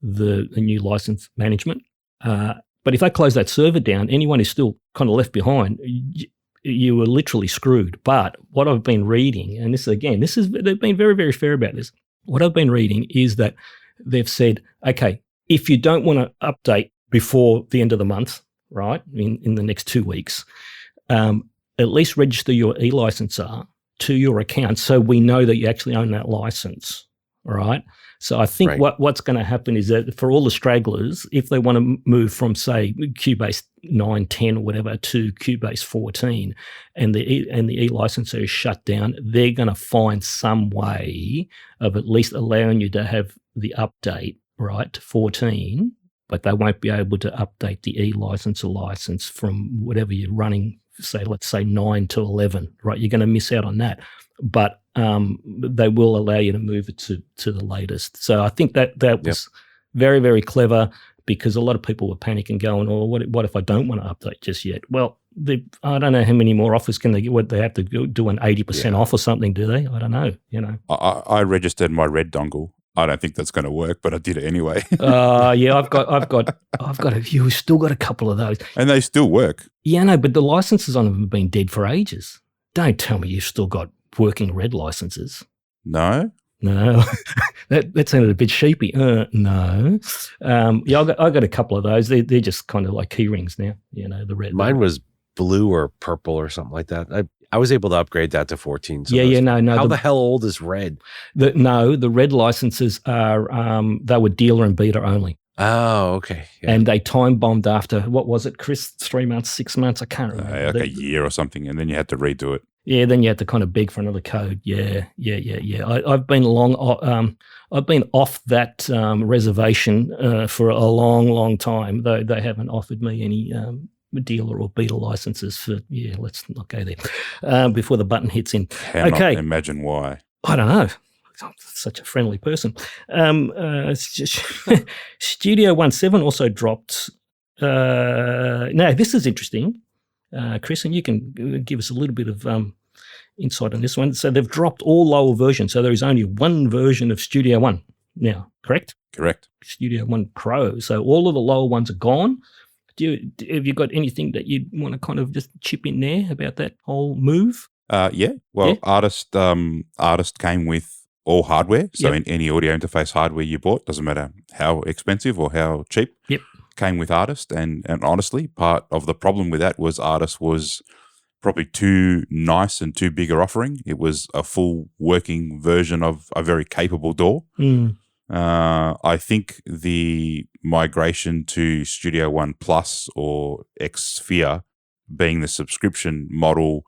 the new license management. But if they close that server down, anyone who's still kind of left behind, you were literally screwed. But what I've been reading, and they've been very, very fair about this. What I've been reading is that they've said, okay, if you don't want to update before the end of the month, right, in the next 2 weeks, at least register your e-licenser to your account so we know that you actually own that license, right? So I think what's going to happen is that for all the stragglers, if they want to move from, say, Cubase 9, 10 or whatever to Cubase 14 and the e-licenser is shut down, they're going to find some way of at least allowing you to have the update, right, to 14, but they won't be able to update the e-licenser license from whatever you're running, let's say 9 to 11, right? You're going to miss out on that. But they will allow you to move it to the latest. So I think that was very, very clever because a lot of people were panicking going, oh, what if I don't want to update just yet? Well, I don't know how many more offers can they get. What they have to do an 80% off or something, do they? I don't know, I registered my red dongle. I don't think that's going to work, but I did it anyway. Yeah, I've got you've still got a couple of those. And they still work. Yeah, no, but the licenses on them have been dead for ages. Don't tell me you've still got working red licenses. No. that sounded a bit sheepy. No. Yeah, I got a couple of those. They're just kind of like key rings now. The red. Mine was blue or purple or something like that. I was able to upgrade that to 14. So no. How the hell old is red? The red licenses are they were dealer and beta only. Oh, okay. Yeah. And they time bombed after, what was it, Chris? 3 months, 6 months? I can't remember. Like a year or something, and then you had to redo it. Yeah, then you had to kind of beg for another code. Yeah. I've been I've been off that reservation for a long, long time, though they haven't offered me any dealer or beta licenses for, let's not go there before the button hits in. Cannot imagine why. I don't know. I'm such a friendly person. Studio 17 also dropped. Now, this is interesting, Chris, and you can give us a little bit of insight on this one. So they've dropped all lower versions. So there is only one version of Studio One now, correct? Correct. Studio One Pro. So all of the lower ones are gone. Have you got anything that you want to kind of just chip in there about that whole move? Artist came with all hardware. So in any audio interface hardware you bought, doesn't matter how expensive or how cheap, came with Artist. And honestly, part of the problem with that was Artist was probably too nice and too big an offering. It was a full working version of a very capable DAW. I think the migration to Studio One Plus or Xsphere being the subscription model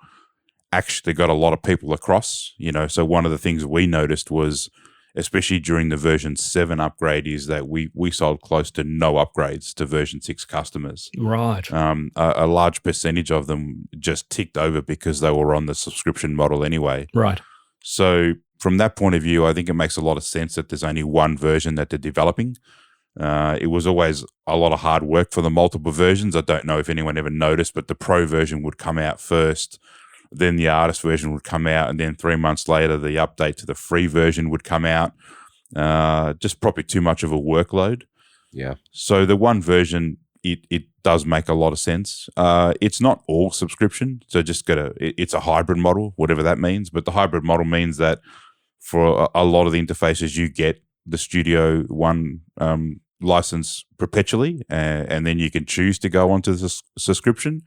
actually got a lot of people across, so one of the things we noticed was, especially during the version 7 upgrade, is that we sold close to no upgrades to version 6 customers. Right. A large percentage of them just ticked over because they were on the subscription model anyway. Right. So from that point of view, I think it makes a lot of sense that there's only one version that they're developing. It was always a lot of hard work for the multiple versions. I don't know if anyone ever noticed, but the Pro version would come out first. Then the artist version would come out, and then 3 months later, the update to the free version would come out. Just probably too much of a workload. Yeah. So the one version, it does make a lot of sense. It's not all subscription, so it's a hybrid model, whatever that means. But the hybrid model means that for a lot of the interfaces, you get the Studio One license perpetually, and then you can choose to go onto the subscription.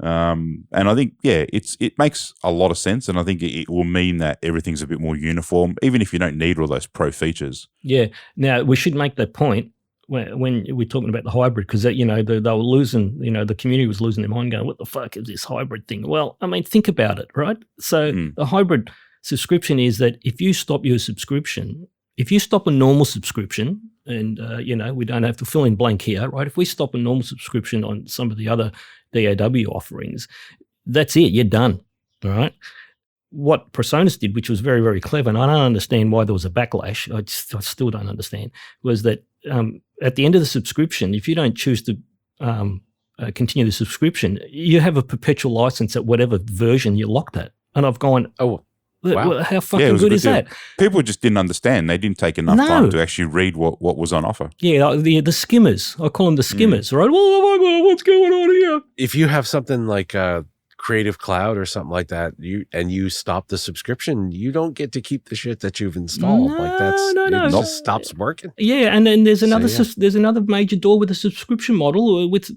And I think, it makes a lot of sense, and I think it will mean that everything's a bit more uniform, even if you don't need all those pro features. Yeah. Now, we should make that point when we're talking about the hybrid, because they were losing, the community was losing their mind going, what the fuck is this hybrid thing? Well, I mean, think about it, right? So the hybrid subscription is that if you stop your subscription, if you stop a normal subscription, and, we don't have to fill in blank here, right? If we stop a normal subscription on some of the other DAW offerings, that's it, you're done, all right? What Presonus did, which was very, very clever, and I don't understand why there was a backlash, I still don't understand, was that at the end of the subscription, if you don't choose to continue the subscription, you have a perpetual license at whatever version you're locked at. And I've gone, wow. How fucking good is that? People just didn't understand. They didn't take enough time to actually read what was on offer. Yeah, the skimmers. I call them the skimmers, right? Oh my God, what's going on here? If you have something like Creative Cloud or something like that, you stop the subscription, you don't get to keep the shit that you've installed. It just stops working. Yeah, and then there's another major door with a subscription model with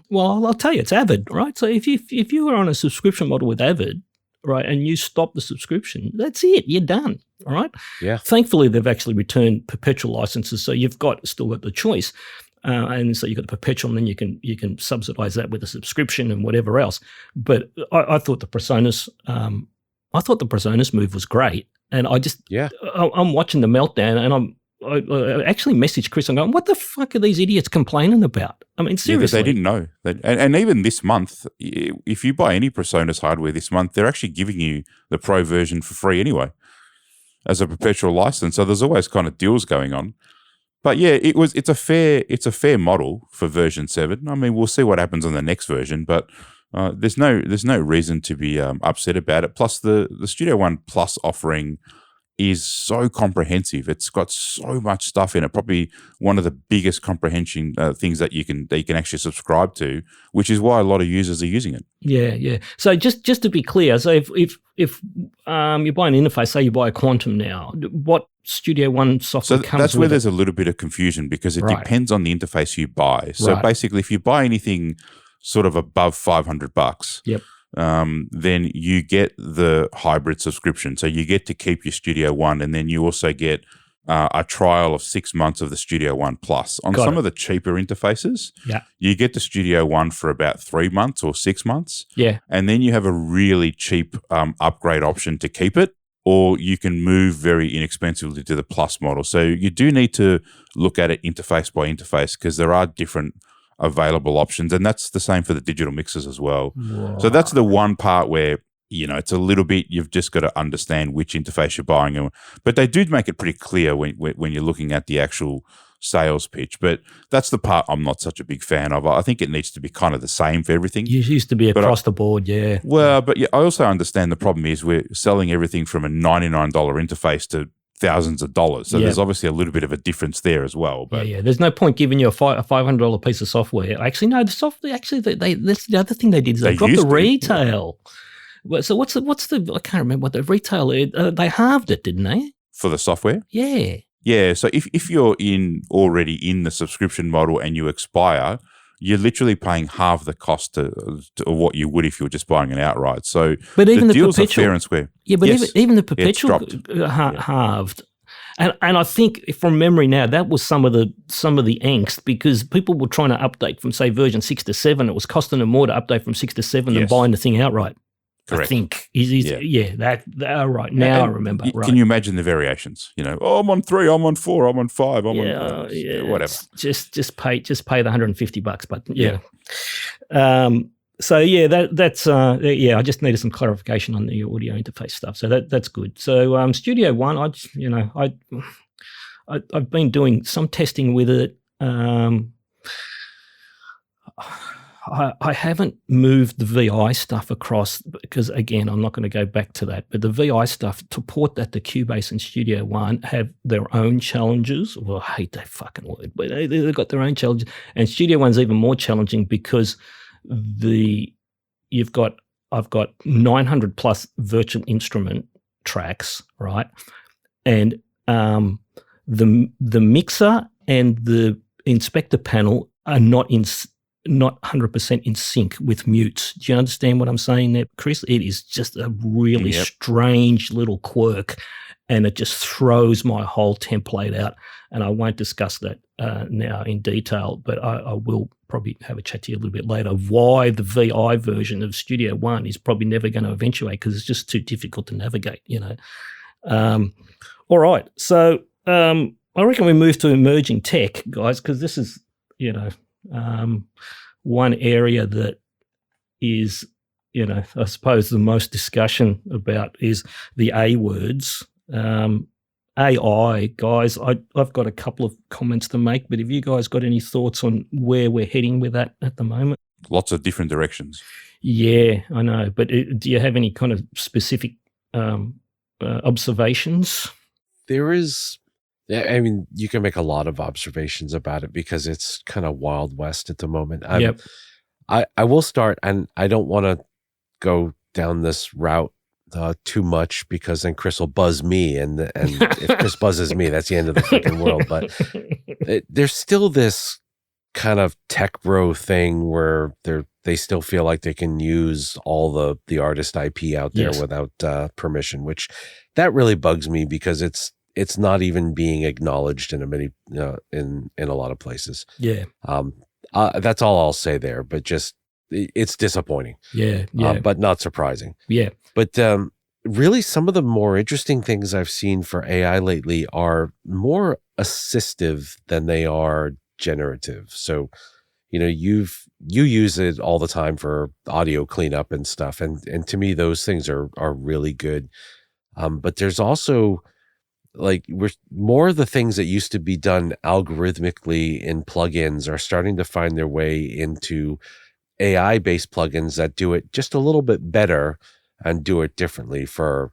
well, I'll tell you, it's Avid, right? So if you are on a subscription model with Avid, right, and you stop the subscription, that's it, you're done, all right? Yeah. Thankfully, they've actually returned perpetual licenses, so you've still got the choice. And so you've got the perpetual, and then you can subsidize that with a subscription and whatever else. But I thought the Presonus move was great, and I'm watching the meltdown, and I actually messaged Chris. I'm going, what the fuck are these idiots complaining about? I mean, seriously. Because they didn't know. And even this month, if you buy any Presonus hardware this month, they're actually giving you the Pro version for free anyway as a perpetual license. So there's always kind of deals going on. But yeah, it's a fair model for version 7. I mean, we'll see what happens on the next version, but there's no reason to be upset about it. Plus, the Studio One Plus offering is so comprehensive. It's got so much stuff in it. Probably one of the biggest comprehension things that you can actually subscribe to, which is why a lot of users are using it. Yeah. So just to be clear, so if you buy an interface, say you buy a Quantum now, what Studio One software comes with? So that's where there's a little bit of confusion, because it depends on the interface you buy. So basically, if you buy anything sort of above $500, yep, then you get the hybrid subscription. So you get to keep your Studio One, and then you also get a trial of 6 months of the Studio One Plus. On some of the cheaper interfaces, you get the Studio One for about 3 months or 6 months. Yeah. And then you have a really cheap upgrade option to keep it, or you can move very inexpensively to the Plus model. So you do need to look at it interface by interface, because there are different available options, and that's the same for the digital mixers as well. Wow. So that's the one part where, it's a little bit, you've just got to understand which interface you're buying. But they do make it pretty clear when you're looking at the actual sales pitch. But that's the part I'm not such a big fan of. I think it needs to be kind of the same for everything. It used to be across the board, yeah. Well, but I also understand the problem is we're selling everything from a $99 interface to thousands of dollars. So there's obviously a little bit of a difference there as well. But yeah. There's no point giving you a $500 piece of software. Actually, no, the software, that's the other thing they did is they dropped the retail. Yeah. So what's the, I can't remember what the retail, they halved it, didn't they? For the software? Yeah. Yeah. So if you're already in the subscription model and you expire, you're literally paying half the cost of what you would if you were just buying it outright. So but even the deals perpetual, are fair and square. Yeah, but even the perpetual halved. And I think from memory now, that was some of the angst, because people were trying to update from, say, version 6 to 7. It was costing them more to update from 6 to 7 than buying the thing outright. Correct. I think. That right. Now I remember. Right. Can you imagine the variations? I'm on 3, I'm on 4, I'm on 5, I'm on whatever. Just pay the $150, but yeah. So that's I just needed some clarification on the audio interface stuff. So that's good. So Studio One, I've been doing some testing with it. I haven't moved the VI stuff across because, again, I'm not going to go back to that. But the VI stuff, to port that to Cubase and Studio One, have their own challenges. Well, I hate that fucking word, but they've got their own challenges. And Studio One's even more challenging because I've got 900 plus virtual instrument tracks, right? And the mixer and the inspector panel are not 100% in sync with mutes. Do you understand what I'm saying there, Chris? It is just a really strange little quirk, and it just throws my whole template out. And I won't discuss that now in detail, but I will probably have a chat to you a little bit later why the VI version of Studio One is probably never going to eventuate because it's just too difficult to navigate, All right. So I reckon we move to emerging tech, guys, because this is, one area that is, I suppose the most discussion about is the A words. AI, guys, I've got a couple of comments to make, but have you guys got any thoughts on where we're heading with that at the moment? Lots of different directions. Yeah, I know. But do you have any kind of specific observations? There is... I mean, you can make a lot of observations about it because it's kind of Wild West at the moment. I will start, and I don't want to go down this route too much because then Chris will buzz me, and if Chris buzzes me, that's the end of the freaking world. But there's still this kind of tech bro thing where they still feel like they can use all the artist IP out there without permission, which that really bugs me because it's not even being acknowledged in a lot of places. Yeah. That's all I'll say there, but just it's disappointing. Yeah. But not surprising. Yeah. But really some of the more interesting things I've seen for AI lately are more assistive than they are generative. So, you use it all the time for audio cleanup and stuff. And to me, those things are really good. But there's also more of the things that used to be done algorithmically in plugins are starting to find their way into AI-based plugins that do it just a little bit better and do it differently for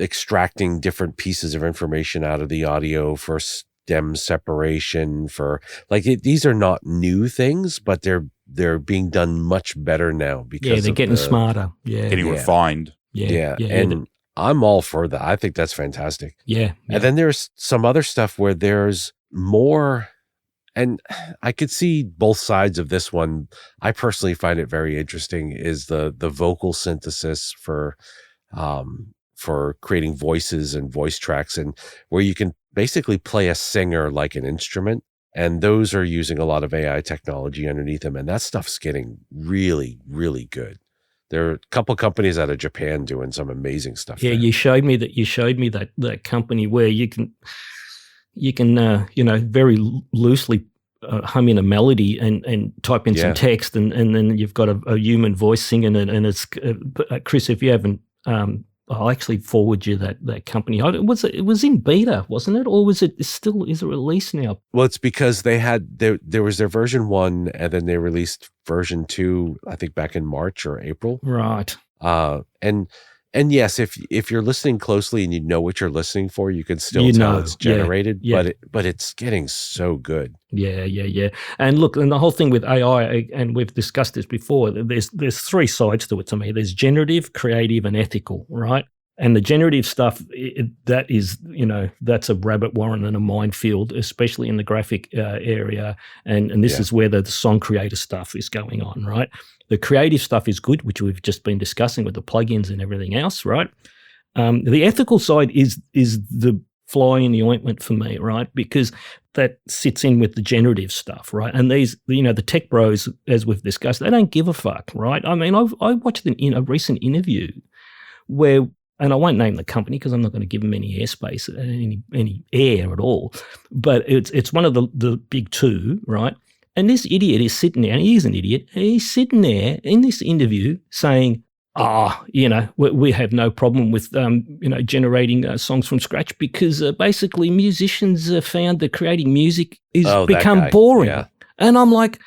extracting different pieces of information out of the audio, for stem separation, for these are not new things, but they're being done much better now because they're getting smarter. Yeah. Getting refined. Yeah. And I'm all for that. I think that's fantastic. Yeah. And then there's some other stuff where there's more, and I could see both sides of this one. I personally find it very interesting is the vocal synthesis for creating voices and voice tracks, and where you can basically play a singer like an instrument. And those are using a lot of AI technology underneath them. And that stuff's getting really, really good. There are a couple companies out of Japan doing some amazing stuff. Yeah, there. You showed me that company where you can very loosely hum in a melody and type in some text, and then you've got a human voice singing it. And it's Chris, if you haven't, I'll actually forward you that company. It was in beta, wasn't it, or is it released now? Well, it's because they had there was their version 1, and then they released version 2, I think back in March or April. Right. And yes, if you're listening closely and you know what you're listening for, you can still tell it's generated. Yeah. But it's getting so good. Yeah. And look, and the whole thing with AI, and we've discussed this before, there's 3 sides to it to me. There's generative, creative, and ethical, right? And the generative stuff, that's a rabbit warren and a minefield, especially in the graphic area. And this is where the song creator stuff is going on, right? The creative stuff is good, which we've just been discussing with the plugins and everything else, right? The ethical side is the fly in the ointment for me, right? Because that sits in with the generative stuff, right? And these, the tech bros, as we've discussed, they don't give a fuck, right? I mean, I watched a recent interview where, and I won't name the company because I'm not going to give them any airspace, any air at all, but it's one of the big two, right? And this idiot is sitting there, and he's an idiot, and he's sitting there in this interview saying, we have no problem with, generating songs from scratch because basically musicians found that creating music is become boring. Yeah. And I'm like,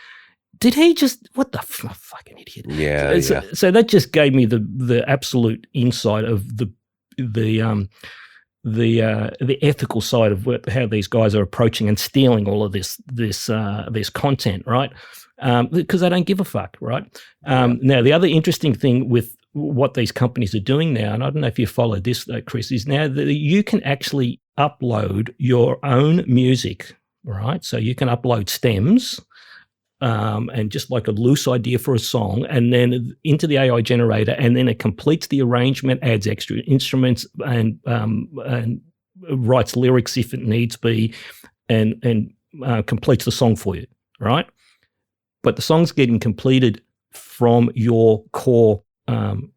did he just, what the fucking idiot? Yeah, so that just gave me the absolute insight of the ethical side of how these guys are approaching and stealing all of this content, right? Because they don't give a fuck, right? Now, the other interesting thing with what these companies are doing now, and I don't know if you follow this, Chris, is now that you can actually upload your own music, right? So you can upload stems and just like a loose idea for a song, and then into the AI generator, and then it completes the arrangement, adds extra instruments, and writes lyrics if it needs be, and completes the song for you, right? But the song's getting completed from your core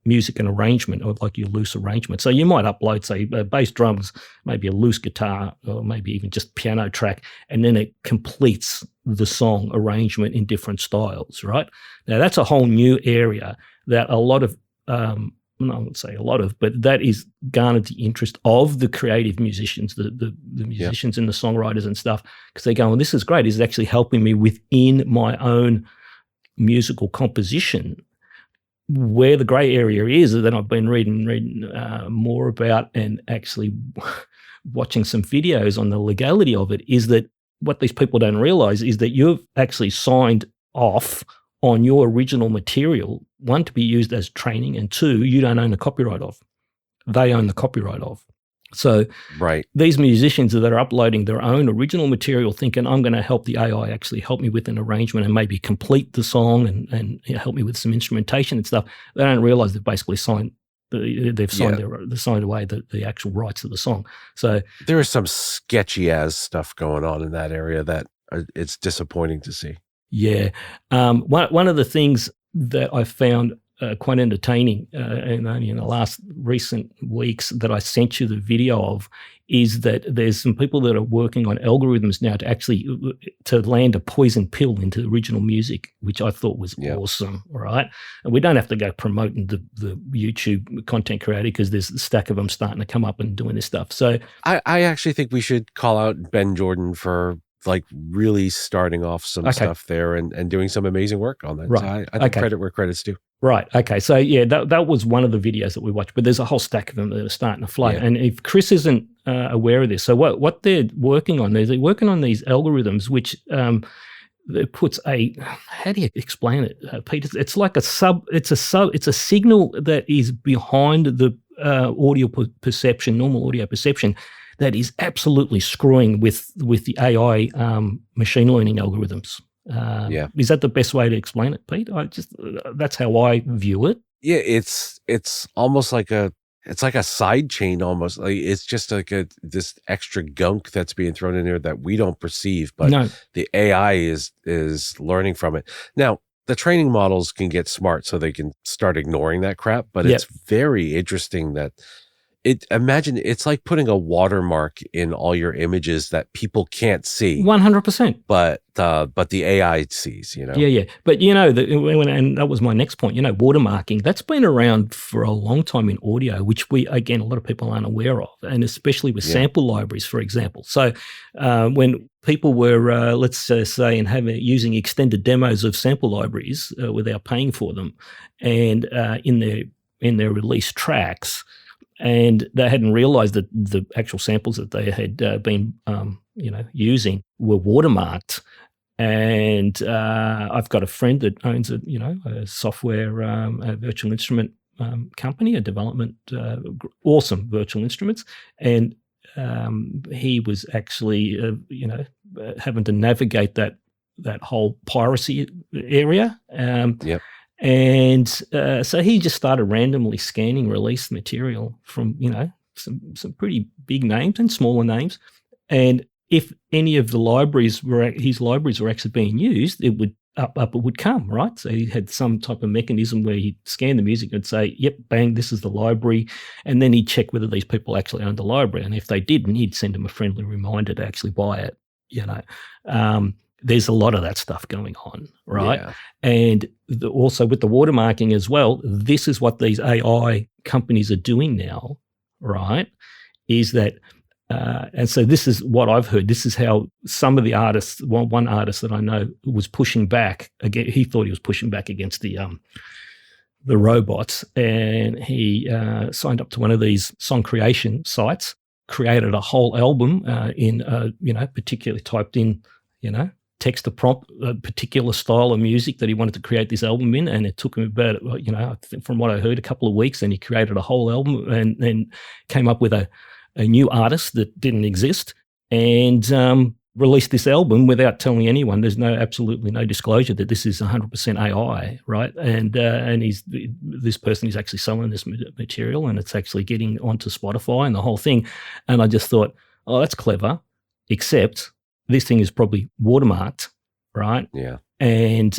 music and arrangement, or like your loose arrangement. So you might upload, say, bass drums, maybe a loose guitar, or maybe even just piano track, and then it completes the song arrangement in different styles, right? Now, that's a whole new area that a lot of, I wouldn't say a lot of, but that is garnered the interest of the creative musicians, the musicians and the songwriters and stuff, because they're going, well, this is great. It's actually helping me within my own musical composition. Where the grey area is that I've been reading more about, and actually watching some videos on the legality of it, is that what these people don't realize is that you've actually signed off on your original material, one, to be used as training, and two, you don't own the copyright of. They own the copyright of. So these musicians that are uploading their own original material thinking, I'm going to help the AI actually help me with an arrangement and maybe complete the song and help me with some instrumentation and stuff, they don't realize they've basically signed away the actual rights of the song. So there is some sketchy ass stuff going on in that area that it's disappointing to see. Yeah. One of the things that I found quite entertaining, and only in the last recent weeks that I sent you the video of, is that there's some people that are working on algorithms now to actually to land a poison pill into original music, which I thought was awesome, right? And we don't have to go promoting the YouTube content creator because there's a stack of them starting to come up and doing this stuff. So I actually think we should call out Ben Jordan for like really starting off some stuff there and doing some amazing work on that. Right. So I think credit where credit's due. Right. Okay. So yeah, that was one of the videos that we watched, but there's a whole stack of them that are starting to flood. Yeah. And if Chris isn't aware of this, so what they're working on, they're working on these algorithms, which it puts how do you explain it, Peter? It's like it's a signal that is behind the audio perception, normal audio perception, that is absolutely screwing with the AI machine learning algorithms. Is that the best way to explain it, Pete? That's how I view it. Yeah, it's almost like a side chain almost. Like it's just like this extra gunk that's being thrown in there that we don't perceive, but the AI is learning from it. Now, the training models can get smart so they can start ignoring that crap, but it's very interesting that imagine it's like putting a watermark in all your images that people can't see. 100%. But the AI sees, you know? Yeah. But and that was my next point, watermarking, that's been around for a long time in audio, which a lot of people aren't aware of, and especially with sample libraries, for example. So when people were, let's say, using extended demos of sample libraries without paying for them, and in their released tracks, and they hadn't realized that the actual samples that they had been, using were watermarked. And I've got a friend that owns a software, a virtual instrument company, a development, awesome virtual instruments, and he was actually, having to navigate that whole piracy area. And so he just started randomly scanning released material from, some pretty big names and smaller names. And if any of the his libraries were actually being used, it would up it would come, right? So he had some type of mechanism where he'd scan the music and say, yep, bang, this is the library. And then he'd check whether these people actually owned the library. And if they didn't, he'd send them a friendly reminder to actually buy it, There's a lot of that stuff going on, right? Yeah. And also with the watermarking as well, this is what these AI companies are doing now, right? Is that and so this is what I've heard. This is how some of the artists, one artist that I know was pushing back again. He thought he was pushing back against the robots, and he signed up to one of these song creation sites, created a whole album in particularly typed in, text to prompt a particular style of music that he wanted to create this album in, and it took him about, I think from what I heard, a couple of weeks, and he created a whole album and then came up with a new artist that didn't exist, and released this album without telling anyone. There's absolutely no disclosure that this is 100% AI, right? And this person is actually selling this material, and it's actually getting onto Spotify and the whole thing. And I just thought, oh, that's clever, except this thing is probably watermarked, right? Yeah. And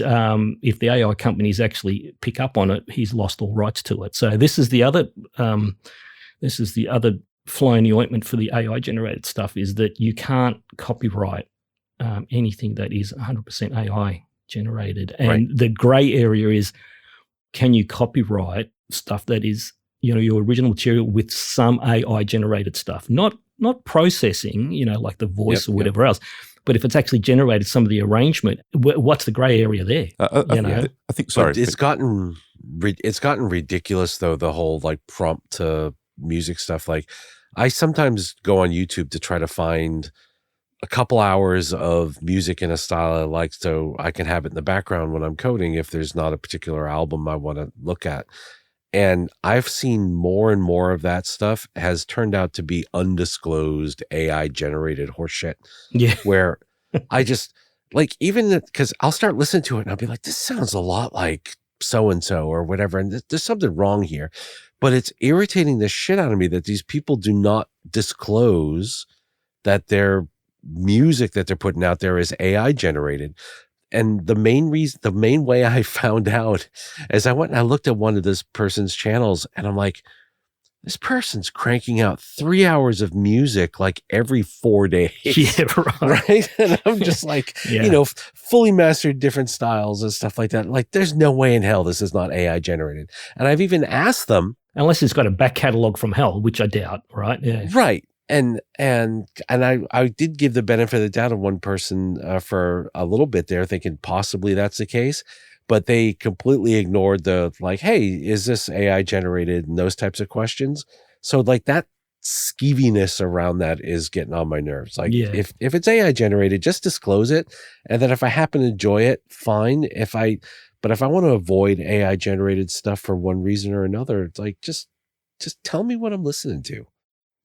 if the AI companies actually pick up on it, he's lost all rights to it. So this is the other fly in the ointment for the AI generated stuff, is that you can't copyright anything that is 100% AI generated. And right. The gray area is, can you copyright stuff that is, your original material with some AI generated stuff, not processing, like the voice or whatever else. But if it's actually generated some of the arrangement, what's the gray area there? I think, sorry. But it's gotten ridiculous though, the whole like prompt to music stuff. Like, I sometimes go on YouTube to try to find a couple hours of music in a style I like, so I can have it in the background when I'm coding if there's not a particular album I want to look at. And I've seen more and more of that stuff has turned out to be undisclosed AI generated horseshit. Yeah. Where I just like, even because I'll start listening to it and I'll be like, this sounds a lot like so-and-so or whatever. And there's something wrong here. But it's irritating the shit out of me that these people do not disclose that their music that they're putting out there is AI generated. And the main way I found out is I went and I looked at one of this person's channels, and I'm like, this person's cranking out 3 hours of music like every 4 days. Yeah, right. Right? And I'm just like, fully mastered different styles and stuff like that. Like, there's no way in hell this is not AI generated. And I've even asked them, unless it's got a back catalog from hell, which I doubt, right? Yeah. Right. And I did give the benefit of the doubt of one person for a little bit there, thinking possibly that's the case, but they completely ignored the like, hey, is this AI generated, and those types of questions. So like that skeeviness around that is getting on my nerves. Like, if it's AI generated, just disclose it, and then if I happen to enjoy it, fine. But if I want to avoid AI generated stuff for one reason or another, it's like, just tell me what I'm listening to.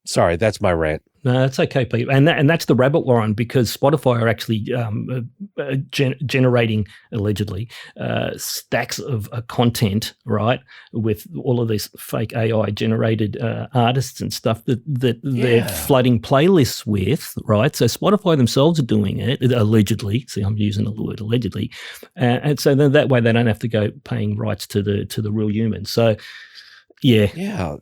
Sorry, that's my rant. No, that's okay, Pete. And that's the rabbit warren, because Spotify are actually generating, allegedly, stacks of content, right, with all of these fake AI-generated artists and stuff that they're flooding playlists with, right? So Spotify themselves are doing it, allegedly. See, I'm using the word allegedly. And so then that way they don't have to go paying rights to the real human. So, yeah. Yeah,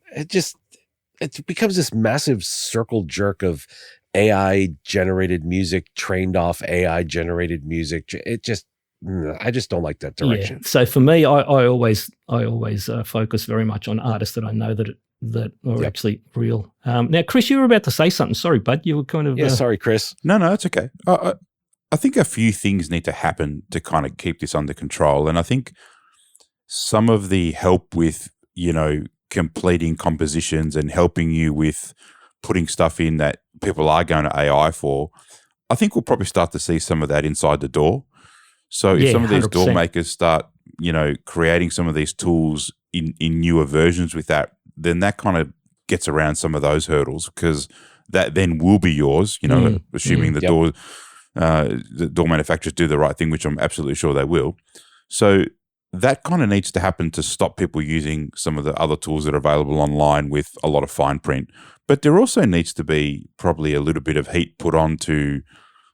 it becomes this massive circle jerk of AI generated music trained off AI generated music. I just don't like that direction. Yeah. So for me, I always focus very much on artists that I know that are actually real. Now, Chris, you were about to say something. Sorry, bud. You were kind of sorry, Chris. No, it's okay. I think a few things need to happen to kind of keep this under control, and I think some of the help with completing compositions and helping you with putting stuff in that people are going to AI for, I think we'll probably start to see some of that inside the door. So if some of these 100%. Door makers start, creating some of these tools in newer versions with that, then that kind of gets around some of those hurdles, because that then will be yours, assuming the door manufacturers do the right thing, which I'm absolutely sure they will. So that kind of needs to happen to stop people using some of the other tools that are available online with a lot of fine print. But there also needs to be probably a little bit of heat put onto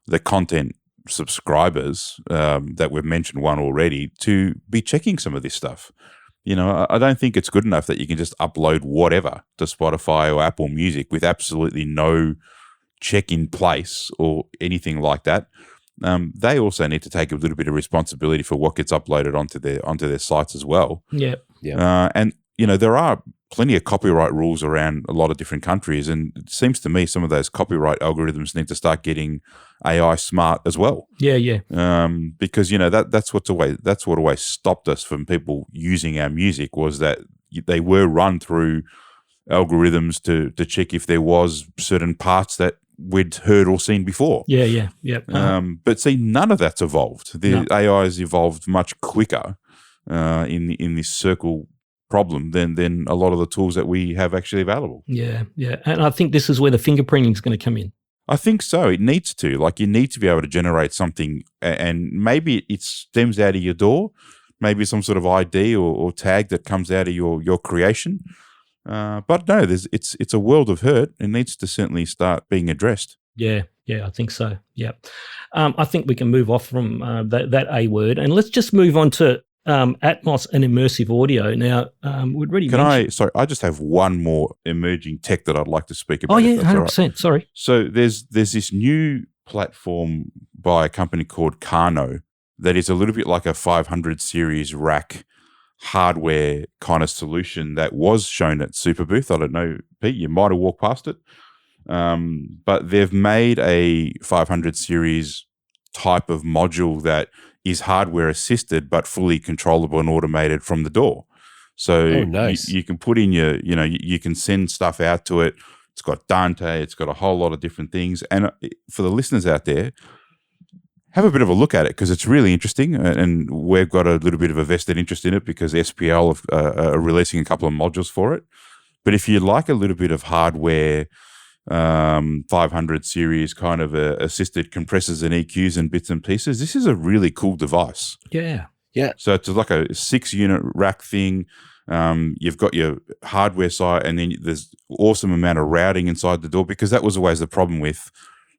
the content subscribers that we've mentioned one already to be checking some of this stuff. I don't think it's good enough that you can just upload whatever to Spotify or Apple Music with absolutely no check in place or anything like that. They also need to take a little bit of responsibility for what gets uploaded onto their sites as well. Yeah. And there are plenty of copyright rules around a lot of different countries, and it seems to me some of those copyright algorithms need to start getting AI smart as well. Yeah. Because that's what always stopped us from people using our music, was that they were run through algorithms to check if there was certain parts that we'd heard or seen before. Yeah. But see, none of that's evolved. The AI has evolved much quicker in this circle problem than a lot of the tools that we have actually available. Yeah. And I think this is where the fingerprinting is going to come in. I think so. It needs to. Like, you need to be able to generate something, and maybe it stems out of your door, maybe some sort of ID or tag that comes out of your creation. But no, it's a world of hurt. It needs to certainly start being addressed. Yeah, I think so. Yeah. I think we can move off from that A word, and let's just move on to Atmos and immersive audio. Now, we'd already mentioned... I just have one more emerging tech that I'd like to speak about. Oh, yeah, 100%. Right. Sorry. So there's this new platform by a company called Kano that is a little bit like a 500 series rack hardware kind of solution that was shown at Super Booth. I don't know, Pete, you might have walked past it. But they've made a 500 series type of module that is hardware assisted but fully controllable and automated from the door. So nice. You can put in you can send stuff out to it. It's got Dante. It's got a whole lot of different things. And for the listeners out there, have a bit of a look at it, because it's really interesting, and we've got a little bit of a vested interest in it because SPL are releasing a couple of modules for it. But if you like a little bit of hardware, 500 series kind of assisted compressors and EQs and bits and pieces, this is a really cool device. Yeah. So it's like a 6-unit rack thing. You've got your hardware side, and then there's awesome amount of routing inside the door, because that was always the problem with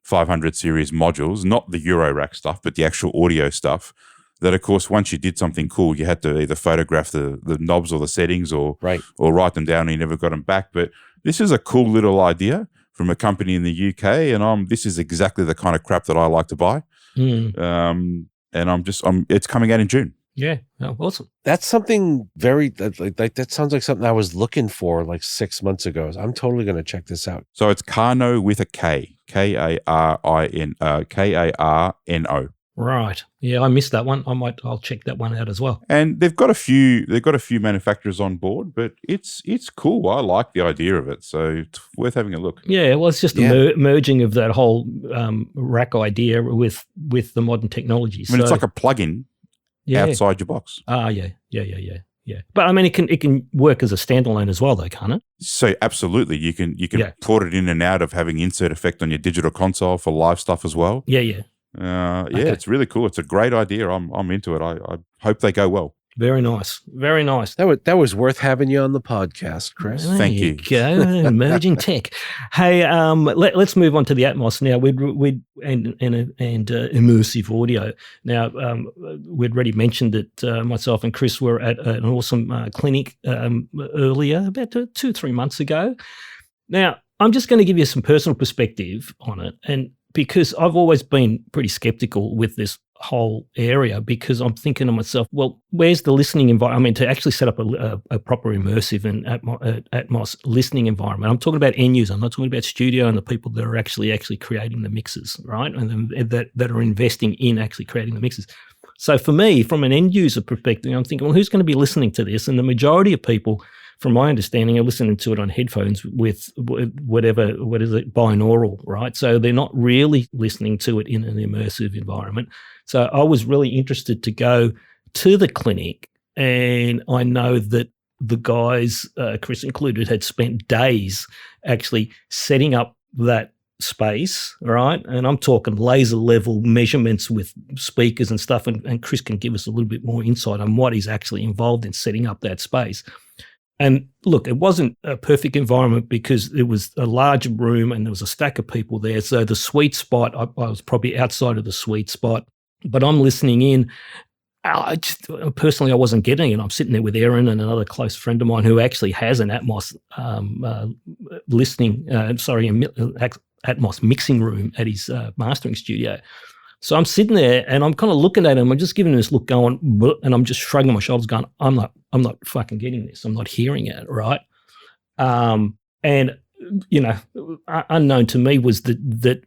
500 series modules, not the Euro rack stuff, but the actual audio stuff. That, of course, once you did something cool, you had to either photograph the knobs or the settings or write them down, and you never got them back. But this is a cool little idea from a company in the UK, and this is exactly the kind of crap that I like to buy. And it's coming out in June. Yeah, awesome. That's something that sounds like something I was looking for like 6 months ago. I'm totally going to check this out. So it's Kano with a K, Karno. Right. Yeah, I missed that one. I'll check that one out as well. And they've got a few manufacturers on board, but it's cool. I like the idea of it, so it's worth having a look. Yeah, well, it's just a merging of that whole rack idea with the modern technology. I mean, it's like a plug-in outside your box. Yeah. But I mean, it can work as a standalone as well, though, can't it? So absolutely, you can port it in and out of having insert effect on your digital console for live stuff as well. Yeah. Okay. It's really cool. It's a great idea. I'm into it. I hope they go well. Very nice. That was worth having you on the podcast, Chris. Thank you. Go emerging tech. Hey, let's move on to the Atmos now. And immersive audio. Now, we'd already mentioned that myself and Chris were at an awesome clinic earlier, about 2-3 months ago. Now, I'm just going to give you some personal perspective on it, and because I've always been pretty skeptical with this whole area, because I'm thinking to myself, well, where's the listening environment? I mean, to actually set up a proper immersive and Atmos listening environment. I'm talking about end user. I'm not talking about studio and the people that are actually creating the mixes, right? And that are investing in actually creating the mixes. So for me, from an end user perspective, I'm thinking, well, who's going to be listening to this? And the majority of people, from my understanding, are listening to it on headphones with binaural, right? So they're not really listening to it in an immersive environment. So I was really interested to go to the clinic, and I know that the guys, Chris included, had spent days actually setting up that space, right? And I'm talking laser level measurements with speakers and stuff, and Chris can give us a little bit more insight on what is actually involved in setting up that space. And look, it wasn't a perfect environment because it was a large room and there was a stack of people there. So the sweet spot, I was probably outside of the sweet spot, but I'm listening in. Personally, I wasn't getting it. I'm sitting there with Aaron and another close friend of mine who actually has an Atmos Atmos mixing room at his mastering studio. So I'm sitting there and I'm kind of looking at him. I'm just giving him this look going, and I'm just shrugging my shoulders going, I'm not fucking getting this. I'm not hearing it, right? And, unknown to me was that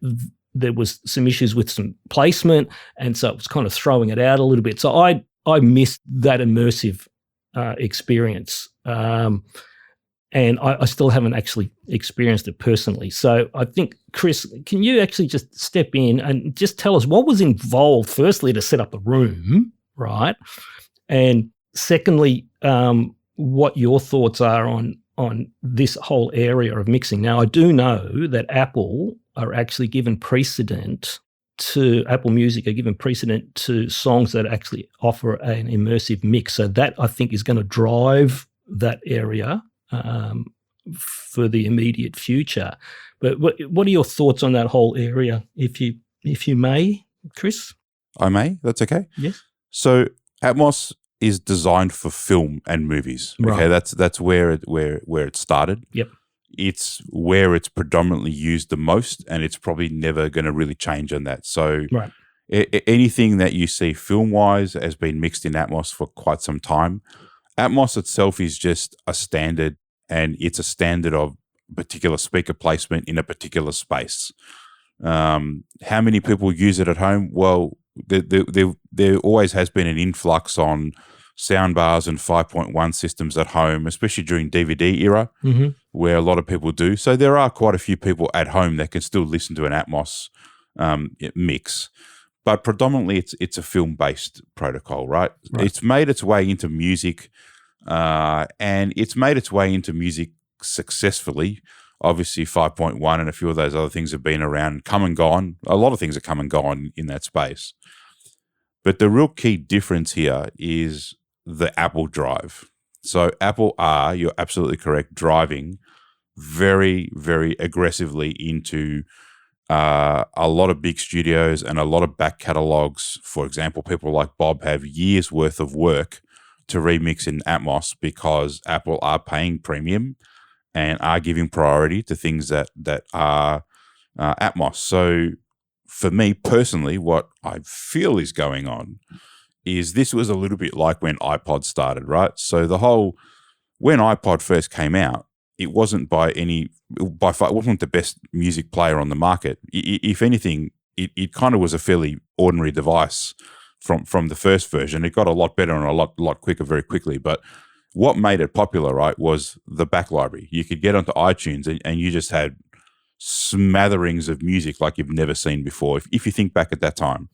there was some issues with some placement, and so it was kind of throwing it out a little bit. So I missed that immersive experience. And I still haven't actually experienced it personally. So I think, Chris, can you actually just step in and just tell us what was involved, firstly, to set up the room, right? And secondly, what your thoughts are on this whole area of mixing. Now, I do know that Apple Music are given precedent to songs that actually offer an immersive mix. So that, I think, is going to drive that area for the immediate future. But what are your thoughts on that whole area, if you may, Chris? I may. That's okay. Yes. So Atmos is designed for film and movies. Right. Okay, that's where it started. Yep. It's where it's predominantly used the most, and it's probably never going to really change on that. So right. Anything that you see film-wise has been mixed in Atmos for quite some time. Atmos itself is just a standard, and it's a standard of particular speaker placement in a particular space. How many people use it at home? Well, there always has been an influx on soundbars and 5.1 systems at home, especially during DVD era, where a lot of people do. So there are quite a few people at home that can still listen to an Atmos mix. But predominantly it's a film-based protocol, right? It's made its way into music, and it's made its way into music successfully. Obviously 5.1 and a few of those other things have been around, come and gone. A lot of things have come and gone in that space. But the real key difference here is the Apple Drive. So Apple are, you're absolutely correct, driving very, very aggressively into a lot of big studios and a lot of back catalogs. For example, people like Bob have years worth of work to remix in Atmos because Apple are paying premium and are giving priority to things that are Atmos. So for me personally, what I feel is going on is this was a little bit like when iPod started, right? So when iPod first came out, it wasn't by far, it wasn't the best music player on the market. If anything, it kind of was a fairly ordinary device from the first version. It got a lot better and a lot quicker very quickly. But what made it popular, right, was the back library. You could get onto iTunes and you just had smatterings of music like you've never seen before, if you think back at that time.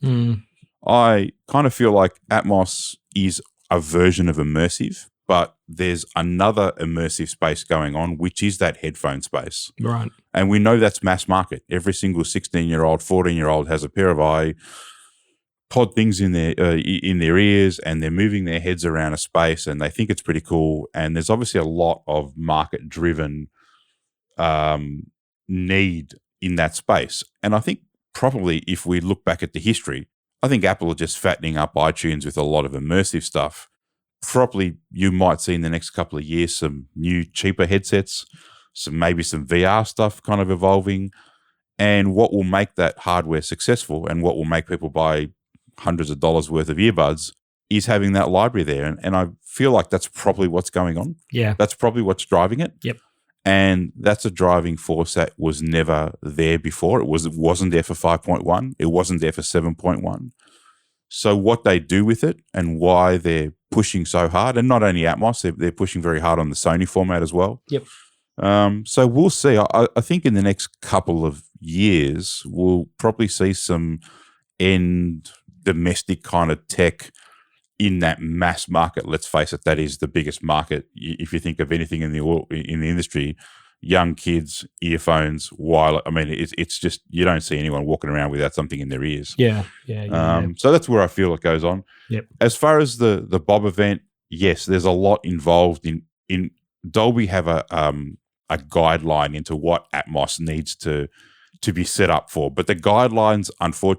I kind of feel like Atmos is a version of immersive, but there's another immersive space going on, which is that headphone space. Right. And we know that's mass market. Every single 16-year-old, 14-year-old has a pair of iPod things in their ears, and they're moving their heads around a space, and they think it's pretty cool. And there's obviously a lot of market-driven need in that space. And I think probably if we look back at the history, I think Apple are just fattening up iTunes with a lot of immersive stuff. Probably you might see in the next couple of years some new cheaper headsets, maybe some VR stuff kind of evolving. And what will make that hardware successful and what will make people buy hundreds of dollars worth of earbuds is having that library there. And I feel like that's probably what's going on. Yeah. That's probably what's driving it. Yep. And that's a driving force that was never there before. It wasn't there for 5.1. It wasn't there for 7.1. So what they do with it and why they're pushing so hard, and not only Atmos, they're pushing very hard on the Sony format as well. Yep. So we'll see. I think in the next couple of years, we'll probably see some end domestic kind of tech in that mass market. Let's face it, that is the biggest market. If you think of anything in the industry, young kids, earphones, wireless. I mean, it's just, you don't see anyone walking around without something in their ears. Yeah. So that's where I feel it goes on. Yep. As far as the Bob event, yes, there's a lot involved in Dolby have a guideline into what Atmos needs to be set up for, but the guidelines,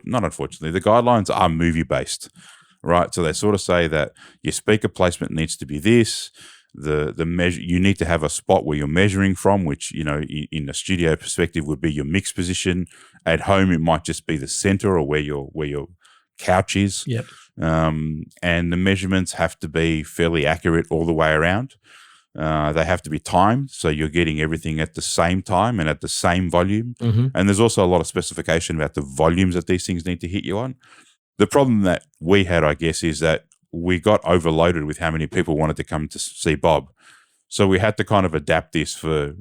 not unfortunately, the guidelines are movie based, right? So they sort of say that your speaker placement needs to be this. The measure, you need to have a spot where you're measuring from, which, you know, in a studio perspective would be your mix position. At home, it might just be the center or where your couch is. Yep. And the measurements have to be fairly accurate all the way around. They have to be timed, so you're getting everything at the same time and at the same volume. Mm-hmm. And there's also a lot of specification about the volumes that these things need to hit you on. The problem that we had, I guess, is that we got overloaded with how many people wanted to come to see Bob. So we had to kind of adapt this for,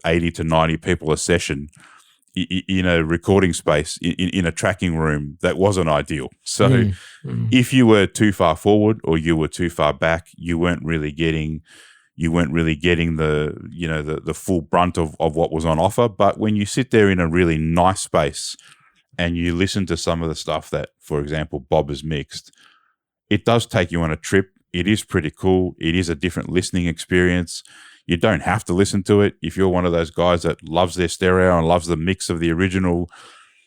80 to 90 people a session in a recording space in a tracking room that wasn't ideal. So if you were too far forward or you were too far back, you weren't really getting the full brunt of what was on offer. But when you sit there in a really nice space and you listen to some of the stuff that, for example, Bob has mixed, it does take you on a trip. It is pretty cool. It is a different listening experience. You don't have to listen to it. If you're one of those guys that loves their stereo and loves the mix of the original,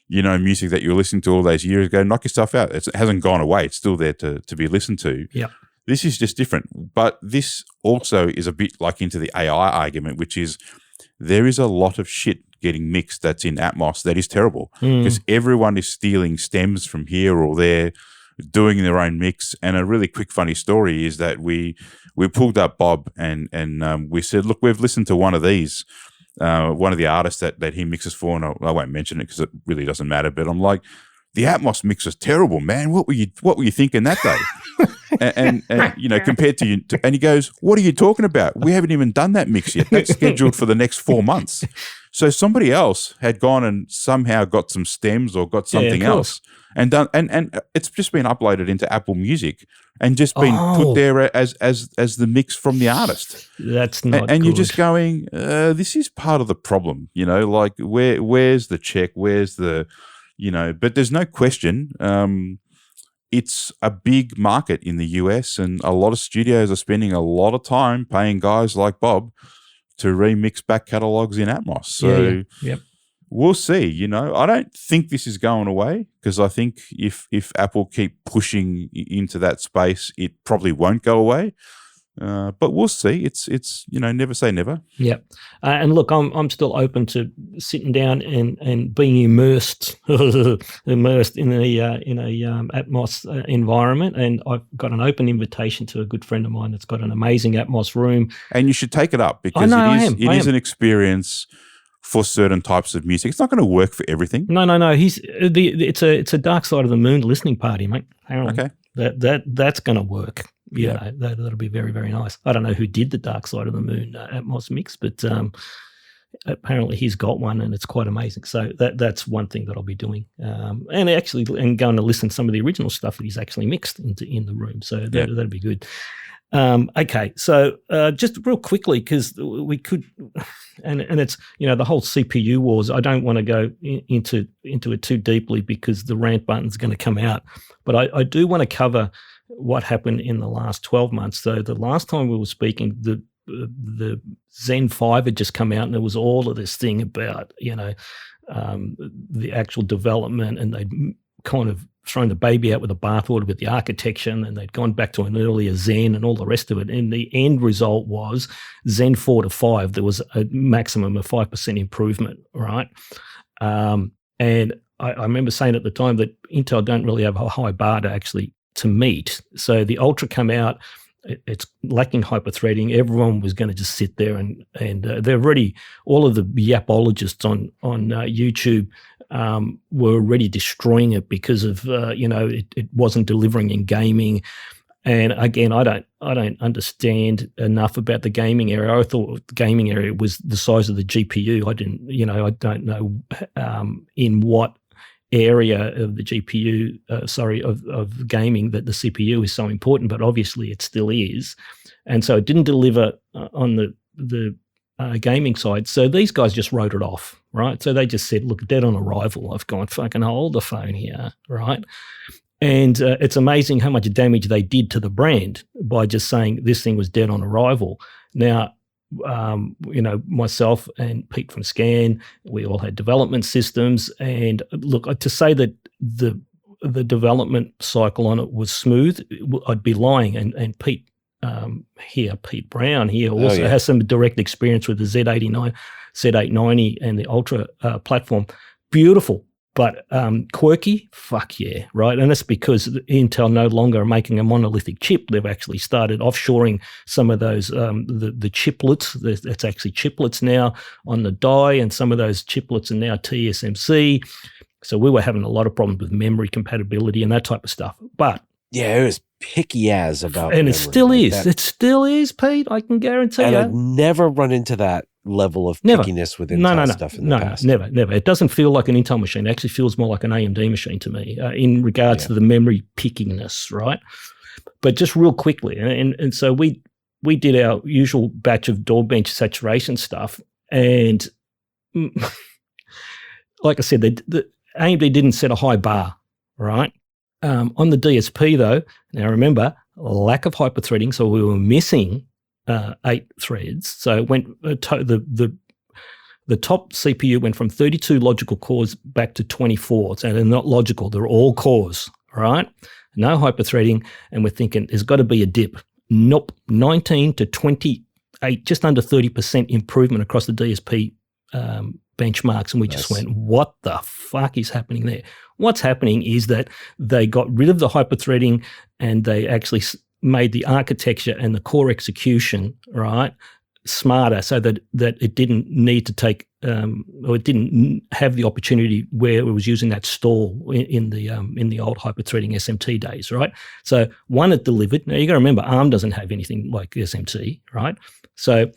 music that you were listening to all those years ago, knock yourself out. It hasn't gone away. It's still there to be listened to. Yeah. This is just different. But this also is a bit like into the AI argument, which is there is a lot of shit getting mixed that's in Atmos that is terrible because everyone is stealing stems from here or there, doing their own mix. And a really quick funny story is that we pulled up Bob and we said, look, we've listened to one of these, one of the artists that he mixes for, and I won't mention it because it really doesn't matter, but I'm like, the Atmos mix is terrible, man. What were you thinking that day? and compared to you, and he goes, what are you talking about? We haven't even done that mix yet. That's scheduled for the next 4 months. So somebody else had gone and somehow got some stems or got something else and done, and it's just been uploaded into Apple Music and just been put there as the mix from the artist. That's not and good. you're just going, this is part of the problem, like where's the check? Where's the, but there's no question. It's a big market in the US, and a lot of studios are spending a lot of time paying guys like Bob to remix back catalogs in Atmos. So we'll see. I don't think this is going away because I think if Apple keep pushing into that space, it probably won't go away. But we'll see. It's never say never. Yeah, and look, I'm still open to sitting down and being immersed in a Atmos environment. And I've got an open invitation to a good friend of mine that's got an amazing Atmos room. And you should take it up because it is an experience for certain types of music. It's not going to work for everything. No. It's a Dark Side of the Moon listening party, mate. Apparently. Okay, that's going to work. Yeah, that'll be very, very nice. I don't know who did the Dark Side of the Moon Atmos mix, but apparently he's got one and it's quite amazing. So that's one thing that I'll be doing, and going to listen to some of the original stuff that he's actually mixed in the room. So that'll be good. Okay, so just real quickly, because we could, and it's the whole CPU wars. I don't want to go into it too deeply because the rant button's going to come out, but I do want to cover what happened in the last 12 months. So the last time we were speaking, the Zen 5 had just come out, and there was all of this thing about the actual development, and they'd kind of thrown the baby out with the bathwater with the architecture, and they'd gone back to an earlier Zen and all the rest of it. And the end result was Zen 4 to 5. There was a maximum of 5% improvement, right? And I remember saying at the time that Intel don't really have a high bar to meet. So the Ultra come out, it's lacking hyperthreading. Everyone was going to just sit there and they're already, all of the yapologists on YouTube were already destroying it because of it wasn't delivering in gaming. And again, I don't understand enough about the gaming area. I thought the gaming area was the size of the GPU. I don't know in what area of the GPU, of gaming, that the CPU is so important, but obviously it still is. And so it didn't deliver on the gaming side. So these guys just wrote it off, right? So they just said, look, dead on arrival. I've gone fucking hold the phone here, right? And it's amazing how much damage they did to the brand by just saying this thing was dead on arrival. Now, myself and Pete from Scan, we all had development systems. And look, to say that the development cycle on it was smooth, I'd be lying. And Pete Pete Brown here also has some direct experience with the Z89, Z890 and the Ultra platform. Beautiful. But quirky, fuck yeah, right? And that's because Intel no longer are making a monolithic chip. They've actually started offshoring some of those, the chiplets. It's actually chiplets now on the die, and some of those chiplets are now TSMC. So we were having a lot of problems with memory compatibility and that type of stuff. But yeah, it was picky as about and memory. it still like is. that. It still is, Pete. I can guarantee And you. I've never run into that level of pickiness with Intel stuff in the past. Never. It doesn't feel like an Intel machine. It actually feels more like an AMD machine to me in regards to the memory pickiness, right? But just real quickly, and so we did our usual batch of DAWBench saturation stuff, and like I said, the AMD didn't set a high bar, right? On the DSP though, now remember, lack of hyperthreading, so we were missing 8 threads. So it went the top CPU went from 32 logical cores back to 24. So they're not logical; they're all cores, right? No hyperthreading, and we're thinking there's got to be a dip. Nope, 19 to 28, just under 30% improvement across the DSP benchmarks, and we just went, "What the fuck is happening there?" What's happening is that they got rid of the hyperthreading, and they actually made the architecture and the core execution smarter, so that it didn't need to take or it didn't have the opportunity where it was using that stall in the old hyperthreading SMT days, right? So one, it delivered. Now you got to remember, ARM doesn't have anything like SMT, right? So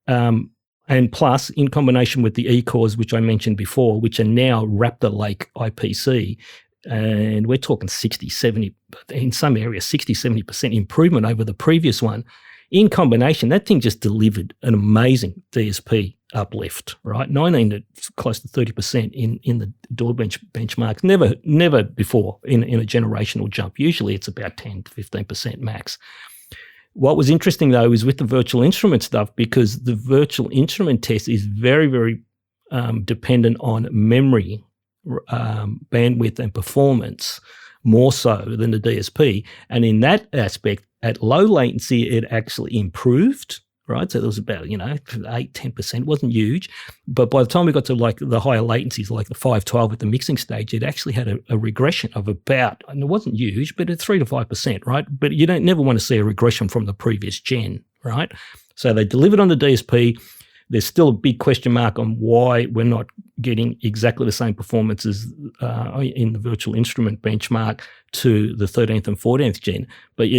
and plus, in combination with the E-cores, which I mentioned before, which are now Raptor Lake IPC, and we're talking 60, 70, in some areas, 60, 70% improvement over the previous one. In combination, that thing just delivered an amazing DSP uplift, right? 19 to close to 30% in the DAWBench benchmarks. Never before in a generational jump. Usually it's about 10 to 15% max. What was interesting, though, is with the virtual instrument stuff, because the virtual instrument test is very, very dependent on memory, bandwidth, and performance, more so than the DSP. And in that aspect, at low latency, it actually improved, right? So there was about, 8-10%, wasn't huge. But by the time we got to like the higher latencies, like the 512 at the mixing stage, it actually had a regression of about, and it wasn't huge, but it's 3 to 5%, right? But you don't never want to see a regression from the previous gen, right? So they delivered on the DSP. There's still a big question mark on why we're not getting exactly the same performances in the virtual instrument benchmark to the 13th and 14th gen. But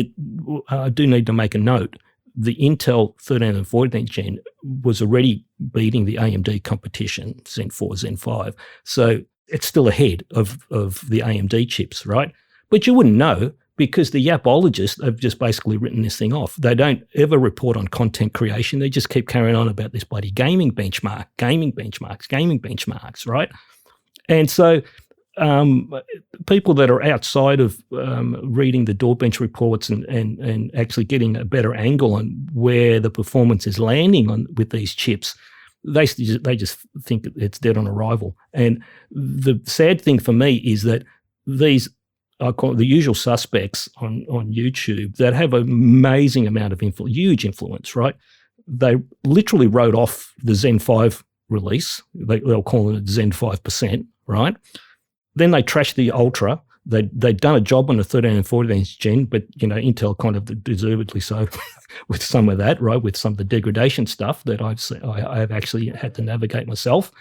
I do need to make a note. The Intel 13th and 14th gen was already beating the AMD competition, Zen 4, Zen 5. So it's still ahead of the AMD chips, right? But you wouldn't know, because the yapologists have just basically written this thing off. They don't ever report on content creation. They just keep carrying on about this bloody gaming benchmarks, right? And so people that are outside of reading the DAWBench reports and actually getting a better angle on where the performance is landing with these chips, they just think it's dead on arrival. And the sad thing for me is that these, I call it the usual suspects on YouTube, that have an amazing amount of huge influence, right? They literally wrote off the Zen 5 release. They'll call it Zen 5%, right? Then they trashed the Ultra. They'd done a job on the 13 and 14 gen, but Intel kind of deservedly so with some of that, right? With some of the degradation stuff that I've actually had to navigate myself.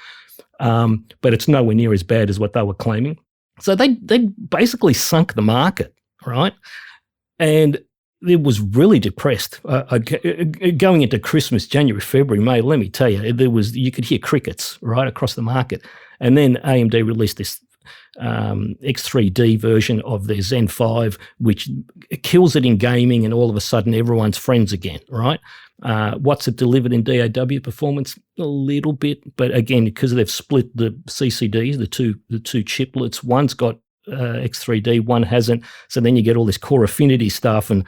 But it's nowhere near as bad as what they were claiming. So they basically sunk the market, right? And it was really depressed. Going into Christmas, January, February, May, let me tell you, you could hear crickets right across the market. And then AMD released this X3D version of their Zen 5, which kills it in gaming, and all of a sudden everyone's friends again, right? What's it delivered in DAW performance? A little bit, but again, because they've split the CCDs, the two chiplets, one's got X3D, one hasn't. So then you get all this core affinity stuff, and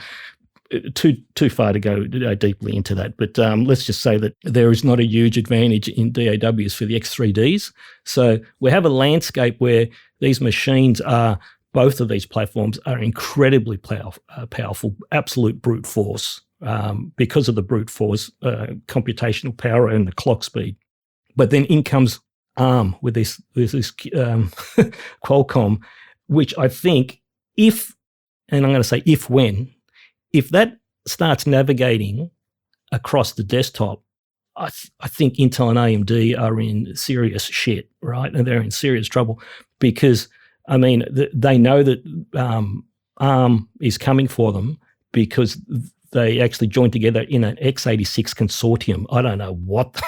too far to go deeply into that. But let's just say that there is not a huge advantage in DAWs for the X3Ds. So we have a landscape where these machines are, both of these platforms are incredibly powerful, absolute brute force because of the brute force computational power and the clock speed. But then in comes ARM with this Qualcomm, which I think if that starts navigating across the desktop, I think Intel and AMD are in serious shit, right? And they're in serious trouble because, I mean, they know that ARM is coming for them because they actually joined together in an x86 consortium. I don't know what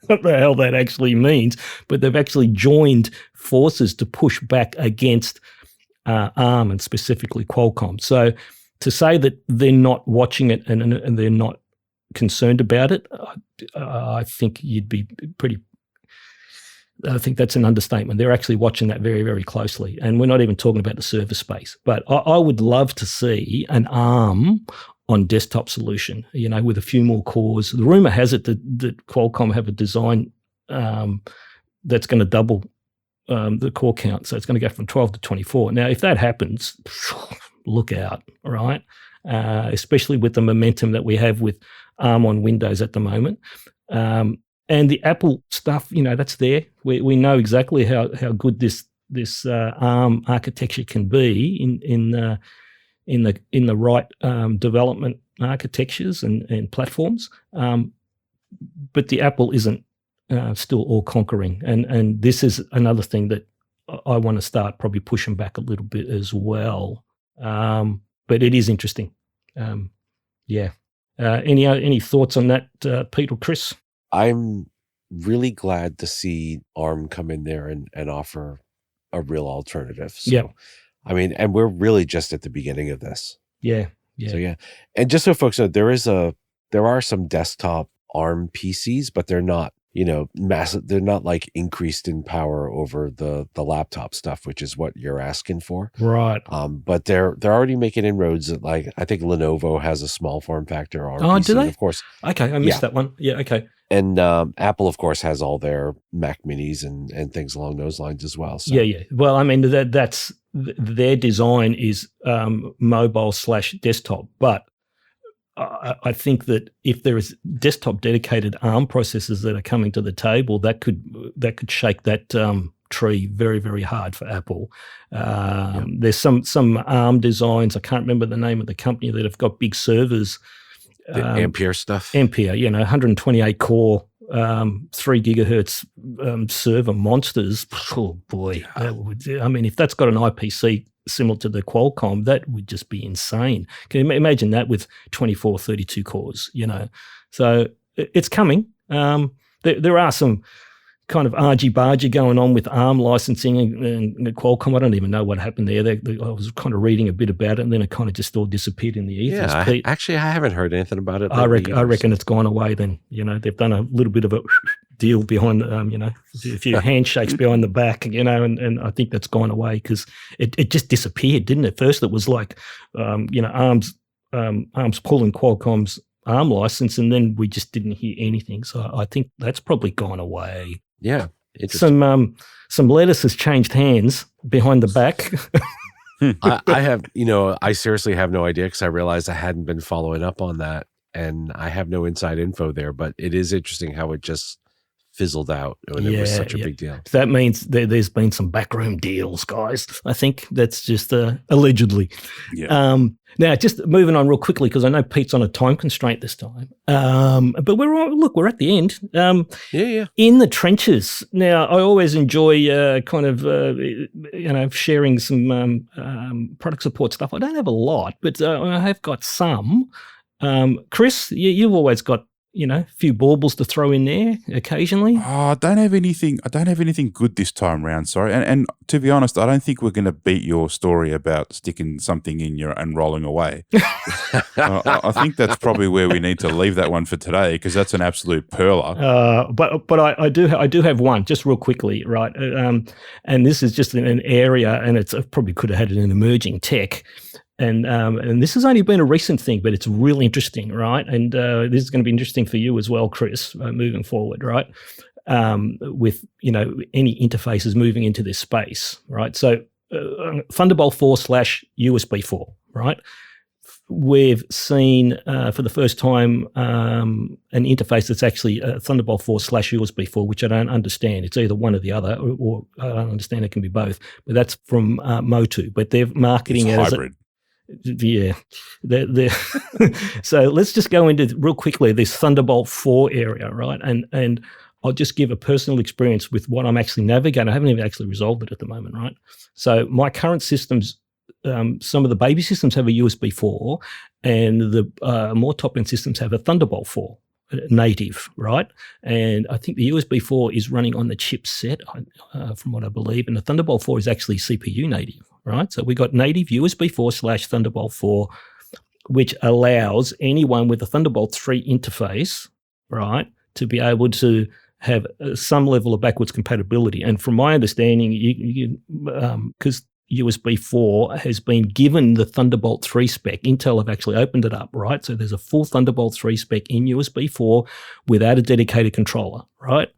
the hell that actually means, but they've actually joined forces to push back against ARM and specifically Qualcomm. So to say that they're not watching it and they're not concerned about it, I think you'd be pretty. I think that's an understatement. They're actually watching that very, very closely, and we're not even talking about the server space. But I would love to see an ARM on desktop solution, with a few more cores. The rumor has it that Qualcomm have a design that's going to double the core count. So it's going to go from 12 to 24. Now, if that happens, look out, all right? Especially with the momentum that we have with ARM on Windows at the moment. And the Apple stuff, that's there. We know exactly how good this ARM architecture can be in the right development architectures and platforms. But the Apple isn't still all conquering. And this is another thing that I want to start probably pushing back a little bit as well. But it is interesting. Any thoughts on that, Pete or Chris? I'm really glad to see ARM come in there and offer a real alternative. So, yeah. I mean, and we're really just at the beginning of this. Yeah. So, yeah. And just so folks know, there are some desktop ARM PCs, but they're not, massive. They're not like increased in power over the laptop stuff, which is what you're asking for. Right. But they're already making inroads. Like, I think Lenovo has a small form factor ARM PC. Do they? Of course. Okay. I missed that one. Yeah. Okay. And Apple, of course, has all their Mac Minis and things along those lines as well. So. Yeah. Well, I mean, that's their design is mobile/desktop, but I think that if there is desktop dedicated ARM processors that are coming to the table, that could shake that tree very, very hard for Apple. There's some ARM designs. I can't remember the name of the company that have got big servers. The Ampere stuff. Ampere, 128 core, 3 gigahertz server monsters. Oh boy, if that's got an IPC similar to the Qualcomm, that would just be insane. Can you imagine that with 24, 32 cores? So it's coming. There are some kind of argy-bargy going on with ARM licensing and Qualcomm. I don't even know what happened there. I was kind of reading a bit about it, and then it kind of just all disappeared in the ethers. Yeah, I haven't heard anything about it. I reckon it's gone away then. They've done a little bit of a deal behind, a few handshakes behind the back, and I think that's gone away because it just disappeared, didn't it? First it was like, ARM's pulling Qualcomm's ARM license, and then we just didn't hear anything. So I think that's probably gone away. Yeah. Some lettuce has changed hands behind the back. I have, I seriously have no idea because I realized I hadn't been following up on that, and I have no inside info there, but it is interesting how it just fizzled out when it was such a big deal. That means there's been some backroom deals, guys. I think that's just allegedly. Yeah. Now, just moving on real quickly because I know Pete's on a time constraint this time. But we're at the end. In the trenches. Now, I always enjoy sharing some product support stuff. I don't have a lot, but I have got some. Chris, you've always got a few baubles to throw in there occasionally. Oh, I don't have anything good this time round. Sorry, and to be honest, I don't think we're going to beat your story about sticking something in your and rolling away. I think that's probably where we need to leave that one for today because that's an absolute perler. But I do have one just real quickly, right? And this is just in an area, and I probably could have had it in emerging tech. And this has only been a recent thing, but it's really interesting, right? And this is going to be interesting for you as well, Chris, moving forward, right? With any interfaces moving into this space, right? So Thunderbolt 4/USB 4, right? We've seen for the first time an interface that's actually Thunderbolt 4/USB 4, which I don't understand. It's either one or the other, or I don't understand it can be both. But that's from Motu. But they're marketing it as hybrid. They're so let's just go into real quickly this Thunderbolt 4 area, right? And I'll just give a personal experience with what I'm actually navigating. I haven't even actually resolved it at the moment, right? So my current systems, some of the baby systems have a USB 4, and the more top-end systems have a Thunderbolt 4 native, right? And I think the USB 4 is running on the chipset, from what I believe, and the Thunderbolt 4 is actually CPU native, right? So we got native USB 4/Thunderbolt 4, which allows anyone with a Thunderbolt 3 interface, right, to be able to have some level of backwards compatibility. And from my understanding, because USB 4 has been given the Thunderbolt 3 spec, Intel have actually opened it up, right? So there's a full Thunderbolt 3 spec in USB 4 without a dedicated controller, right?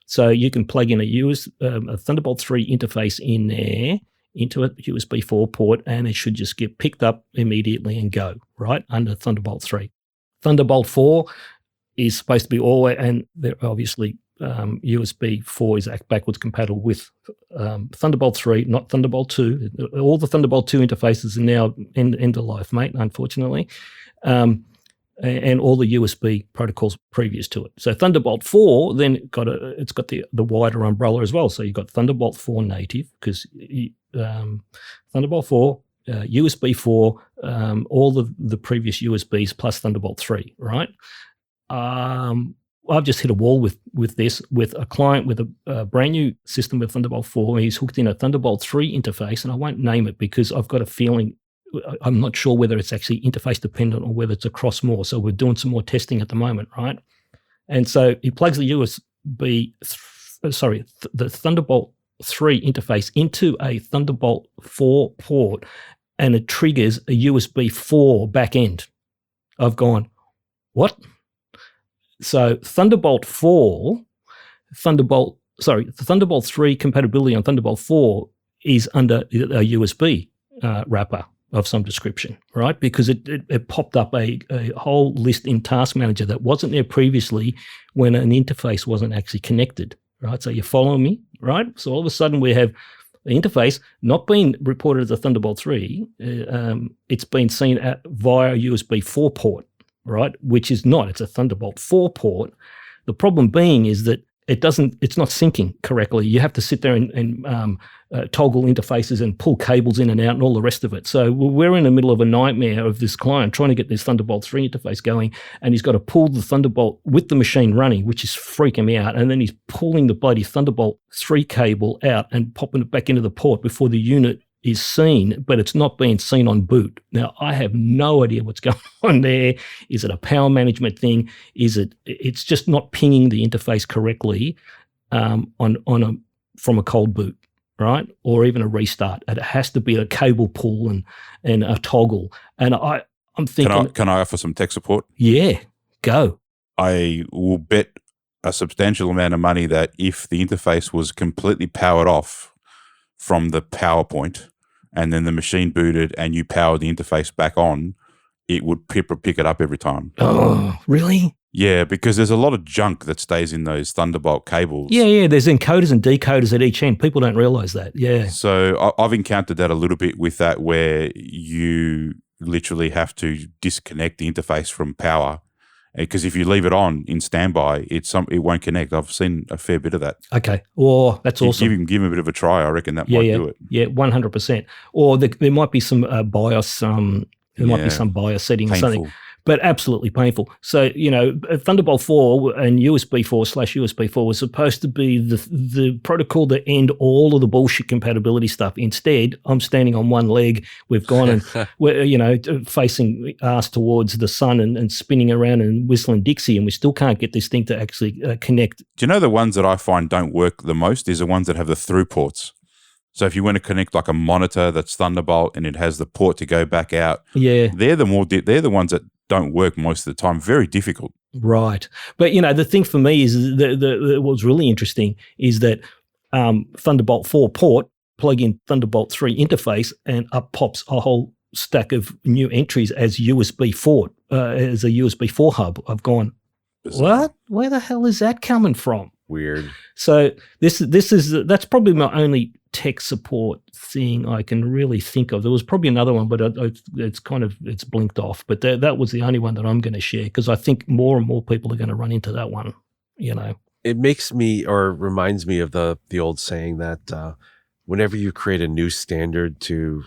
So you can plug in a Thunderbolt 3 interface in there into a USB 4 port, and it should just get picked up immediately and go, right, under Thunderbolt 3. Thunderbolt 4 is supposed to be always, and they're obviously USB 4 is backwards compatible with Thunderbolt 3, not Thunderbolt 2. All the Thunderbolt 2 interfaces are now end of life, mate, unfortunately. And all the USB protocols previous to it. So Thunderbolt 4 then it's got the wider umbrella as well. So you've got Thunderbolt 4 native, because Thunderbolt 4, USB 4, all the previous USBs plus Thunderbolt 3, right? I've just hit a wall with this, with a client with a brand new system with Thunderbolt 4. He's hooked in a Thunderbolt 3 interface, and I won't name it because I've got a feeling, I'm not sure whether it's actually interface dependent or whether it's across more. So we're doing some more testing at the moment, right? And so he plugs the the Thunderbolt 3 interface into a Thunderbolt 4 port, and it triggers a USB 4 back end. I've gone, what? So Thunderbolt 3 compatibility on Thunderbolt 4 is under a USB wrapper of some description, right? Because it popped up a whole list in Task Manager that wasn't there previously when an interface wasn't actually connected, right? So you follow me, right? So all of a sudden we have the interface not being reported as a Thunderbolt 3. It's been seen via a USB 4 port, right? Which is not. It's a Thunderbolt 4 port. The problem being is that it's not syncing correctly. You have to sit there and toggle interfaces and pull cables in and out and all the rest of it. So we're in the middle of a nightmare of this client trying to get this Thunderbolt 3 interface going, and he's got to pull the Thunderbolt with the machine running, which is freaking me out. And then he's pulling the bloody Thunderbolt 3 cable out and popping it back into the port before the unit is seen, but it's not being seen on boot. Now, I have no idea what's going on there. Is it a power management thing? It's just not pinging the interface correctly from a cold boot, right? Or even a restart. It has to be a cable pull and a toggle. And I'm thinking, can I offer some tech support? Yeah, go. I will bet a substantial amount of money that if the interface was completely powered off from the PowerPoint, and then the machine booted and you powered the interface back on, it would pick it up every time. Oh, really? Yeah, because there's a lot of junk that stays in those Thunderbolt cables. Yeah, there's encoders and decoders at each end. People don't realize that, yeah. So I've encountered that a little bit with that, where you literally have to disconnect the interface from power, because if you leave it on in standby, it won't connect. I've seen a fair bit of that. Okay. Or that's awesome. Give him a bit of a try. I reckon that might do it. Yeah, 100%. Or there might be some BIOS. Might be some BIOS setting or something. But absolutely painful. So, Thunderbolt 4 and USB 4/USB 4 was supposed to be the protocol to end all of the bullshit compatibility stuff. Instead, I'm standing on one leg. We've gone and we're, facing ass towards the sun and spinning around and whistling Dixie, and we still can't get this thing to actually connect. Do you know the ones that I find don't work the most is the ones that have the through ports? So if you want to connect like a monitor that's Thunderbolt and it has the port to go back out, they're the ones that don't work most of the time. Very difficult. Right. But, the thing for me is what was really interesting is that Thunderbolt 4 port, plug in Thunderbolt 3 interface, and up pops a whole stack of new entries as USB 4, as a USB 4 hub. I've gone, what? Where the hell is that coming from? Weird. So that's probably my only tech support thing I can really think of. There was probably another one, but it's blinked off. But that was the only one that I'm going to share, because I think more and more people are going to run into that one. It makes me, or reminds me of the old saying that whenever you create a new standard to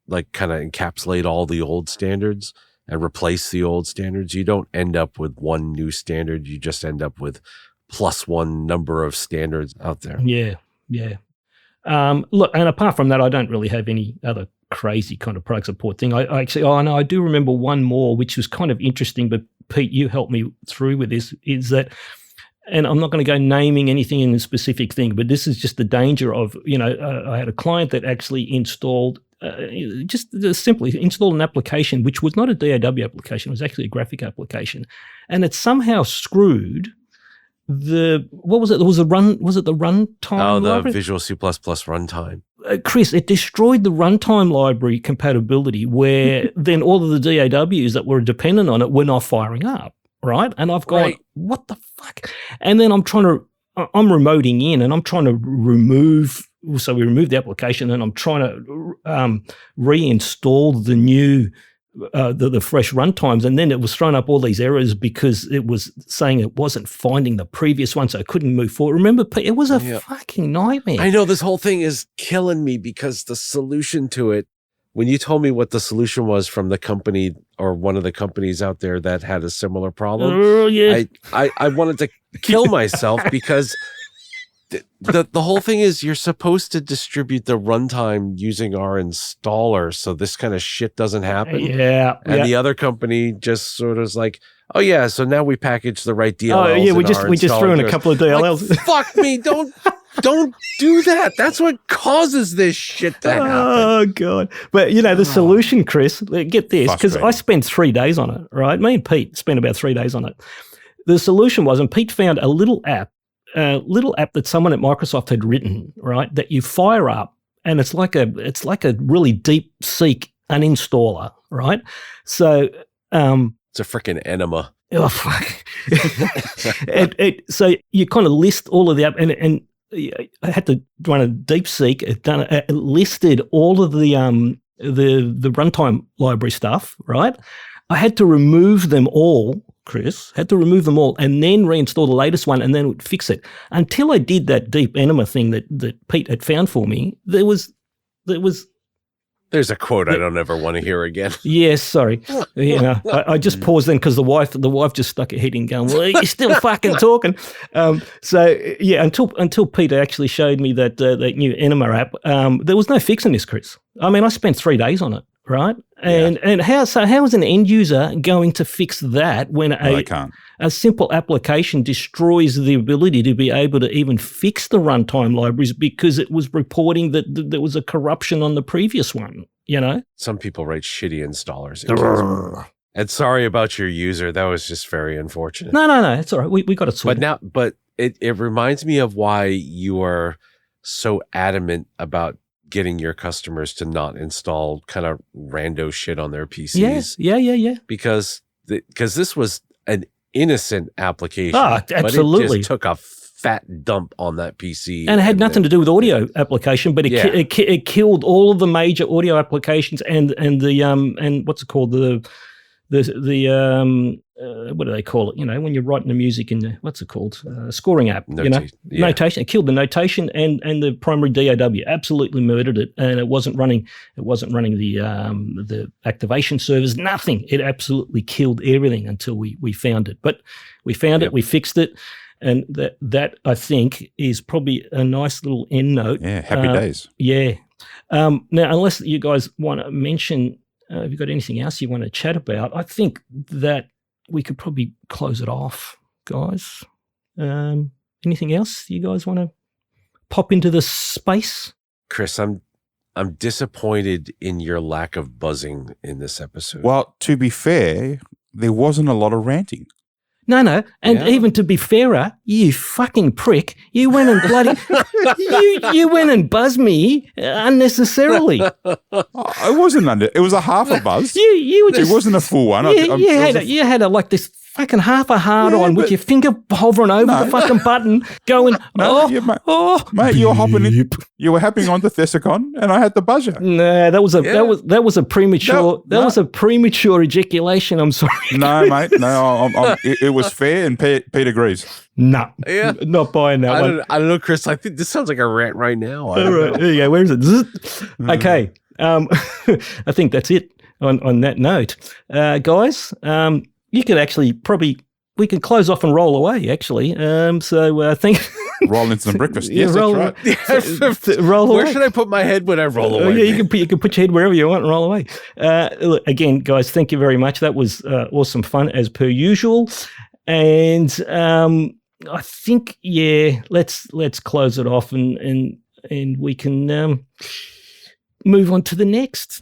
like kind of encapsulate all the old standards and replace the old standards, you don't end up with one new standard. You just end up with plus one number of standards out there. Yeah. Look, and apart from that, I don't really have any other crazy kind of product support thing. I do remember one more, which was kind of interesting, but Pete, you helped me through with this, is that, and I'm not going to go naming anything in a specific thing, but this is just the danger of, I had a client that actually installed, just simply installed an application, which was not a DAW application, it was actually a graphic application. And it somehow screwed what was it? Was it the runtime? Oh, the library? Visual C++ runtime. Chris, it destroyed the runtime library compatibility, where then all of the DAWs that were dependent on it were not firing up, right? And I've gone, what the fuck? And then I'm remoting in and I'm trying to remove, so we removed the application and I'm trying to reinstall the new, the fresh runtimes, and then it was throwing up all these errors because it was saying it wasn't finding the previous one, so it couldn't move forward. Remember, it was a fucking nightmare. I know, this whole thing is killing me, because the solution to it, when you told me what the solution was from the company or one of the companies out there that had a similar problem, I wanted to kill myself because the whole thing is you're supposed to distribute the runtime using our installer, so this kind of shit doesn't happen. And the other company just sort of is like, oh yeah, so now we package the right DLLs. Oh yeah, we just threw in a couple of DLLs. Like, fuck me, don't do that. That's what causes this shit to happen. Oh god. But the solution, Chris, get this, because I spent 3 days on it, right? Me and Pete spent about 3 days on it. The solution was, and Pete found a little app that someone at Microsoft had written, right, that you fire up, and it's like a really deep seek uninstaller, right? So it's a freaking enema. Oh fuck! So you kind of list all of the app, and I had to run a deep seek. It listed all of the runtime library stuff, right? I had to remove them all. Chris, had to remove them all and then reinstall the latest one and then it would fix it. Until I did that deep enema thing that Pete had found for me, there's a quote I don't ever want to hear again. Yes, sorry. I just paused then because the wife just stuck her head in going, well, you're still fucking talking. Until Peter actually showed me that new enema app, there was no fixing this, Chris. I mean, I spent 3 days on it. Right. And how is an end user going to fix that when a simple application destroys the ability to be able to even fix the runtime libraries because it was reporting that there was a corruption on the previous one, Some people write shitty installers. And sorry about your user. That was just very unfortunate. No, it's all right. We got it sorted. But it reminds me of why you are so adamant about getting your customers to not install kind of rando shit on their PCs. Yeah. Because this was an innocent application. Absolutely. But it just took a fat dump on that PC. And it had nothing to do with audio application, but it killed all of the major audio applications and the and what's it called, the what do they call it? When you're writing the music in the, what's it called? Scoring app, notation. It killed the notation and the primary DAW, absolutely murdered it. And it wasn't running the activation servers, nothing. It absolutely killed everything until we found it. But we found it, we fixed it. And that I think is probably a nice little end note. Yeah, happy days. Yeah. Now, unless you guys want to mention, have you got anything else you want to chat about? I think that we could probably close it off, guys. Anything else you guys want to pop into the space? Chris, I'm disappointed in your lack of buzzing in this episode. Well, to be fair, there wasn't a lot of ranting. No. And even to be fairer, you fucking prick, you went and bloody, you went and buzzed me unnecessarily. I wasn't it was a half a buzz. You were just, it wasn't a full one. You had like this fucking half a hard on with your finger hovering over the fucking button, going, mate, you were hopping onto Thessicon, and I had the buzzer. No, that was a premature was a premature ejaculation. I'm sorry. No, mate, no, it was fair, and Pete agrees. No, not buying that one. I don't know, Chris. I think this sounds like a rant right now. All right, there you go. Where is it? Okay, I think that's it. On that note, guys. You could actually we can close off and roll away, actually. So think. Roll into some breakfast. Yes, that's right. Roll away. Where should I put my head when I roll away? Yeah, you can put your head wherever you want and roll away. Look, again, guys, thank you very much. That was awesome fun as per usual. And I think, let's close it off and we can move on to the next.